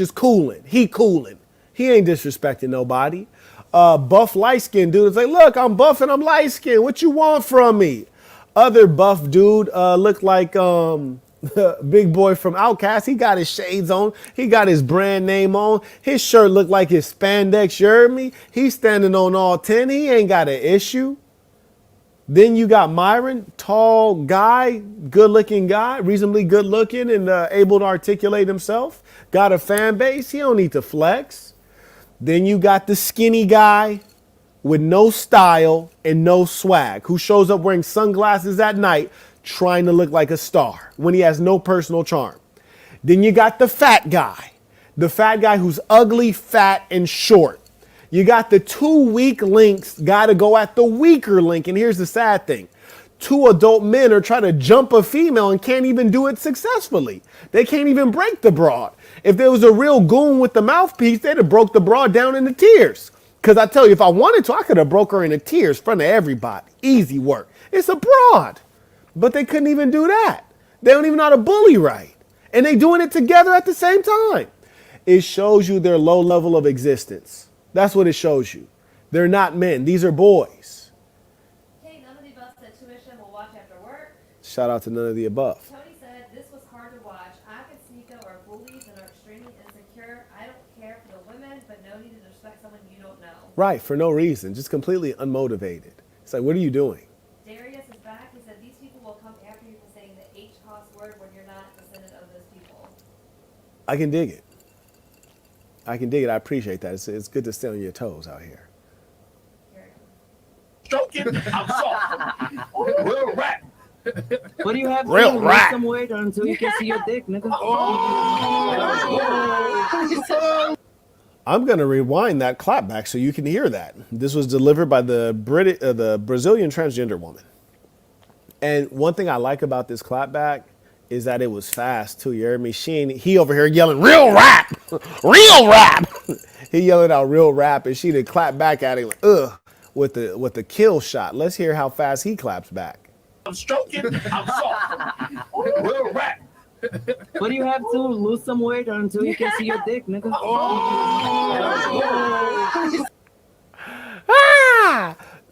is cooling. He cooling. He ain't disrespecting nobody. Buff light-skinned dude is like, look, I'm buff and I'm light-skinned. What you want from me? Other buff dude looked like big boy from Outkast. He got his shades on. He got his brand name on. His shirt looked like his spandex. You heard me? He's standing on all 10. He ain't got an issue. Then you got Myron, tall guy, good-looking guy, reasonably good-looking and able to articulate himself. Got a fan base. He don't need to flex. Then you got the skinny guy with no style and no swag who shows up wearing sunglasses at night trying to look like a star when he has no personal charm. Then you got the fat guy who's ugly, fat, and short. You got the two weak links, got to go at the weaker link. And here's the sad thing. Two adult men are trying to jump a female and can't even do it successfully. They can't even break the broad. If there was a real goon with the mouthpiece, they'd have broke the broad down into tears. Because I tell you, if I wanted to, I could have broke her into tears in front of everybody. Easy work. It's a broad. But they couldn't even do that. They don't even know how to bully right. And they doing it together at the same time. It shows you their low level of existence. That's what it shows you. They're not men. These are boys. Hey, none of the above said tuition will watch after work. Shout out to none of the above. Tony said this was hard to watch. Ak and Sneeko are bullies and are extremely insecure. I don't care for the women, but no need to respect someone you don't know. Right, for no reason. Just completely unmotivated. It's like, what are you doing? Darius is back. He said these people will come after you for saying the H-cost word when you're not a descendant of those people. I can dig it. I appreciate that. It's good to stay on your toes out here. Stroking, I'm soft. Real rap. What do you have to Real lose rap. some weight until you can see your dick, nigga? I'm going to rewind that clap back so you can hear that. This was delivered by the Brazilian transgender woman. And one thing I like about this clap back is that it was fast too. You heard me? He over here yelling, real rap, real rap. He yelling out real rap and she did clap back at him like, ugh, with the kill shot. Let's hear how fast he claps back. I'm stroking, I'm soft. Real rap. What do you have to lose some weight until you can see your dick, nigga?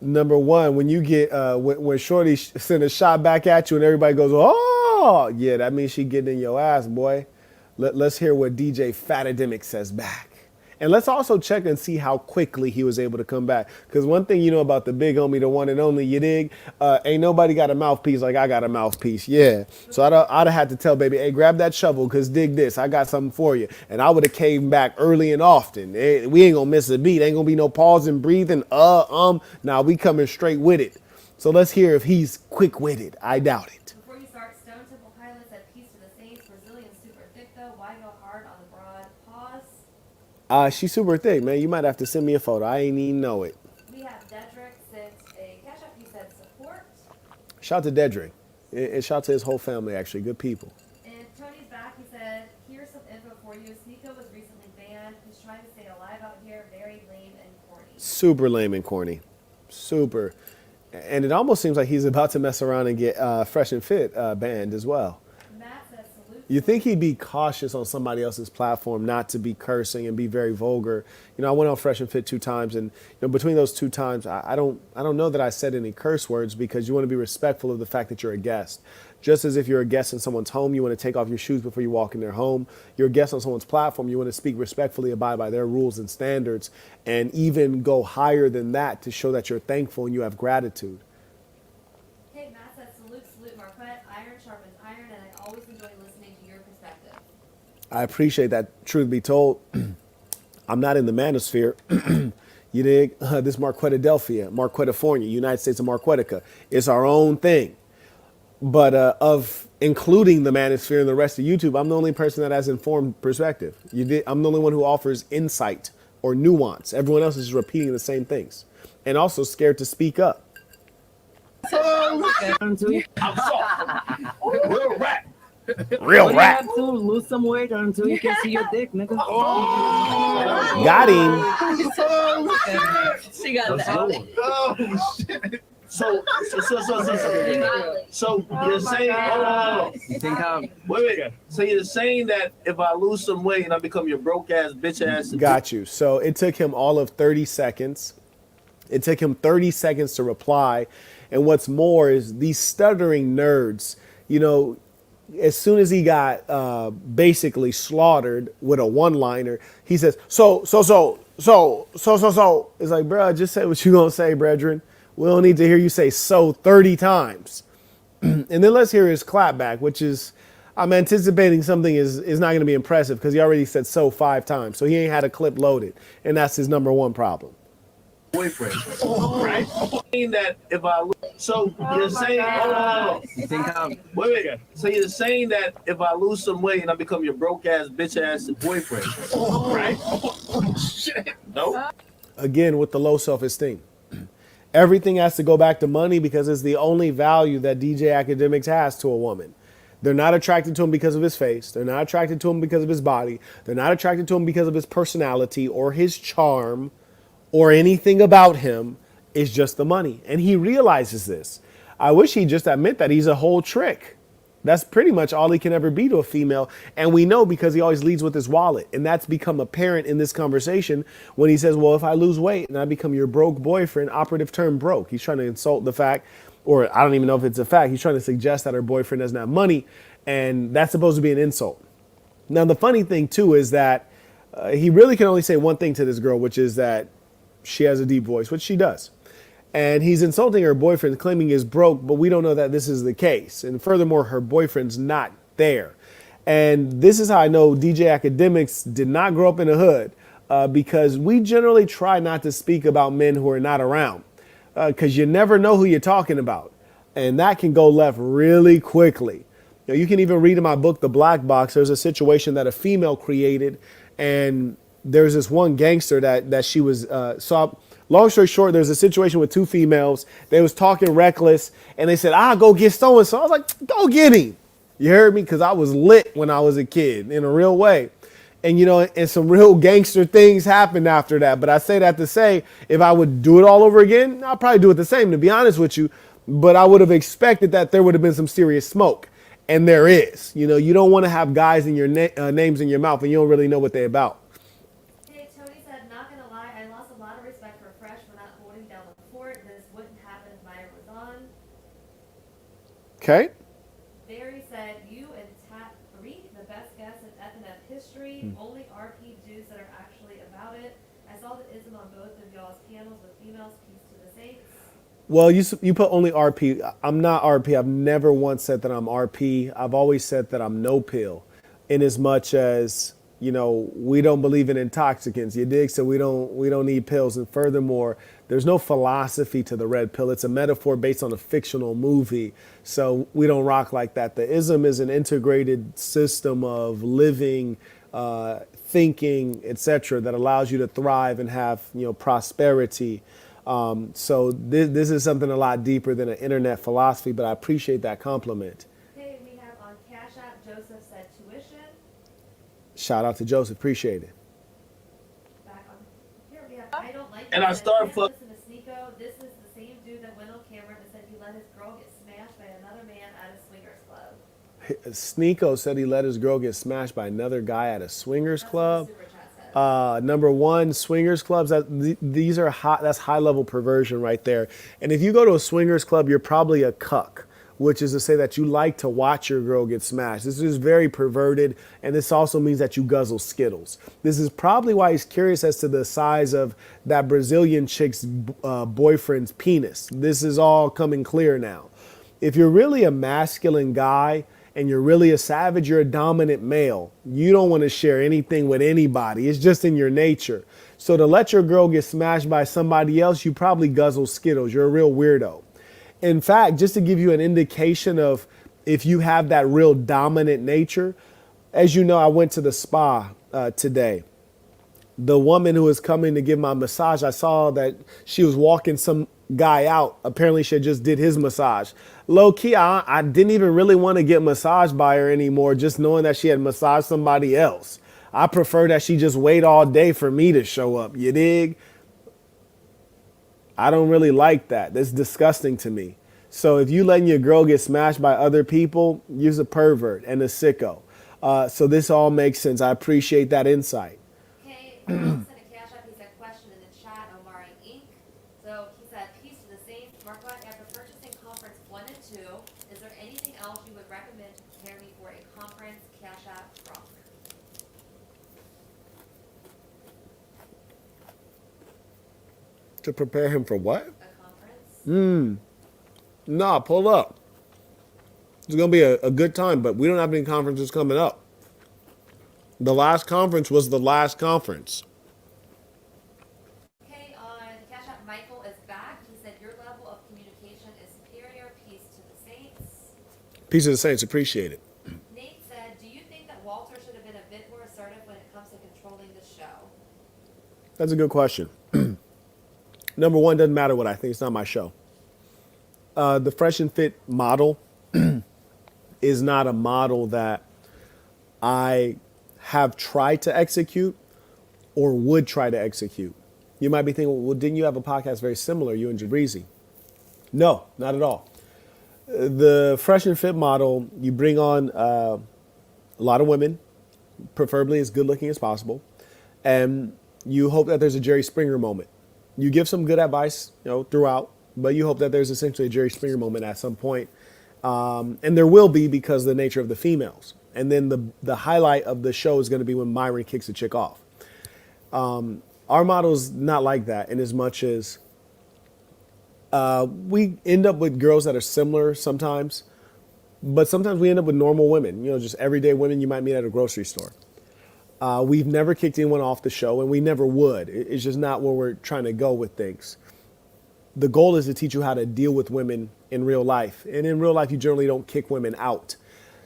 Number one, when you get when Shorty send a shot back at you and everybody goes, oh, yeah, that means she getting in your ass, boy. Let's hear what DJ Akademiks says back. And let's also check and see how quickly he was able to come back. Because one thing you know about the big homie, the one and only, you dig? Ain't nobody got a mouthpiece like I got a mouthpiece. Yeah. So I'd have had to tell baby, hey, grab that shovel because dig this. I got something for you. And I would have came back early and often. We ain't going to miss a beat. Ain't going to be no pause and breathing. Nah, we coming straight with it. So let's hear if he's quick-witted. I doubt it. Before you start, Stone Temple Pilots said peace to the Saints. Brazilian super thick though. Why go hard on the broad? Pause. She's super thick, man. You might have to send me a photo. I ain't even know it. We have Dedrick sent a cash app. He said support. Shout to Dedrick. And shout to his whole family, actually. Good people. And Tony's back. He said, here's some info for you. Sneeko was recently banned. He's trying to stay alive out here. Very lame and corny. Super lame and corny. Super. And it almost seems like he's about to mess around and get Fresh and Fit banned as well. Matt says salute. You think he'd be cautious on somebody else's platform not to be cursing and be very vulgar. You know, I went on Fresh and Fit 2 times, and between those 2 times, I don't know that I said any curse words, because you want to be respectful of the fact that you're a guest. Just as if you're a guest in someone's home, you want to take off your shoes before you walk in their home. You're a guest on someone's platform, you want to speak respectfully, abide by their rules and standards, and even go higher than that to show that you're thankful and you have gratitude. Hey, Matt says salute, Marquette. Iron sharpens iron, and I always enjoy listening to your perspective. I appreciate that. Truth be told, I'm not in the manosphere. You dig? This Marquetadelphia, Marquetafornia, United States of Marquetica. It's our own thing. But of including the manosphere and the rest of YouTube, I'm the only person that has informed perspective. I'm the only one who offers insight or nuance. Everyone else is just repeating the same things. And also scared to speak up. I'm soft. Real rap. Real rap. You have to lose some weight until you can see your dick, nigga. Got him. She got that. Oh, shit. So you're saying, wait. So you're saying that if I lose some weight and I become your broke ass, bitch ass. Got you. So it took him all of 30 seconds. It took him 30 seconds to reply. And what's more is these stuttering nerds, as soon as he got basically slaughtered with a one-liner, he says, so. It's like, bro, just say what you gonna say, brethren. We don't need to hear you say so 30 times. And then let's hear his clapback, which is, I'm anticipating something is not going to be impressive because he already said so 5 times. So he ain't had a clip loaded. And that's his number one problem. Boyfriend. Right? That if I so you're saying wait. So you're saying that if I lose some weight and I become your broke ass bitch ass boyfriend. Right? Shit. Nope. Again, with the low self-esteem. Everything has to go back to money because it's the only value that DJ Akademiks has to a woman. They're not attracted to him because of his face. They're not attracted to him because of his body. They're not attracted to him because of his personality or his charm or anything about him. It's just the money. And he realizes this. I wish he'd just admit that he's a whole trick. That's pretty much all he can ever be to a female. And we know because he always leads with his wallet. And that's become apparent in this conversation when he says, well, if I lose weight and I become your broke boyfriend, operative term broke. He's trying to insult the fact, or I don't even know if it's a fact. He's trying to suggest that her boyfriend doesn't have money. And that's supposed to be an insult. Now, the funny thing, too, is that he really can only say one thing to this girl, which is that she has a deep voice, which she does. And he's insulting her boyfriend, claiming he's broke, but we don't know that this is the case. And furthermore, her boyfriend's not there. And this is how I know DJ Akademiks did not grow up in the hood, because we generally try not to speak about men who are not around, because you never know who you're talking about. And that can go left really quickly. You can even read in my book, The Black Box, there's a situation that a female created. And there's this one gangster that she was saw. Long story short, there's a situation with 2 females. They was talking reckless, and they said, go get so-and-so. I was like, go get him. You heard me? Because I was lit when I was a kid in a real way. And, and some real gangster things happened after that. But I say that to say, if I would do it all over again, I'd probably do it the same, to be honest with you. But I would have expected that there would have been some serious smoke. And there is. You don't want to have guys in your names in your mouth, and you don't really know what they're about. Okay. Barry said, you and Tariq, the best guests in FNF history. Only RP Jews that are actually about it. I saw the ism on both of y'all's panels with females. Peace to the saints. Well, you put only RP. I'm not RP. I've never once said that I'm RP. I've always said that I'm no pill, in as much as, we don't believe in intoxicants. You dig? So we don't need pills. And furthermore, there's no philosophy to the red pill. It's a metaphor based on a fictional movie. So we don't rock like that. The ism is an integrated system of living thinking, etc., that allows you to thrive and have, prosperity. So this is something a lot deeper than an internet philosophy, but I appreciate that compliment. Okay, we have on Cash App, Joseph said tuition. Shout out to Joseph, appreciate it. Back on here we have I don't like And it. I start Listen to Sneeko. This is the same dude that went on camera and said he let his girl get smashed by another man at a swingers club. Sneeko said he let his girl get smashed by another guy at a swingers club. Number one, swingers clubs, these are that's high level perversion right there. And if you go to a swingers club, you're probably a cuck, which is to say that you like to watch your girl get smashed. This is very perverted, and this also means that you guzzle Skittles. This is probably why he's curious as to the size of that Brazilian chick's boyfriend's penis. This is all coming clear now. If you're really a masculine guy, and you're really a savage, you're a dominant male. You don't want to share anything with anybody. It's just in your nature. So to let your girl get smashed by somebody else, you probably guzzle Skittles. You're a real weirdo. In fact, just to give you an indication of if you have that real dominant nature, as you know, I went to the spa today. The woman who was coming to give my massage, I saw that she was walking some guy out. Apparently she had just did his massage. Low key, I didn't even really want to get massaged by her anymore, just knowing that she had massaged somebody else. I prefer that she just wait all day for me to show up. You dig? I don't really like that. That's disgusting to me. So if you letting your girl get smashed by other people, you're a pervert and a sicko. So this all makes sense. I appreciate that insight. Okay, Mark sent a Cash App. He said question in the chat, Omari Inc. So he said, peace to the saints. Marquette, after purchasing conference 1 and 2, is there anything else you would recommend to prepare me for a conference Cash App trunk? To prepare him for what? A conference. Nah, pull up. It's going to be a good time, but we don't have any conferences coming up. The last conference was the last conference. Okay, on Cash App, Michael is back. He said your level of communication is superior. Peace to the saints. Peace of the saints, appreciate it. Nate said, do you think that Walter should have been a bit more assertive when it comes to controlling the show? That's a good question. Number one, doesn't matter what I think. It's not my show. The Fresh and Fit model is not a model that I have tried to execute or would try to execute. You might be thinking, well, didn't you have a podcast very similar, you and Jabrizi? No, not at all. The Fresh and Fit model, you bring on a lot of women, preferably as good looking as possible, and you hope that there's a Jerry Springer moment. You give some good advice, throughout, but you hope that there's essentially a Jerry Springer moment at some point. And there will be because of the nature of the females. And then the highlight of the show is going to be when Myron kicks a chick off. Our model's not like that in as much as we end up with girls that are similar sometimes, but sometimes we end up with normal women, just everyday women you might meet at a grocery store. We've never kicked anyone off the show, and we never would. It's just not where we're trying to go with things. The goal is to teach you how to deal with women in real life. And in real life, you generally don't kick women out.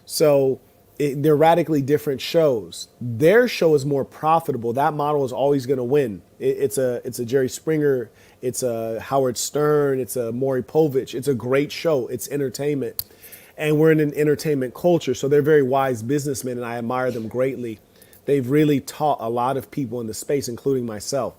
So they're radically different shows. Their show is more profitable. That model is always going to win. It's a Jerry Springer. It's a Howard Stern. It's a Maury Povich. It's a great show. It's entertainment. And we're in an entertainment culture. So they're very wise businessmen, and I admire them greatly. They've really taught a lot of people in the space, including myself.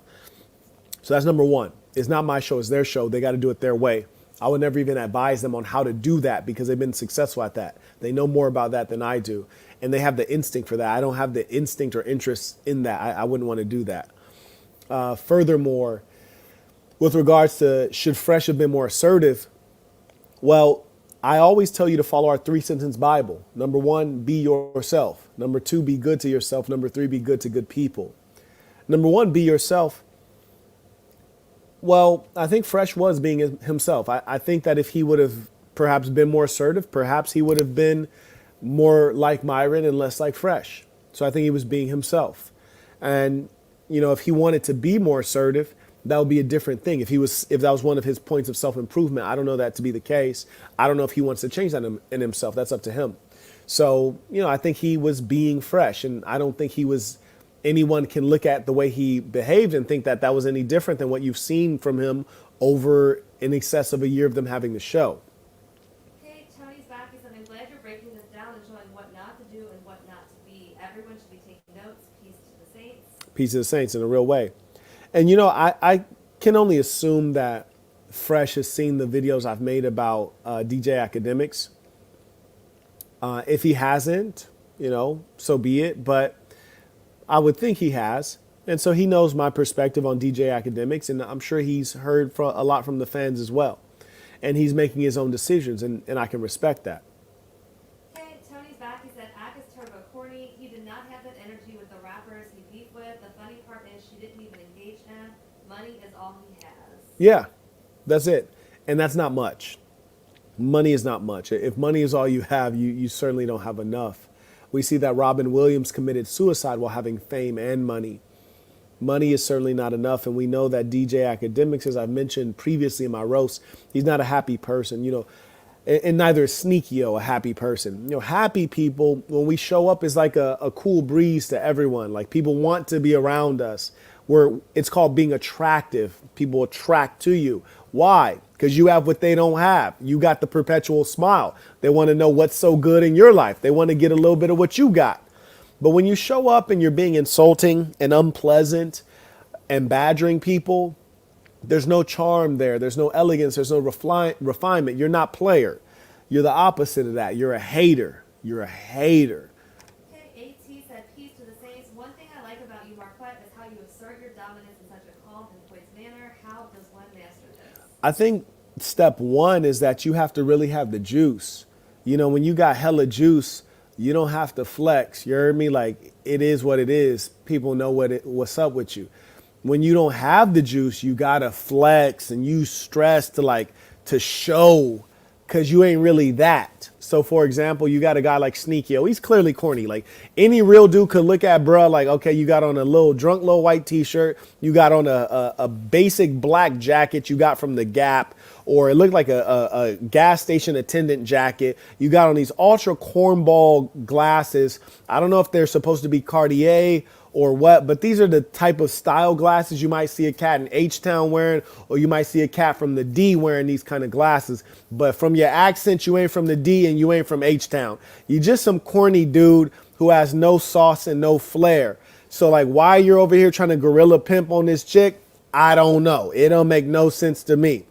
So that's number one. It's not my show, it's their show. They got to do it their way. I would never even advise them on how to do that because they've been successful at that. They know more about that than I do. And they have the instinct for that. I don't have the instinct or interest in that. I wouldn't want to do that. Furthermore, with regards to should Fresh have been more assertive? Well, I always tell you to follow our 3-sentence Bible. Number 1, be yourself. Number 2, be good to yourself. Number 3, be good to good people. Number 1, be yourself. Well, I think Fresh was being himself. I think that if he would have perhaps been more assertive, perhaps he would have been more like Myron and less like Fresh. So I think he was being himself. And, if he wanted to be more assertive, that would be a different thing. If that was one of his points of self-improvement, I don't know that to be the case. I don't know if he wants to change that in himself. That's up to him. So, I think he was being Fresh, and I don't think he was anyone can look at the way he behaved and think that that was any different than what you've seen from him over in excess of a year of them having the show. Okay, Tony's back. He said, I'm glad you're breaking this down and showing what not to do and what not to be. Everyone should be taking notes. Peace to the saints. Peace to the saints in a real way. And I can only assume that Fresh has seen the videos I've made about DJ Akademiks. If he hasn't, so be it. But I would think he has. And so he knows my perspective on DJ Akademiks. And I'm sure he's heard a lot from the fans as well. And he's making his own decisions. And I can respect that. Okay, Tony's back. He said, Ak is turbo corny. He did not have that energy with the rappers he beefed with. The funny part is she didn't even engage him. Money is all he has. Yeah, that's it. And that's not much. Money is not much. If money is all you have, you certainly don't have enough. We see that Robin Williams committed suicide while having fame and money. Money is certainly not enough. And we know that DJ Akademiks, as I've mentioned previously in my roast, he's not a happy person, and neither is Sneakio a happy person. Happy people, when we show up, is like a cool breeze to everyone. Like people want to be around us. It's called being attractive. People attract to you. Why? Because you have what they don't have. You got the perpetual smile. They want to know what's so good in your life. They want to get a little bit of what you got. But when you show up and you're being insulting and unpleasant and badgering people, there's no charm there. There's no elegance. There's no refinement. You're not player. You're the opposite of that. You're a hater. You're a hater. Okay, AT said, peace to the saints. One thing I like about you, Marquette, is how you assert your dominance in such a calm and poised manner. How does one master this? I think step one is that you have to really have the juice. When you got hella juice, you don't have to flex. You heard me? Like, it is what it is. People know what's up with you. When you don't have the juice, you got to flex and use stress to show, because you ain't really that. So, for example, you got a guy like Sneakio. He's clearly corny. Like, any real dude could look at bruh like, okay, you got on a little white t-shirt. You got on a basic black jacket you got from the Gap, or it looked like a gas station attendant jacket. You got on these ultra cornball glasses. I don't know if they're supposed to be Cartier or what, but these are the type of style glasses you might see a cat in H-Town wearing, or you might see a cat from the D wearing these kind of glasses. But from your accent, you ain't from the D and you ain't from H-Town. You just some corny dude who has no sauce and no flair. So like, why you're over here trying to gorilla pimp on this chick, I don't know. It don't make no sense to me.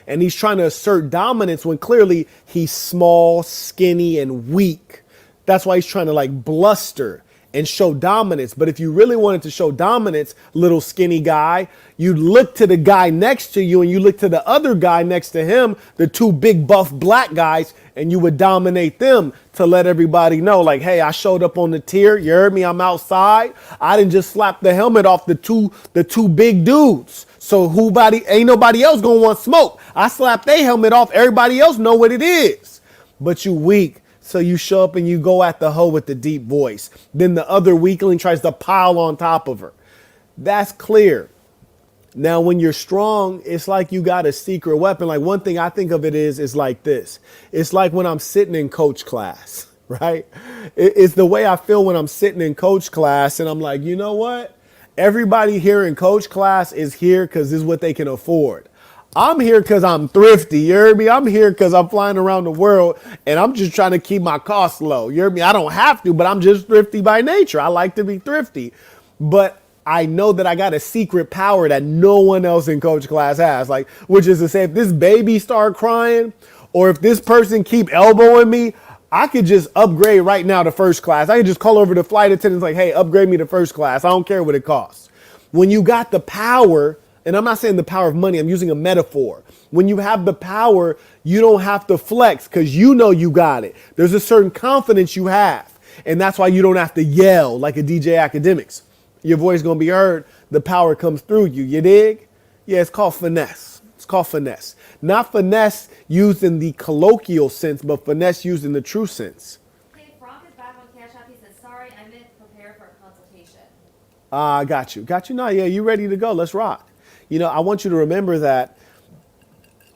And he's trying to assert dominance when clearly he's small, skinny, and weak. That's why he's trying to like bluster and show dominance. But if you really wanted to show dominance, little skinny guy, you'd look to the guy next to you and you look to the other guy next to him, the two big buff black guys, and you would dominate them to let everybody know, like, hey, I showed up on the tier. You heard me? I'm outside. I didn't just slap the helmet off the two big dudes. So ain't nobody else gonna want smoke. I slapped their helmet off. Everybody else know what it is. But you weak. So you show up and you go at the hoe with the deep voice. Then the other weakling tries to pile on top of her. That's clear. Now, when you're strong, it's like you got a secret weapon. Like, one thing I think of it is like this. It's like when I'm sitting in coach class, right? It's the way I feel when I'm sitting in coach class and I'm like, you know what? Everybody here in coach class is here because this is what they can afford. I'm here because I'm thrifty. You heard me? I'm here because I'm flying around the world and I'm just trying to keep my costs low. You heard me? I don't have to, but I'm just thrifty by nature. I like to be thrifty. But I know that I got a secret power that no one else in coach class has. Like, which is to say, if this baby start crying or if this person keep elbowing me, I could just upgrade right now to first class. I could just call over the flight attendants like, hey, upgrade me to first class. I don't care what it costs. When you got the power, and I'm not saying the power of money, I'm using a metaphor. When you have the power, you don't have to flex because you know you got it. There's a certain confidence you have. And that's why you don't have to yell like a DJ Akademiks. Your voice is going to be heard. The power comes through you. You dig? Yeah, it's called finesse. It's called finesse. Not finesse used in the colloquial sense, but finesse used in the true sense. Hey, Frank is back on Cash App. He says, sorry, I meant prepare for a consultation. I got you. Got you. Now, yeah, you ready to go. Let's rock. I want you to remember that,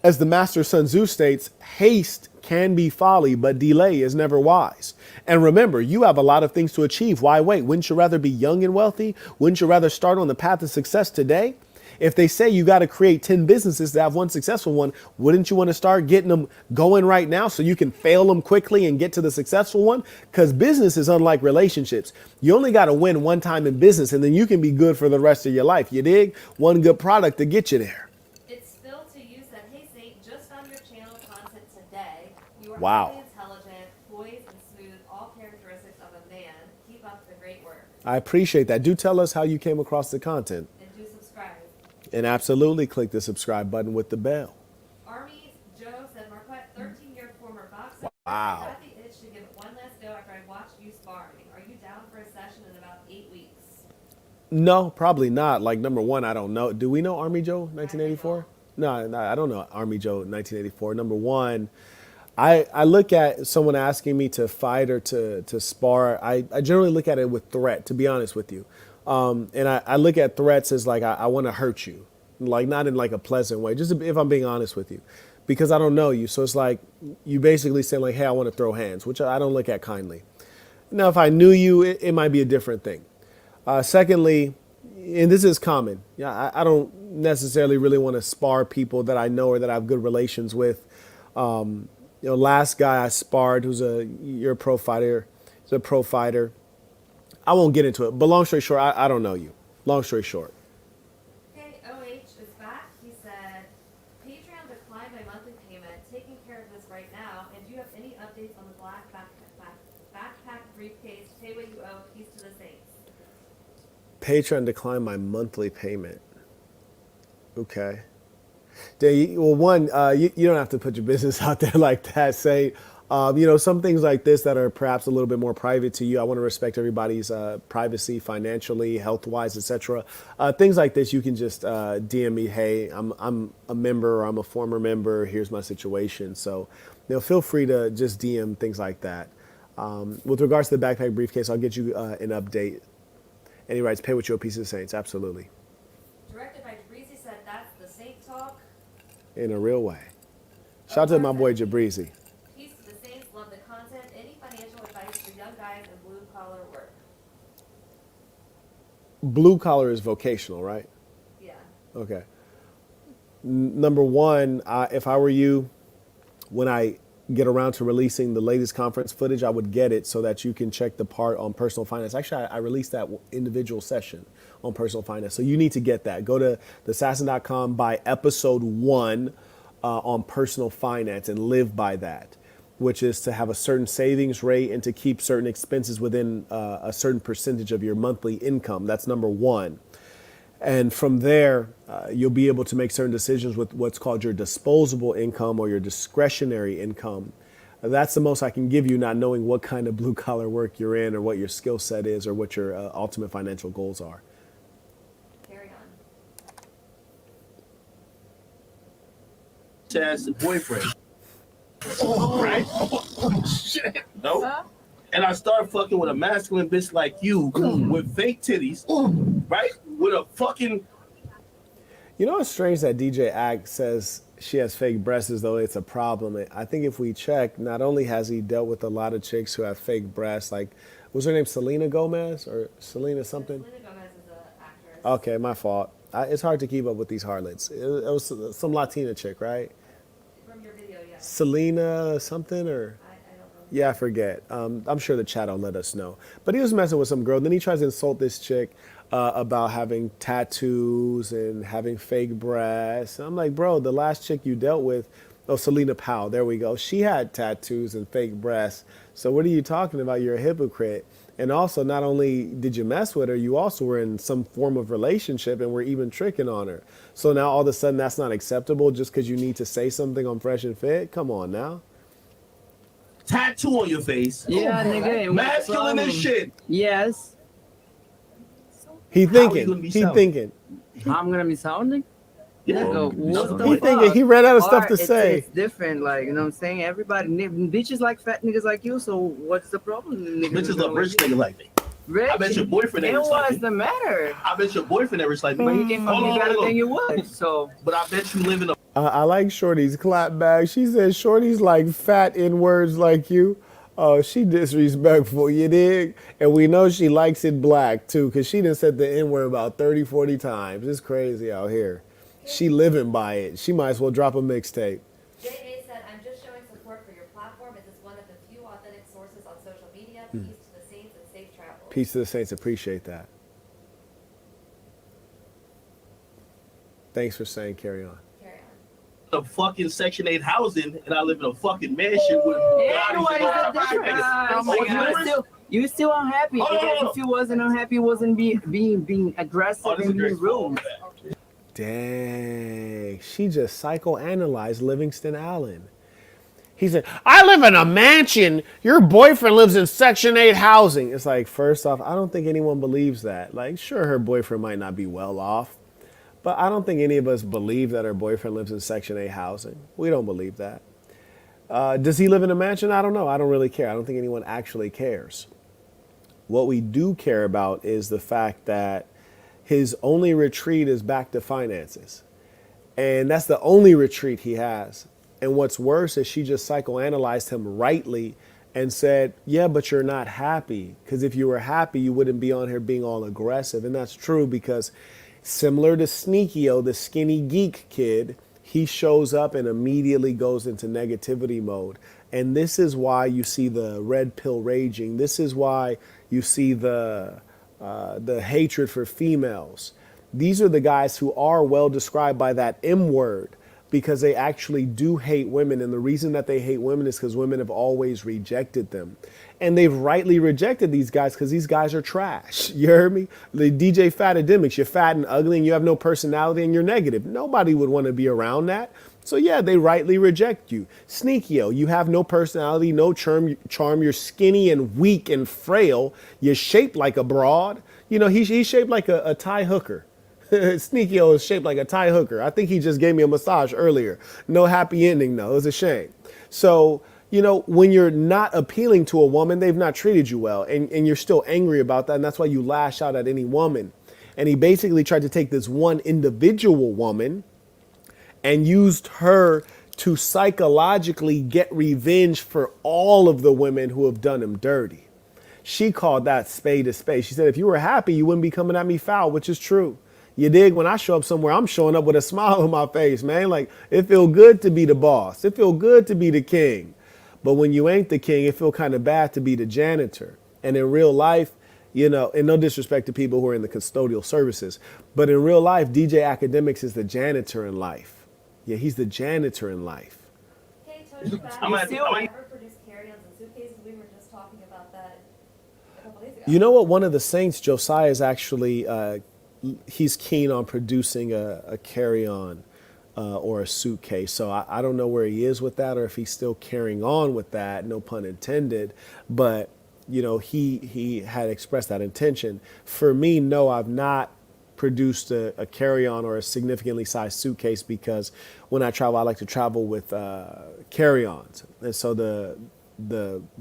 as the master Sun Tzu states, haste can be folly, but delay is never wise. And remember, you have a lot of things to achieve. Why wait? Wouldn't you rather be young and wealthy? Wouldn't you rather start on the path of success today? If they say you got to create 10 businesses to have one successful one, wouldn't you want to start getting them going right now so you can fail them quickly and get to the successful one? Because business is unlike relationships. You only got to win one time in business and then you can be good for the rest of your life. You dig? One good product to get you there. It's Phil to you said, hey Saint, just found your channel content today. You are Wow. highly intelligent, poised and smooth, all characteristics of a man. Keep up the great work. I appreciate that. Do tell us how you came across the content. And do subscribe. And absolutely click the subscribe button with the bell. Army Joe said, Marquette, 13-year former boxer. Wow. I got the itch to give it one last go after I watched you sparring. Are you down for a session in about 8 weeks? No, probably not. Like, number one, I don't know. Do we know Army Joe 1984? No, I don't know Army Joe 1984. Number one, I look at someone asking me to fight or to spar. I generally look at it with threat, to be honest with you. And I look at threats as like, I want to hurt you, like not in like a pleasant way, just if I'm being honest with you, because I don't know you. So it's like you basically saying like, hey, I want to throw hands, which I don't look at kindly. Now, if I knew you, it might be a different thing. Secondly, and this is common. Yeah, I don't necessarily really want to spar people that I know or that I have good relations with. Last guy I sparred, you're a pro fighter. He's a pro fighter. I won't get into it, but long story short, I don't know you. Long story short. Okay, OH is back. He said, Patreon declined my monthly payment. Taking care of this right now. And do you have any updates on the black backpack briefcase? Pay what you owe. Peace to the saints. Patreon declined my monthly payment. Okay. Well, one, you don't have to put your business out there like that. Say, some things like this that are perhaps a little bit more private to you. I want to respect everybody's privacy, financially, health-wise, etc. Things like this, you can just DM me. Hey, I'm a member, or I'm a former member. Here's my situation. So, feel free to just DM things like that. With regards to the backpack briefcase, I'll get you an update. And he writes, pay what you owe, Peace of the Saints. Absolutely. Directed by Jabrizi said, that's the Saint talk. In a real way. Shout out to my boy Jabrizi. Peace to the Saints. Love the content. Any financial advice for young guys in blue collar work? Blue collar is vocational, right? Yeah. Okay. Number one, if I were you, when I get around to releasing the latest conference footage, I would get it so that you can check the part on personal finance. Actually, I released that individual session on personal finance. So you need to get that. Go to theassassin.com, buy episode 1 on personal finance and live by that, which is to have a certain savings rate and to keep certain expenses within a certain percentage of your monthly income. That's number one. And from there, you'll be able to make certain decisions with what's called your disposable income or your discretionary income. That's the most I can give you, not knowing what kind of blue collar work you're in or what your skill set is or what your ultimate financial goals are. Carry on. As the boyfriend. Right? Shit. No. And I start fucking with a masculine bitch like you with fake titties, right? With a fucking. You know, it's strange that DJ Ak says she has fake breasts as though it's a problem. I think if we check, not only has he dealt with a lot of chicks who have fake breasts, like, was her name Selena Gomez or Selena something? Selena Gomez is an actress. Okay, my fault. It's hard to keep up with these harlots. It was some Latina chick, right? From your video, yeah. Selena something or? I don't know. Yeah, I forget. I'm sure the chat will let us know. But he was messing with some girl. Then he tries to insult this chick about having tattoos and having fake breasts. And I'm like, bro, the last chick you dealt with, Selena Powell, there we go. She had tattoos and fake breasts. So what are you talking about? You're a hypocrite. And also, not only did you mess with her, you also were in some form of relationship and were even tricking on her. So now all of a sudden that's not acceptable just because you need to say something on Fresh and Fit? Come on now. Tattoo on your face. Yeah, nigga. Masculine as shit. Yes. He thinking. He thinking. How I'm gonna be sounding? Yeah. He thinking. He ran out of stuff to say. It's different, like, you know what I'm saying? Everybody, bitches like fat niggas like you, so what's the problem? Bitches love rich niggas like me. Rich, I bet your boyfriend it ain't rich like was me. the matter. I bet your boyfriend ain't rich like me. But he can Hold be on, better hold on. than you would. So, But I bet you live in a I like Shorty's clap back. She says Shorty's like fat in words like you. Oh, she disrespectful, you dig? And we know she likes it black too, because she done said the N word about 30, 40 times. It's crazy out here. She living by it. She might as well drop a mixtape. JA said, I'm just showing support for your platform. It is one of the few authentic sources on social media. Peace to the saints and safe travels. Peace to the saints. Appreciate that. Thanks for saying carry on. fucking Section 8 housing and I live in a fucking mansion with yeah, what is the difference? Oh my God. You still unhappy. If you wasn't unhappy, you wasn't being aggressive and being rude. Dang, she just psychoanalyzed Livingston Allen. He said, I live in a mansion. Your boyfriend lives in Section 8 housing. It's like, first off, I don't think anyone believes that. Like, sure, her boyfriend might not be well off, but I don't think any of us believe that her boyfriend lives in Section 8 housing. We don't believe that. Does he live in a mansion? I don't know. I don't really care. I don't think anyone actually cares. What we do care about is the fact that his only retreat is back to finances. And that's the only retreat he has. And what's worse is she just psychoanalyzed him rightly and said, yeah, but you're not happy. Because if you were happy, you wouldn't be on here being all aggressive. And that's true because similar to Sneakio, the skinny geek kid, he shows up and immediately goes into negativity mode. And this is why you see the red pill raging. This is why you see the hatred for females. These are the guys who are well described by that M word because they actually do hate women. And the reason that they hate women is because women have always rejected them. And they've rightly rejected these guys because these guys are trash. You heard me? The DJ Akademiks, you're fat and ugly and you have no personality and you're negative. Nobody would want to be around that. So yeah, they rightly reject you. Sneakio, you have no personality, no charm. You're skinny and weak and frail. You're shaped like a broad. You know, he's shaped like a Thai hooker. Sneakio is shaped like a Thai hooker. I think he just gave me a massage earlier. No happy ending though. It was a shame. So, you know, when you're not appealing to a woman, they've not treated you well. And you're still angry about that. And that's why you lash out at any woman. And he basically tried to take this one individual woman and used her to psychologically get revenge for all of the women who have done him dirty. She called that spade a spade. She said, if you were happy, you wouldn't be coming at me foul, which is true. You dig? When I show up somewhere, I'm showing up with a smile on my face, man. Like, it feel good to be the boss. It feel good to be the king. But when you ain't the king, it feel kind of bad to be the janitor. And in real life, you know, and no disrespect to people who are in the custodial services, but in real life, DJ Akademiks is the janitor in life. Yeah, he's the janitor in life. Okay, Tony, ever produce carry-ons and suitcases? We were just talking about that a couple days ago. You know what? One of the saints, Josiah, is actually, he's keen on producing a carry-on or a suitcase. So I don't know where he is with that or if he's still carrying on with that, no pun intended. But, you know, he had expressed that intention. For me, no, I've not produced a carry-on or a significantly sized suitcase because when I travel, I like to travel with carry-ons. And so the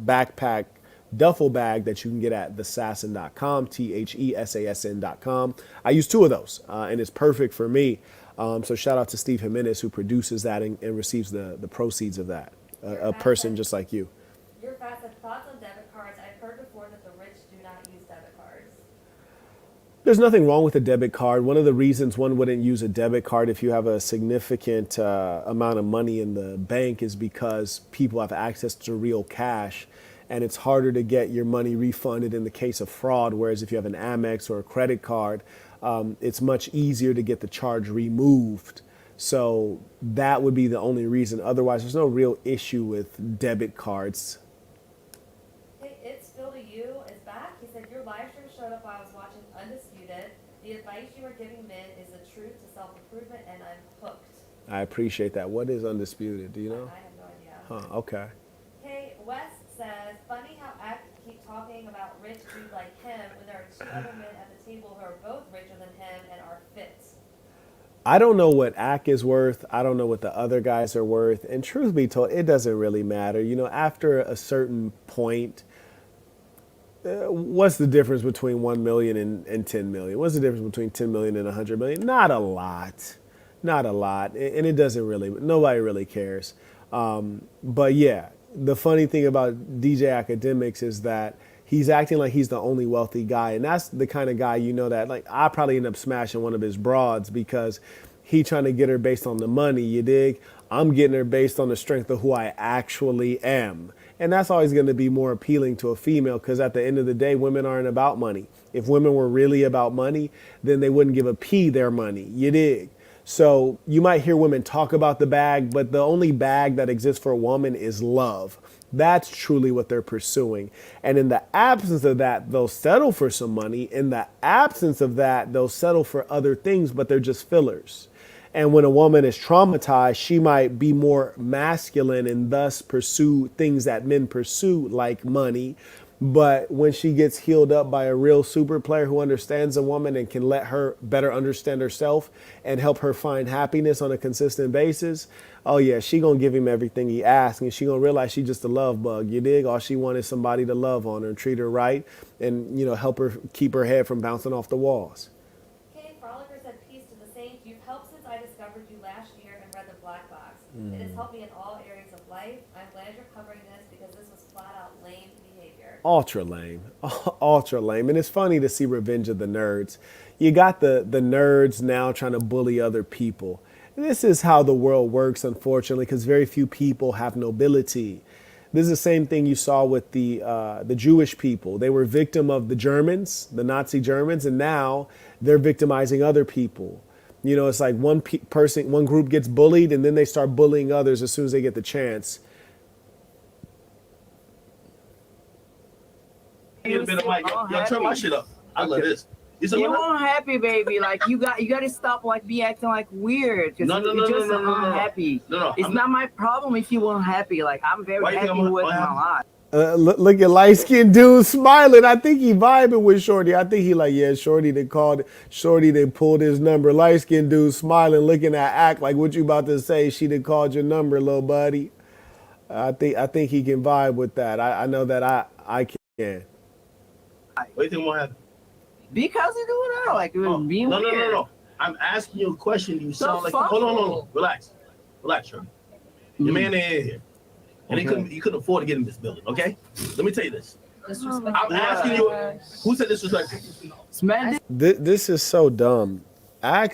backpack duffel bag that you can get at thesassin.com, THESASN.com. I use 2 of those and it's perfect for me. So shout out to Steve Jimenez who produces that and receives the proceeds of that. A person just like you. Your facet thoughts on debit cards. I've heard before that the rich do not use debit cards. There's nothing wrong with a debit card. One of the reasons one wouldn't use a debit card if you have a significant amount of money in the bank is because people have access to real cash and it's harder to get your money refunded in the case of fraud. Whereas if you have an Amex or a credit card, it's much easier to get the charge removed. So that would be the only reason. Otherwise, there's no real issue with debit cards. Hey, it's Phil to you is back. He said your live stream showed up while I was watching Undisputed. The advice you are giving men is the truth to self-improvement, and I'm hooked. I appreciate that. What is Undisputed? Do you know? I have no idea. Huh, okay. Hey, Wes says, funny how Act keep talking about rich dude like him when there are 2 other men at the table who are both richer than him and are fit. I don't know what Ak is worth. I don't know what the other guys are worth. And truth be told, it doesn't really matter. You know, after a certain point, What's the difference between 1 million and 10 million? What's the difference between 10 million and 100 million? Not a lot. Not a lot. And it doesn't really, nobody really cares. But yeah, the funny thing about DJ Akademiks is that he's acting like he's the only wealthy guy. And that's the kind of guy, you know, that like I probably end up smashing one of his broads because he trying to get her based on the money, you dig? I'm getting her based on the strength of who I actually am. And that's always going to be more appealing to a female because at the end of the day, women aren't about money. If women were really about money, then they wouldn't give a pea their money, you dig? So you might hear women talk about the bag, but the only bag that exists for a woman is love. That's truly what they're pursuing. And in the absence of that, they'll settle for some money. In the absence of that, they'll settle for other things, but they're just fillers. And when a woman is traumatized, she might be more masculine and thus pursue things that men pursue, like money. But when she gets healed up by a real super player who understands a woman and can let her better understand herself and help her find happiness on a consistent basis, oh yeah, she gonna give him everything he asks, and she gonna realize she's just a love bug. You dig? All she wanted somebody to love on her and treat her right, and you know, help her keep her head from bouncing off the walls. It has helped me in all areas of life. I'm glad you're covering this because this was flat out lame behavior. Ultra lame. Ultra lame. And it's funny to see Revenge of the Nerds. You got the nerds now trying to bully other people. And this is how the world works, unfortunately, because very few people have nobility. This is the same thing you saw with the Jewish people. They were victim of the Germans, the Nazi Germans, and now they're victimizing other people. You know, it's like one group gets bullied, and then they start bullying others as soon as they get the chance. Y'all turn my shit up. I love this. You unhappy, baby. Like you got to stop like be acting like weird. You're just unhappy. It's not my problem if you unhappy. Like I'm very happy with my life. Look at light-skinned dude smiling. I think he vibing with Shorty. I think he like, yeah, Shorty, they called Shorty, they pulled his number. Light-skinned dude smiling, looking at act like what you about to say. She done called your number, little buddy. I think he can vibe with that. I know that I can. What do you think will happen? Because you do it all. Like it was being weird. No. I'm asking you a question. You sound like hold on. Relax, Shorty. Your man ain't here. And he couldn't afford to get in this building, okay? Let me tell you this. I'm asking you, who said disrespectful? This is so dumb. Ak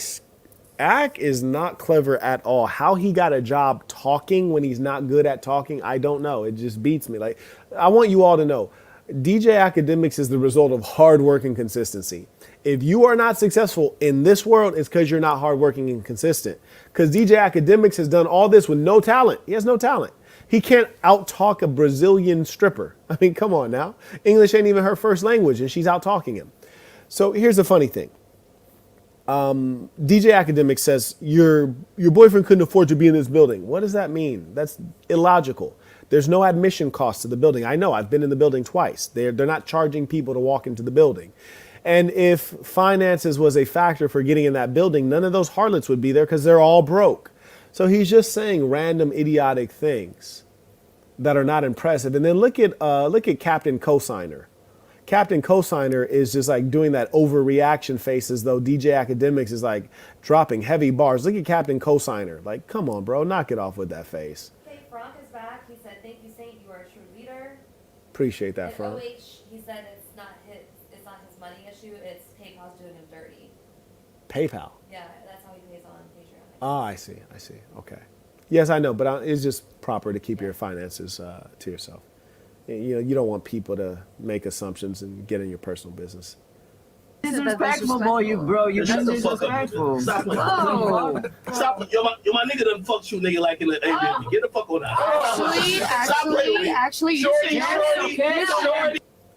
is not clever at all. How he got a job talking when he's not good at talking, I don't know. It just beats me. Like, I want you all to know, DJ Akademiks is the result of hard work and consistency. If you are not successful in this world, it's because you're not hardworking and consistent. Because DJ Akademiks has done all this with no talent. He has no talent. He can't out-talk a Brazilian stripper. I mean, come on now. English ain't even her first language, and she's out-talking him. So here's the funny thing. DJ Akademiks says, your boyfriend couldn't afford to be in this building. What does that mean? That's illogical. There's no admission cost to the building. I know, I've been in the building twice. They're not charging people to walk into the building. And if finances was a factor for getting in that building, none of those harlots would be there because they're all broke. So he's just saying random idiotic things that are not impressive. And then look at Captain Cosigner. Captain Cosigner is just like doing that overreaction face as though DJ Akademiks is like dropping heavy bars. Look at Captain Cosigner. Like, come on, bro, knock it off with that face. Okay, Frank is back. He said, "Thank you, Saint. You are a true leader." Appreciate that, and Frank. he said it's not his money issue. It's PayPal's doing him dirty. PayPal. Yeah, that's how he pays on Patreon. Ah, I see. Okay. Yes, I know, but it's just proper to keep your finances to yourself. You know, you don't want people to make assumptions and get in your personal business. Disrespectful, boy, you bro. You Shut just the fuck up. disrespectful. Stop. Whoa. Stop. Yo, my nigga done fucked you, nigga, like in the Airbnb. Get the fuck on out. Actually, Shorty.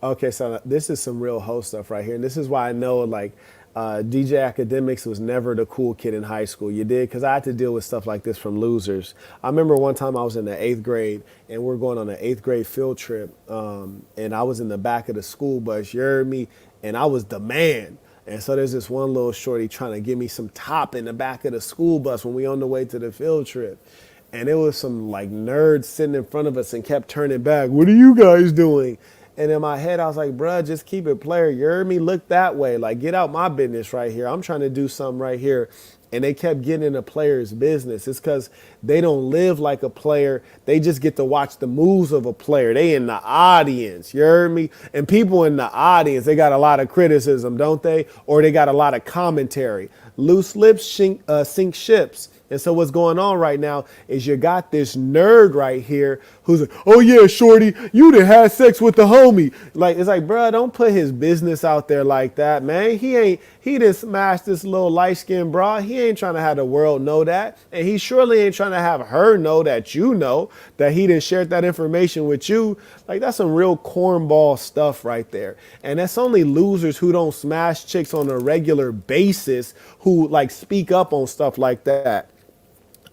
Okay, so this is some real host stuff right here, and this is why I know like DJ Akademiks was never the cool kid in high school. You did? Because I had to deal with stuff like this from losers. I remember one time I was in the 8th grade, and we're going on an 8th grade field trip, and I was in the back of the school bus. You heard me? And I was the man. And so there's this one little shorty trying to give me some top in the back of the school bus when we on the way to the field trip. And it was some like nerds sitting in front of us and kept turning back. What are you guys doing? And in my head, I was like, bruh, just keep it player. You heard me? Look that way. Like, get out my business right here. I'm trying to do something right here. And they kept getting in a player's business. It's because they don't live like a player. They just get to watch the moves of a player. They in the audience. You heard me? And people in the audience, they got a lot of criticism, don't they? Or they got a lot of commentary. Loose lips sink ships. And so what's going on right now is you got this nerd right here who's like, oh yeah, shorty, you done had sex with the homie. Like, it's like, bro, don't put his business out there like that, man. He done smashed this little light-skinned bra. He ain't trying to have the world know that. And he surely ain't trying to have her know that you know that he done shared that information with you. Like, that's some real cornball stuff right there. And that's only losers who don't smash chicks on a regular basis who like speak up on stuff like that.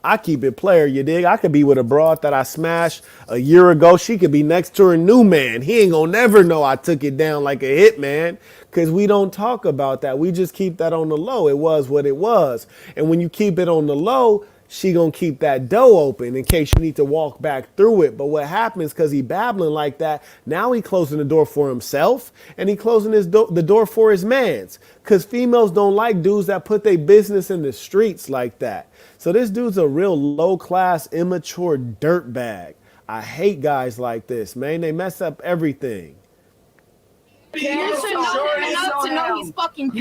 I keep it player, you dig? I could be with a broad that I smashed a year ago. She could be next to her new man. He ain't gonna never know I took it down like a hitman, because we don't talk about that. We just keep that on the low. It was what it was. And when you keep it on the low, she gonna keep that door open in case you need to walk back through it. But what happens, because he babbling like that, now he closing the door for himself and he closing the door for his mans. Because females don't like dudes that put their business in the streets like that. So this dude's a real low-class, immature dirtbag. I hate guys like this, man. They mess up everything. You should know him enough to know he's fucking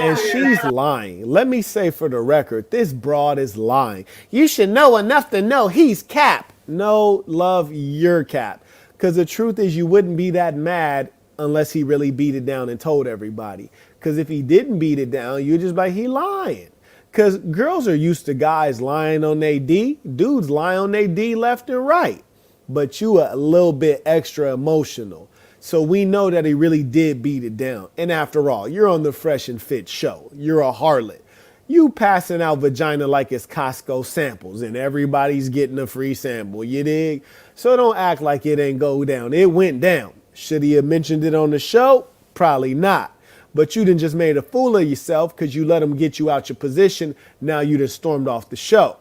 And she's lying. Let me say for the record, this broad is lying. You should know enough to know he's cap. No, love, you're cap. Because the truth is you wouldn't be that mad unless he really beat it down and told everybody. Because if he didn't beat it down, you'd just be like, he lying. Because girls are used to guys lying on their D. Dudes lie on their D left and right. But you a little bit extra emotional. So we know that he really did beat it down. And after all, you're on the Fresh and Fit show. You're a harlot. You passing out vagina like it's Costco samples and everybody's getting a free sample, you dig? So don't act like it ain't go down. It went down. Should he have mentioned it on the show? Probably not. But you done just made a fool of yourself because you let him get you out your position. Now you done stormed off the show.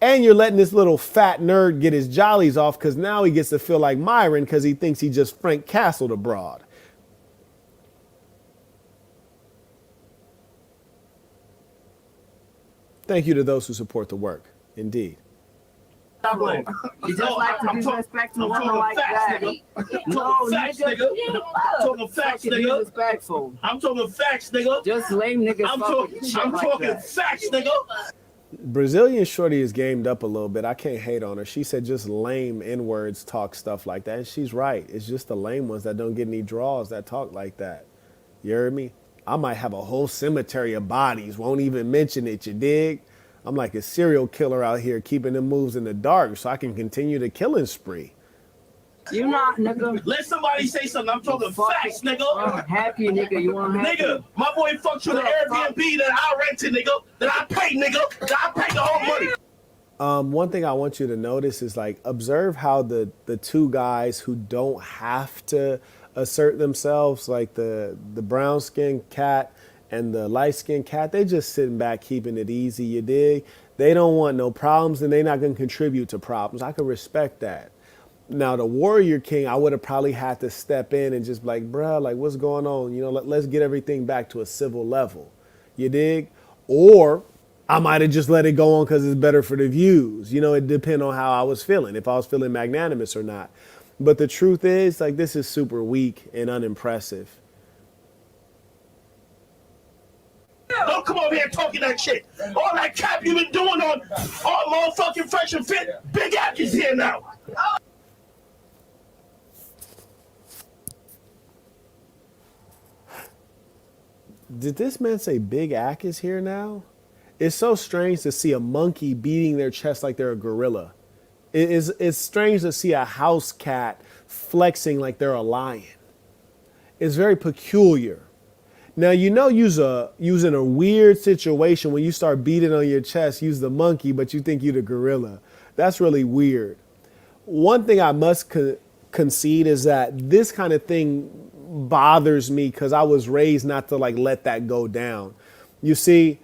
And you're letting this little fat nerd get his jollies off because now he gets to feel like Myron because he thinks he just Frank Castled abroad. Thank you to those who support the work. Indeed. You just like to disrespect a woman like that. No, nigga. I'm talking facts, nigga. Respectful. I'm talking facts, nigga. Just lame niggas. I'm talking facts, nigga. Brazilian shorty is gamed up a little bit. I can't hate on her. She said just lame N-words talk stuff like that. And she's right. It's just the lame ones that don't get any draws that talk like that. You heard me? I might have a whole cemetery of bodies. Won't even mention it, you dig? I'm like a serial killer out here keeping them moves in the dark so I can continue the killing spree. You not, nigga. Let somebody say something. I'm talking facts, nigga. I'm happy, nigga. You want happy? Nigga, my boy fucked you the Airbnb that I rented, nigga. That I paid, nigga. That I paid the whole money. One thing I want you to notice is like observe how the two guys who don't have to assert themselves, like the brown skinned cat and the light skinned cat, they just sitting back keeping it easy, you dig? They don't want no problems and they're not gonna contribute to problems. I can respect that. Now the Warrior King, I would have probably had to step in and just be like, bruh, like what's going on? You know, let's get everything back to a civil level. You dig? Or I might have just let it go on because it's better for the views. You know, it depends on how I was feeling, if I was feeling magnanimous or not. But the truth is, like, this is super weak and unimpressive. Don't come over here talking that shit. All that cap you been doing on all motherfucking Fresh and Fit. Big Ack is here now. Did this man say Big Ack is here now? It's so strange to see a monkey beating their chest like they're a gorilla. It's strange to see a house cat flexing like they're a lion. It's very peculiar. Now, you know, using a weird situation when you start beating on your chest, use the monkey, but you think you're the gorilla. That's really weird. One thing I must concede is that this kind of thing bothers me because I was raised not to like let that go down. You see,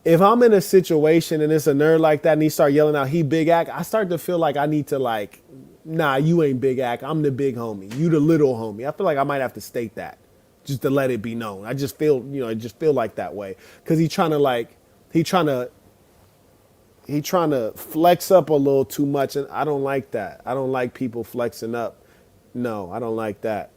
if I'm in a situation and it's a nerd like that and he start yelling out, he big act, I start to feel like I need to like, nah, you ain't big act. I'm the big homie. You the little homie. I feel like I might have to state that just to let it be known. I just feel, I just feel like that way. Cause he trying to flex up a little too much. And I don't like that. I don't like people flexing up. No, I don't like that.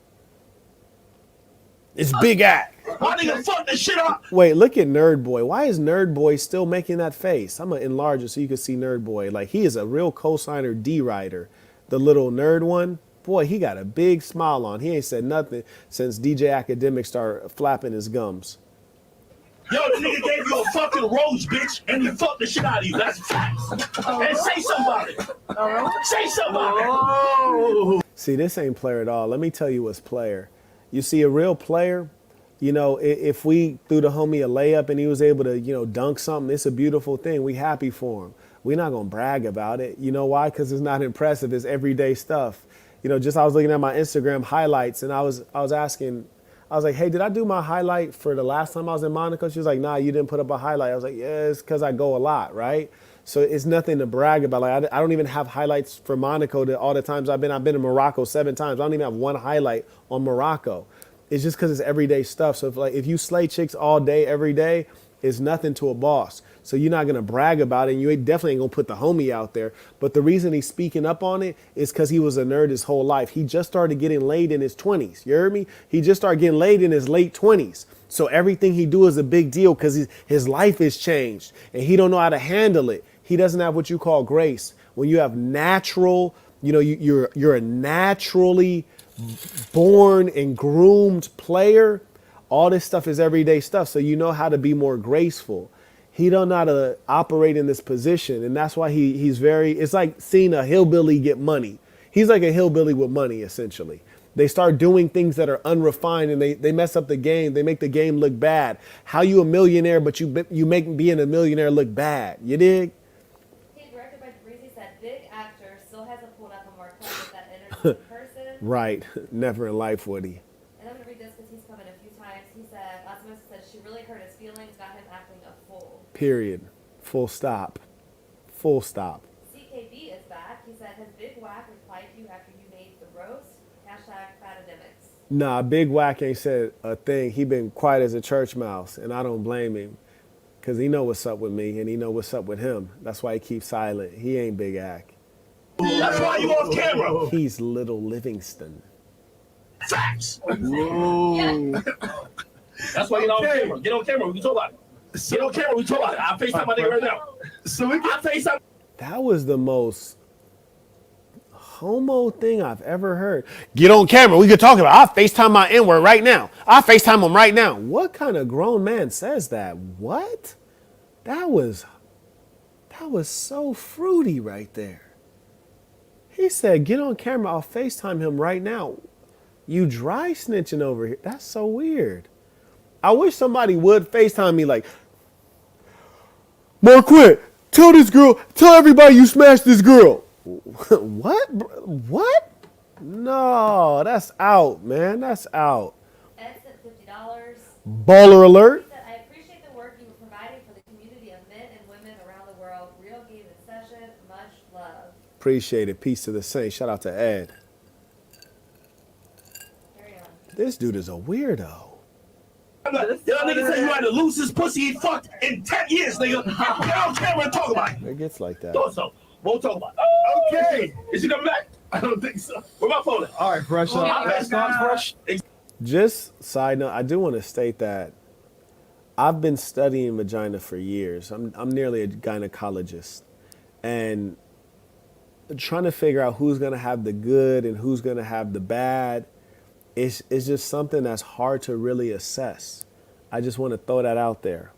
It's big act. Why nigga fuck this shit up? Wait, look at Nerd Boy. Why is Nerd Boy still making that face? I'm going to enlarge it so you can see Nerd Boy. Like, he is a real cosigner D-Rider. The little nerd one. Boy, he got a big smile on. He ain't said nothing since DJ Akademiks started flapping his gums. Yo, the nigga gave you a fucking rose, bitch, and he fucked the shit out of you. That's facts. And say somebody. Say somebody. Oh. See, this ain't player at all. Let me tell you what's player. You see, a real player, if we threw the homie a layup and he was able to, dunk something, it's a beautiful thing. We happy for him. We're not going to brag about it. You know why? Because it's not impressive. It's everyday stuff. I was looking at my Instagram highlights and I was asking, I was like, hey, did I do my highlight for the last time I was in Monaco? She was like, nah, you didn't put up a highlight. I was like, yeah, it's because I go a lot, right? So it's nothing to brag about. Like I don't even have highlights for Monaco all the times I've been in Morocco 7 times. I don't even have one highlight on Morocco. It's just because it's everyday stuff. So if you slay chicks all day, every day, it's nothing to a boss. So you're not going to brag about it. And you definitely ain't going to put the homie out there. But the reason he's speaking up on it is because he was a nerd his whole life. He just started getting laid in his 20s. You heard me? He just started getting laid in his late 20s. So everything he do is a big deal because his life is changed. And he don't know how to handle it. He doesn't have what you call grace. When you have natural, you're a naturally born and groomed player. All this stuff is everyday stuff. So you know how to be more graceful. He don't know how to operate in this position. And that's why he's it's like seeing a hillbilly get money. He's like a hillbilly with money, essentially. They start doing things that are unrefined and they mess up the game. They make the game look bad. How you a millionaire, but you make being a millionaire look bad. You dig? Directed by Breezy said, big actor still hasn't pulled up a more club with that energy in person. Right. Never in life would he. And I'm going to read this because he's come in a few times. He said, Osmosis said she really hurt his feelings, got him acting a fool. Period. Full stop. Full stop. CKB is back. He said, has Big Whack replied to you after you made the roast? #Akademiks. Nah, Big Whack ain't said a thing. He been quiet as a church mouse, and I don't blame him. Because he know what's up with me, and he know what's up with him. That's why he keeps silent. He ain't Big Ack. That's why you off camera. He's little Livingston. Facts. Whoa. That's why you're not on camera. Get on camera. We can talk about it. Get on camera. We talk about it. I'll FaceTime my nigga right now. So we can FaceTime. That was the most homo thing I've ever heard. Get on camera. We could talk about it. I'll FaceTime my N-word right now. I'll FaceTime him right now. What kind of grown man says that? What? That was so fruity right there. He said, get on camera. I'll FaceTime him right now. You dry snitching over here. That's so weird. I wish somebody would FaceTime me like, Marquette, tell everybody you smashed this girl. What? What? No, that's out, man. That's out. Ed sent $50. Baller alert. He said, I appreciate the work you were providing for the community of men and women around the world. Real game in session. Much love. Appreciate it. Peace to the saints. Shout out to Ed. Carry on. This dude is a weirdo. Y'all niggas say you had the loosest pussy he fucked in 10 years, nigga. Get on camera and talk about it. It gets like that. Thought so. Won't talk about it. Okay. Is he coming back? I don't think so. Where my phone at? All right, fresh. Fresh. Just side note, I do want to state that I've been studying vagina for years. I'm nearly a gynecologist. And trying to figure out who's going to have the good and who's going to have the bad, it's just something that's hard to really assess. I just want to throw that out there.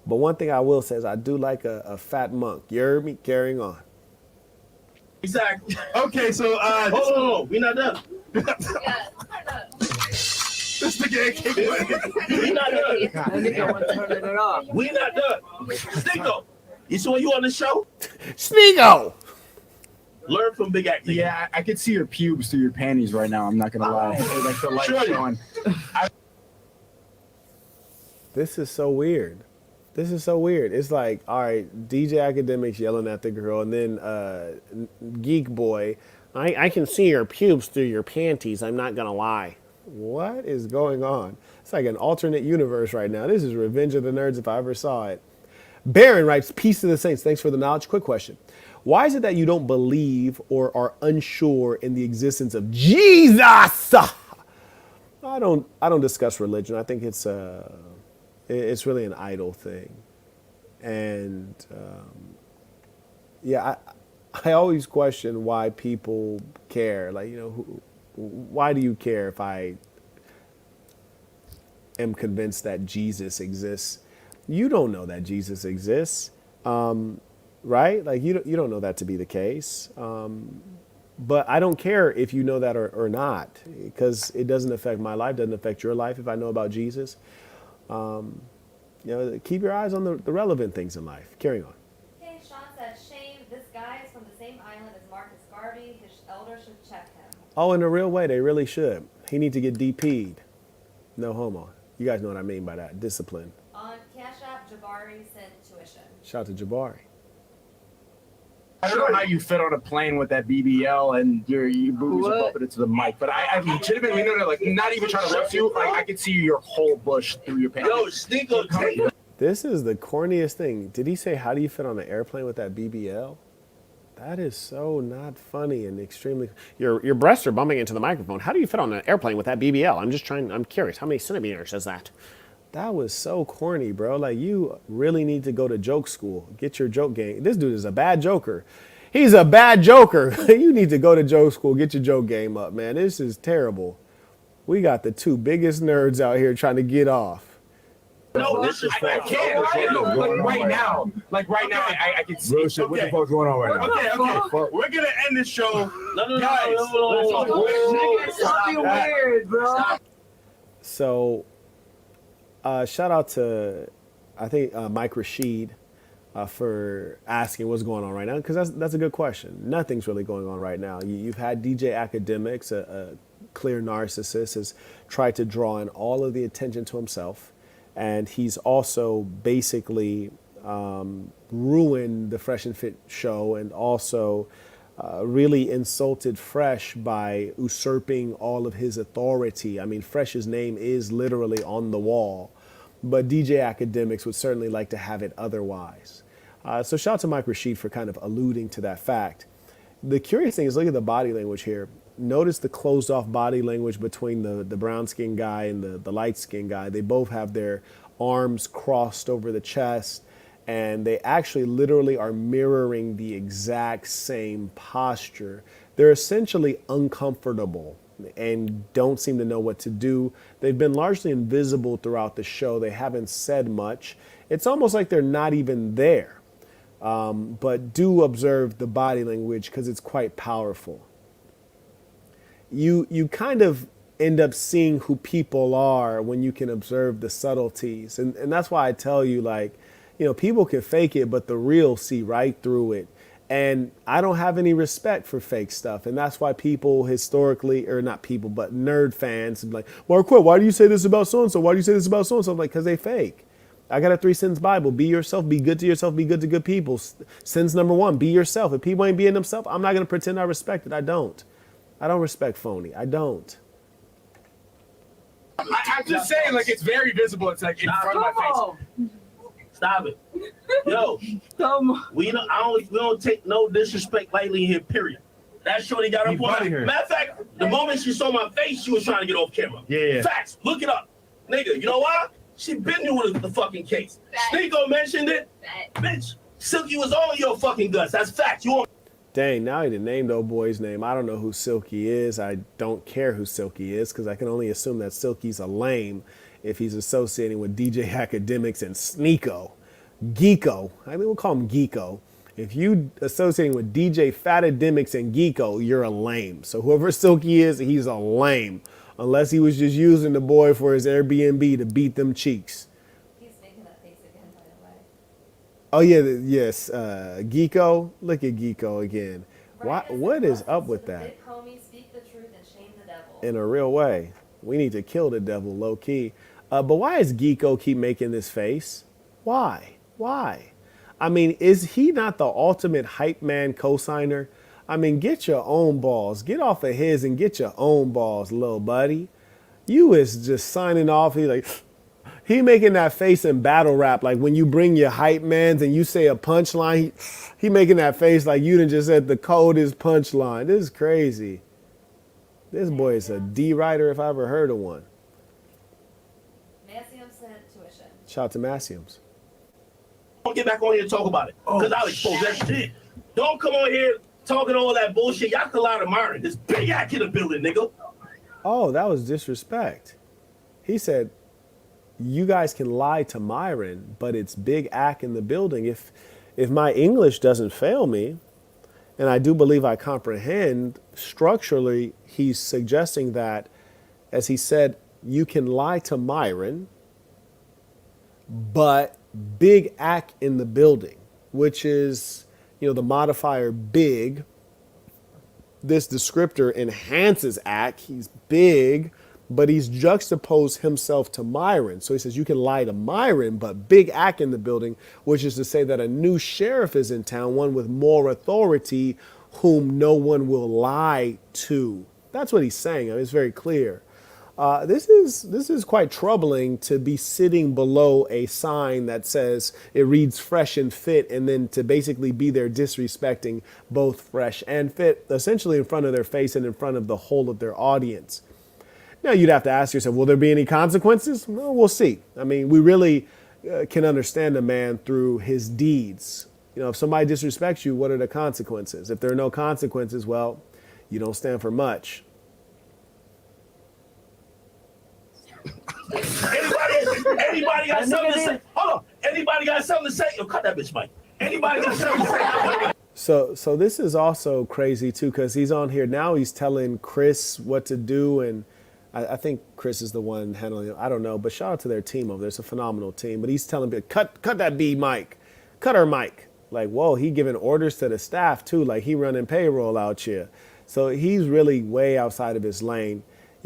But one thing I will say is I do like a fat monk. You heard me? Carrying on. Exactly. Okay, so hold on. We not done. This nigga ain't we not done. We not done. Sneeko, you see when you on the show? Sneeko. Learn from Big Act. Yeah, I could see your pubes through your panties right now. I'm not gonna lie. Like the light showing. This is so weird. This is so weird. It's like, all right, DJ Akademiks yelling at the girl, and then Geek Boy, I can see your pubes through your panties. I'm not gonna lie. What is going on? It's like an alternate universe right now. This is Revenge of the Nerds if I ever saw it. Baron writes, peace to the saints. Thanks for the knowledge. Quick question. Why is it that you don't believe or are unsure in the existence of Jesus? I don't discuss religion. I think it's really an idle thing. And yeah, I always question why people care. Like, why do you care if I am convinced that Jesus exists? You don't know that Jesus exists, right? Like you don't know that to be the case. But I don't care if you know that or not, because it doesn't affect my life, doesn't affect your life if I know about Jesus. Keep your eyes on the relevant things in life. Carrying on. Okay, Sean said, shame, this guy is from the same island as Marcus Garvey. His elders should check him. Oh, in a real way, they really should. He needs to get DP'd. No homo. You guys know what I mean by that. Discipline. On Cash App, Jabari sent tuition. Shout out to Jabari. I don't know how you fit on a plane with that BBL and your boobies are bumping into the mic, but I legitimately know that, like, not even trying to roast you, like, I can see your whole bush through your pants. Yo, Sneeko. This is the corniest thing. Did he say, how do you fit on an airplane with that BBL? That is so not funny and extremely... Your breasts are bumping into the microphone. How do you fit on an airplane with that BBL? I'm curious. How many centimeters is that? That was so corny, bro. Like, you really need to go to joke school. Get your joke game. This dude is a bad joker. He's a bad joker. You need to go to joke school. Get your joke game up, man. This is terrible. We got the two biggest nerds out here trying to get off. No, this is I can't. Like right now, I can see. Real shit. What the fuck's going on right now? Okay. We're gonna end this show. Guys, Something weird, bro. So, shout out to, I think, Mike Rashid for asking what's going on right now, because that's a good question. Nothing's really going on right now. You've had DJ Akademiks, a clear narcissist, has tried to draw in all of the attention to himself, and he's also basically ruined the Fresh and Fit show, and also really insulted Fresh by usurping all of his authority. I mean, Fresh's name is literally on the wall, but DJ Akademiks would certainly like to have it otherwise. So shout out to Mike Rashid for kind of alluding to that fact. The curious thing is, look at the body language here. Notice the closed off body language between the brown skinned guy and the light skinned guy. They both have their arms crossed over the chest, and they actually literally are mirroring the exact same posture. They're essentially uncomfortable and don't seem to know what to do. They've been largely invisible throughout the show. They haven't said much. It's almost like they're not even there. But do observe the body language because it's quite powerful. You kind of end up seeing who people are when you can observe the subtleties. And that's why I tell you, like, people can fake it, but the real see right through it. And I don't have any respect for fake stuff. And that's why people historically, or not people, but nerd fans, like, Marquette, why do you say this about so-and-so? Why do you say this about so-and-so? Like, because they fake. I got a 3 sins Bible. Be yourself. Be good to yourself. Be good to good people. Sins number 1, be yourself. If people ain't being themselves, I'm not going to pretend I respect it. I don't respect phony. I don't. I'm just saying, like, it's very visible. It's like in front of my face. Stop it. Yo, we don't take no disrespect lightly in here, period. That shorty got her point. Matter of fact, the moment she saw my face, she was trying to get off camera. Yeah. Facts. Look it up. Nigga, you know why? She been doing the fucking case. Sneeko mentioned it. Bitch, Silky was all in your fucking guts. That's facts. You want... Dang, now he done named old boy's name. I don't know who Silky is. I don't care who Silky is because I can only assume that Silky's a lame if he's associating with DJ Akademiks and Sneeko. Geeko. I think we'll call him Geeko. If you associating with DJ Fatademics and Geeko, you're a lame. So whoever Silky is, he's a lame. Unless he was just using the boy for his Airbnb to beat them cheeks. He's making that face again, by the way. Oh, yeah, yes. Geeko. Look at Geeko again. What is up with that? Big homie, speak the truth and shame the devil. In a real way. We need to kill the devil low key. But why does Geeko keep making this face? Why? Why? I mean, is he not the ultimate hype man co-signer? I mean, get your own balls. Get off of his and get your own balls, little buddy. You is just signing off. He making that face in battle rap, like when you bring your hype mans and you say a punchline, he making that face like you done just said the coldest punchline. This is crazy. This boy is a D writer if I ever heard of one. Massium sent tuition. Shout out to Massiums. Don't get back on here and talk about it, because I'll expose that shit. Don't come on here talking all that bullshit. Y'all can lie to Myron. This big act in the building, nigga. Oh, that was disrespect. He said, you guys can lie to Myron, but it's Big Ack in the building. If my English doesn't fail me, and I do believe I comprehend, structurally, he's suggesting that, as he said, you can lie to Myron, but Big Ack in the building, which is, the modifier big. This descriptor enhances Ack. He's big, but he's juxtaposed himself to Myron. So he says you can lie to Myron, but Big Ack in the building, which is to say that a new sheriff is in town, one with more authority, whom no one will lie to. That's what he's saying. I mean, it's very clear. This is quite troubling to be sitting below a sign that says it reads fresh and fit, and then to basically be there disrespecting both fresh and fit, essentially in front of their face and in front of the whole of their audience. Now, you'd have to ask yourself, will there be any consequences? Well, we'll see. I mean, we really can understand a man through his deeds. If somebody disrespects you, what are the consequences? If there are no consequences, well, you don't stand for much. Anybody got something to say? Hold on. Anybody got something to say? Yo, cut that bitch, Mike. Anybody got something to say? So this is also crazy too, because he's on here now. He's telling Chris what to do, and I think Chris is the one handling it. I don't know, but shout out to their team over there. It's a phenomenal team. But he's telling me, cut that B mic, cut her mic. Like, whoa, he giving orders to the staff too, like he running payroll out here. So he's really way outside of his lane.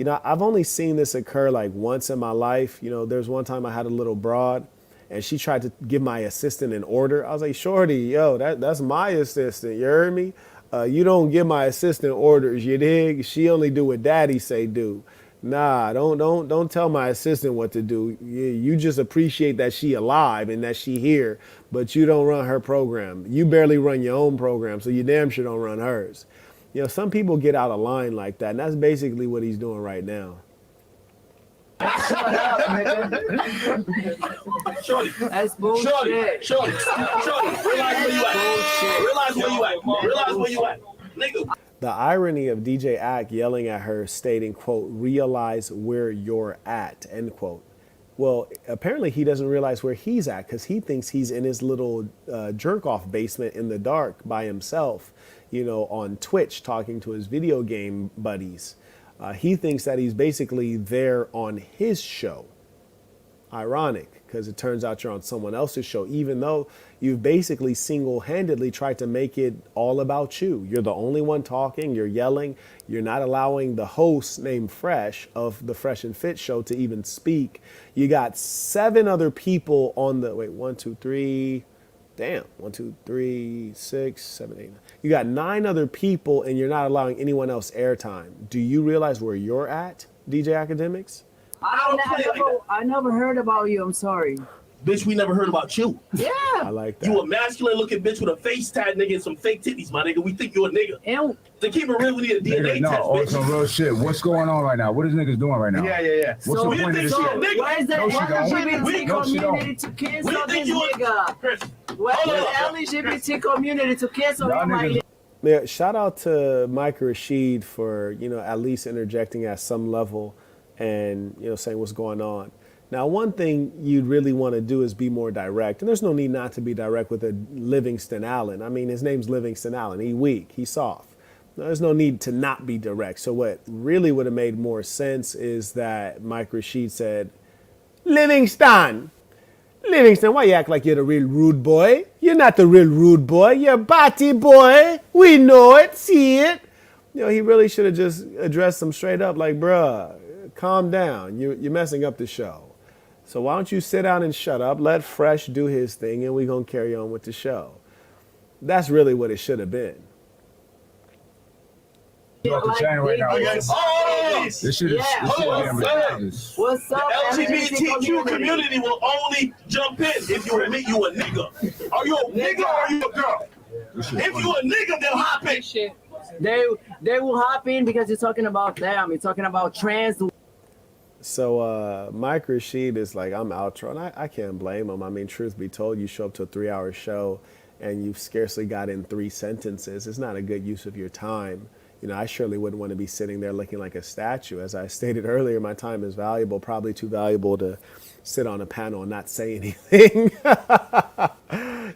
I've only seen this occur like once in my life. There's one time I had a little broad and she tried to give my assistant an order. I was like, shorty, yo, that's my assistant. You heard me? You don't give my assistant orders, you dig? She only do what daddy say do. Nah, don't tell my assistant what to do. You just appreciate that she alive and that she here, but you don't run her program. You barely run your own program, so you damn sure don't run hers. Some people get out of line like that, and that's basically what he's doing right now. Shorty. That's bullshit. Shorty. Realize where you at. Realize where you at. Nigga. The irony of DJ Ack yelling at her, stating, quote, realize where you're at, end quote. Well, apparently he doesn't realize where he's at because he thinks he's in his little jerk-off basement in the dark by himself, on Twitch talking to his video game buddies. He thinks that he's basically there on his show. Ironic, because it turns out you're on someone else's show, even though you've basically single-handedly tried to make it all about you. You're the only one talking, you're yelling, you're not allowing the host named Fresh of the Fresh and Fit show to even speak. You got 7 other people on the, 1, 2, 3, 6, 7, 8, 9. You got 9 other people and you're not allowing anyone else airtime. Do you realize where you're at, DJ Akademiks? I never heard about you. I'm sorry. Bitch, we never heard about you. Yeah. I like that. You a masculine looking bitch with a face tat nigga and some fake titties, my nigga. We think you a nigga. And to keep it real, we need a DNA No, test, bitch. some real shit. What's going on right now? What is niggas doing right now? Yeah. What's the point of this shit? Why is that? No, she Why don't. the LGBT No, she don't. community to cancel We think this you nigga? Chris. Why is the LGBT community to cancel Y'all him? niggas- Yeah, shout out to Mike Rashid for, at least interjecting at some level and, saying what's going on. Now, one thing you'd really want to do is be more direct. And there's no need not to be direct with a Livingston Allen. I mean, his name's Livingston Allen. He weak. He soft. There's no need to not be direct. So what really would have made more sense is that Mike Rashid said, Livingston, why you act like you're the real rude boy? You're not the real rude boy. You're a batty boy. We know it, see it. He really should have just addressed them straight up like, bruh, calm down. You're messing up the show. So why don't you sit down and shut up, let Fresh do his thing, and we're going to carry on with the show. That's really what it should have been. You off the chain right now. This shit is What's up? The LGBTQ community will only jump in if you admit you a nigga. Are you a nigga or are you a girl? If you a nigga, they'll hop in. They will hop in because you're talking about them. You're talking about trans. So Mike Rashid is like, I'm outro, and I can't blame him. I mean, truth be told, you show up to a 3-hour show and you've scarcely got in 3 sentences. It's not a good use of your time. You know, I surely wouldn't want to be sitting there looking like a statue. As I stated earlier, my time is valuable, probably too valuable to sit on a panel and not say anything.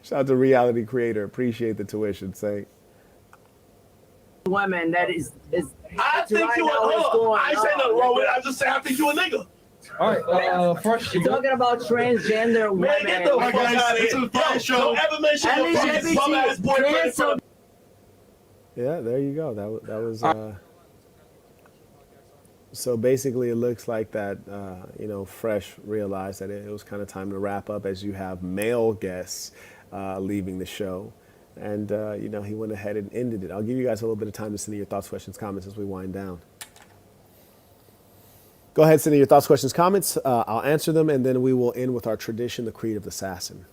Shout out to Reality Creator. Appreciate the tuition, Saint. Woman, that is I think you a nigga. I ain't saying nothing wrong with it. I just say I think you a nigga. All right, Fresh. You're talking about transgender women. Man, get the fuck out of here. Don't ever mention your fucking bum-ass boyfriend. Yeah, there you go. That was. So basically, it looks like that. Fresh realized that it was kind of time to wrap up, as you have male guests leaving the show, and he went ahead and ended it. I'll give you guys a little bit of time to send in your thoughts, questions, comments as we wind down. Go ahead, send in your thoughts, questions, comments. I'll answer them, and then we will end with our tradition, the Creed of the Assassin.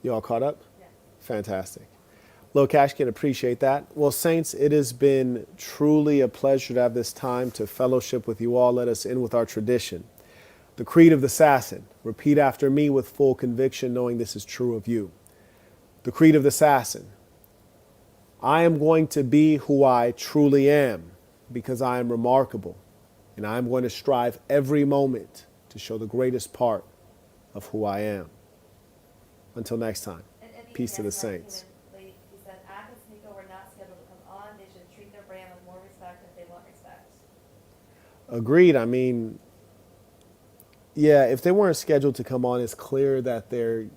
You all caught up? Yeah. Fantastic. Lil Cash can appreciate that. Well, Saints, it has been truly a pleasure to have this time to fellowship with you all. Let us end with our tradition. The Creed of the Assassin. Repeat after me with full conviction, knowing this is true of you. The Creed of the Assassin. I am going to be who I truly am because I am remarkable, and I am going to strive every moment to show the greatest part of who I am. Until next time, peace to the Saints. He said, Ak and Sneeko were not scheduled to come on. They should treat their brand with more respect if they want respect. Agreed. I mean, yeah, if they weren't scheduled to come on, it's clear that they're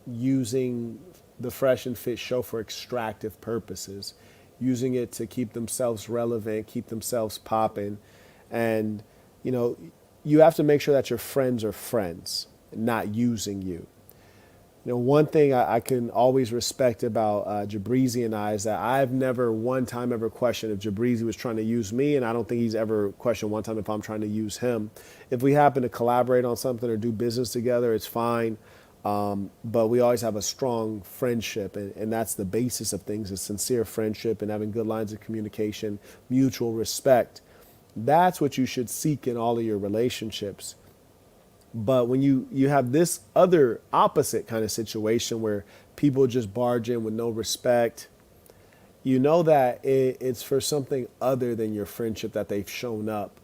using the Fresh and Fit show for extractive purposes, using it to keep themselves relevant, keep themselves popping. And, you have to make sure that your friends are friends, not using you. One thing I can always respect about Jabrizi and I is that I've never one time ever questioned if Jabrizi was trying to use me, and I don't think he's ever questioned one time if I'm trying to use him. If we happen to collaborate on something or do business together, it's fine. But we always have a strong friendship, and that's the basis of things, is sincere friendship and having good lines of communication, mutual respect. That's what you should seek in all of your relationships. But when you have this other opposite kind of situation where people just barge in with no respect, you know that it's for something other than your friendship that they've shown up.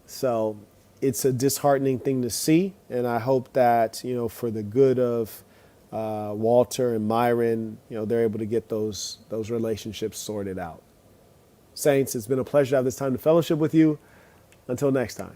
So it's a disheartening thing to see, and I hope that, you know, for the good of Walter and Myron, you know, they're able to get those relationships sorted out. Saints, it's been a pleasure to have this time to fellowship with you. Until next time.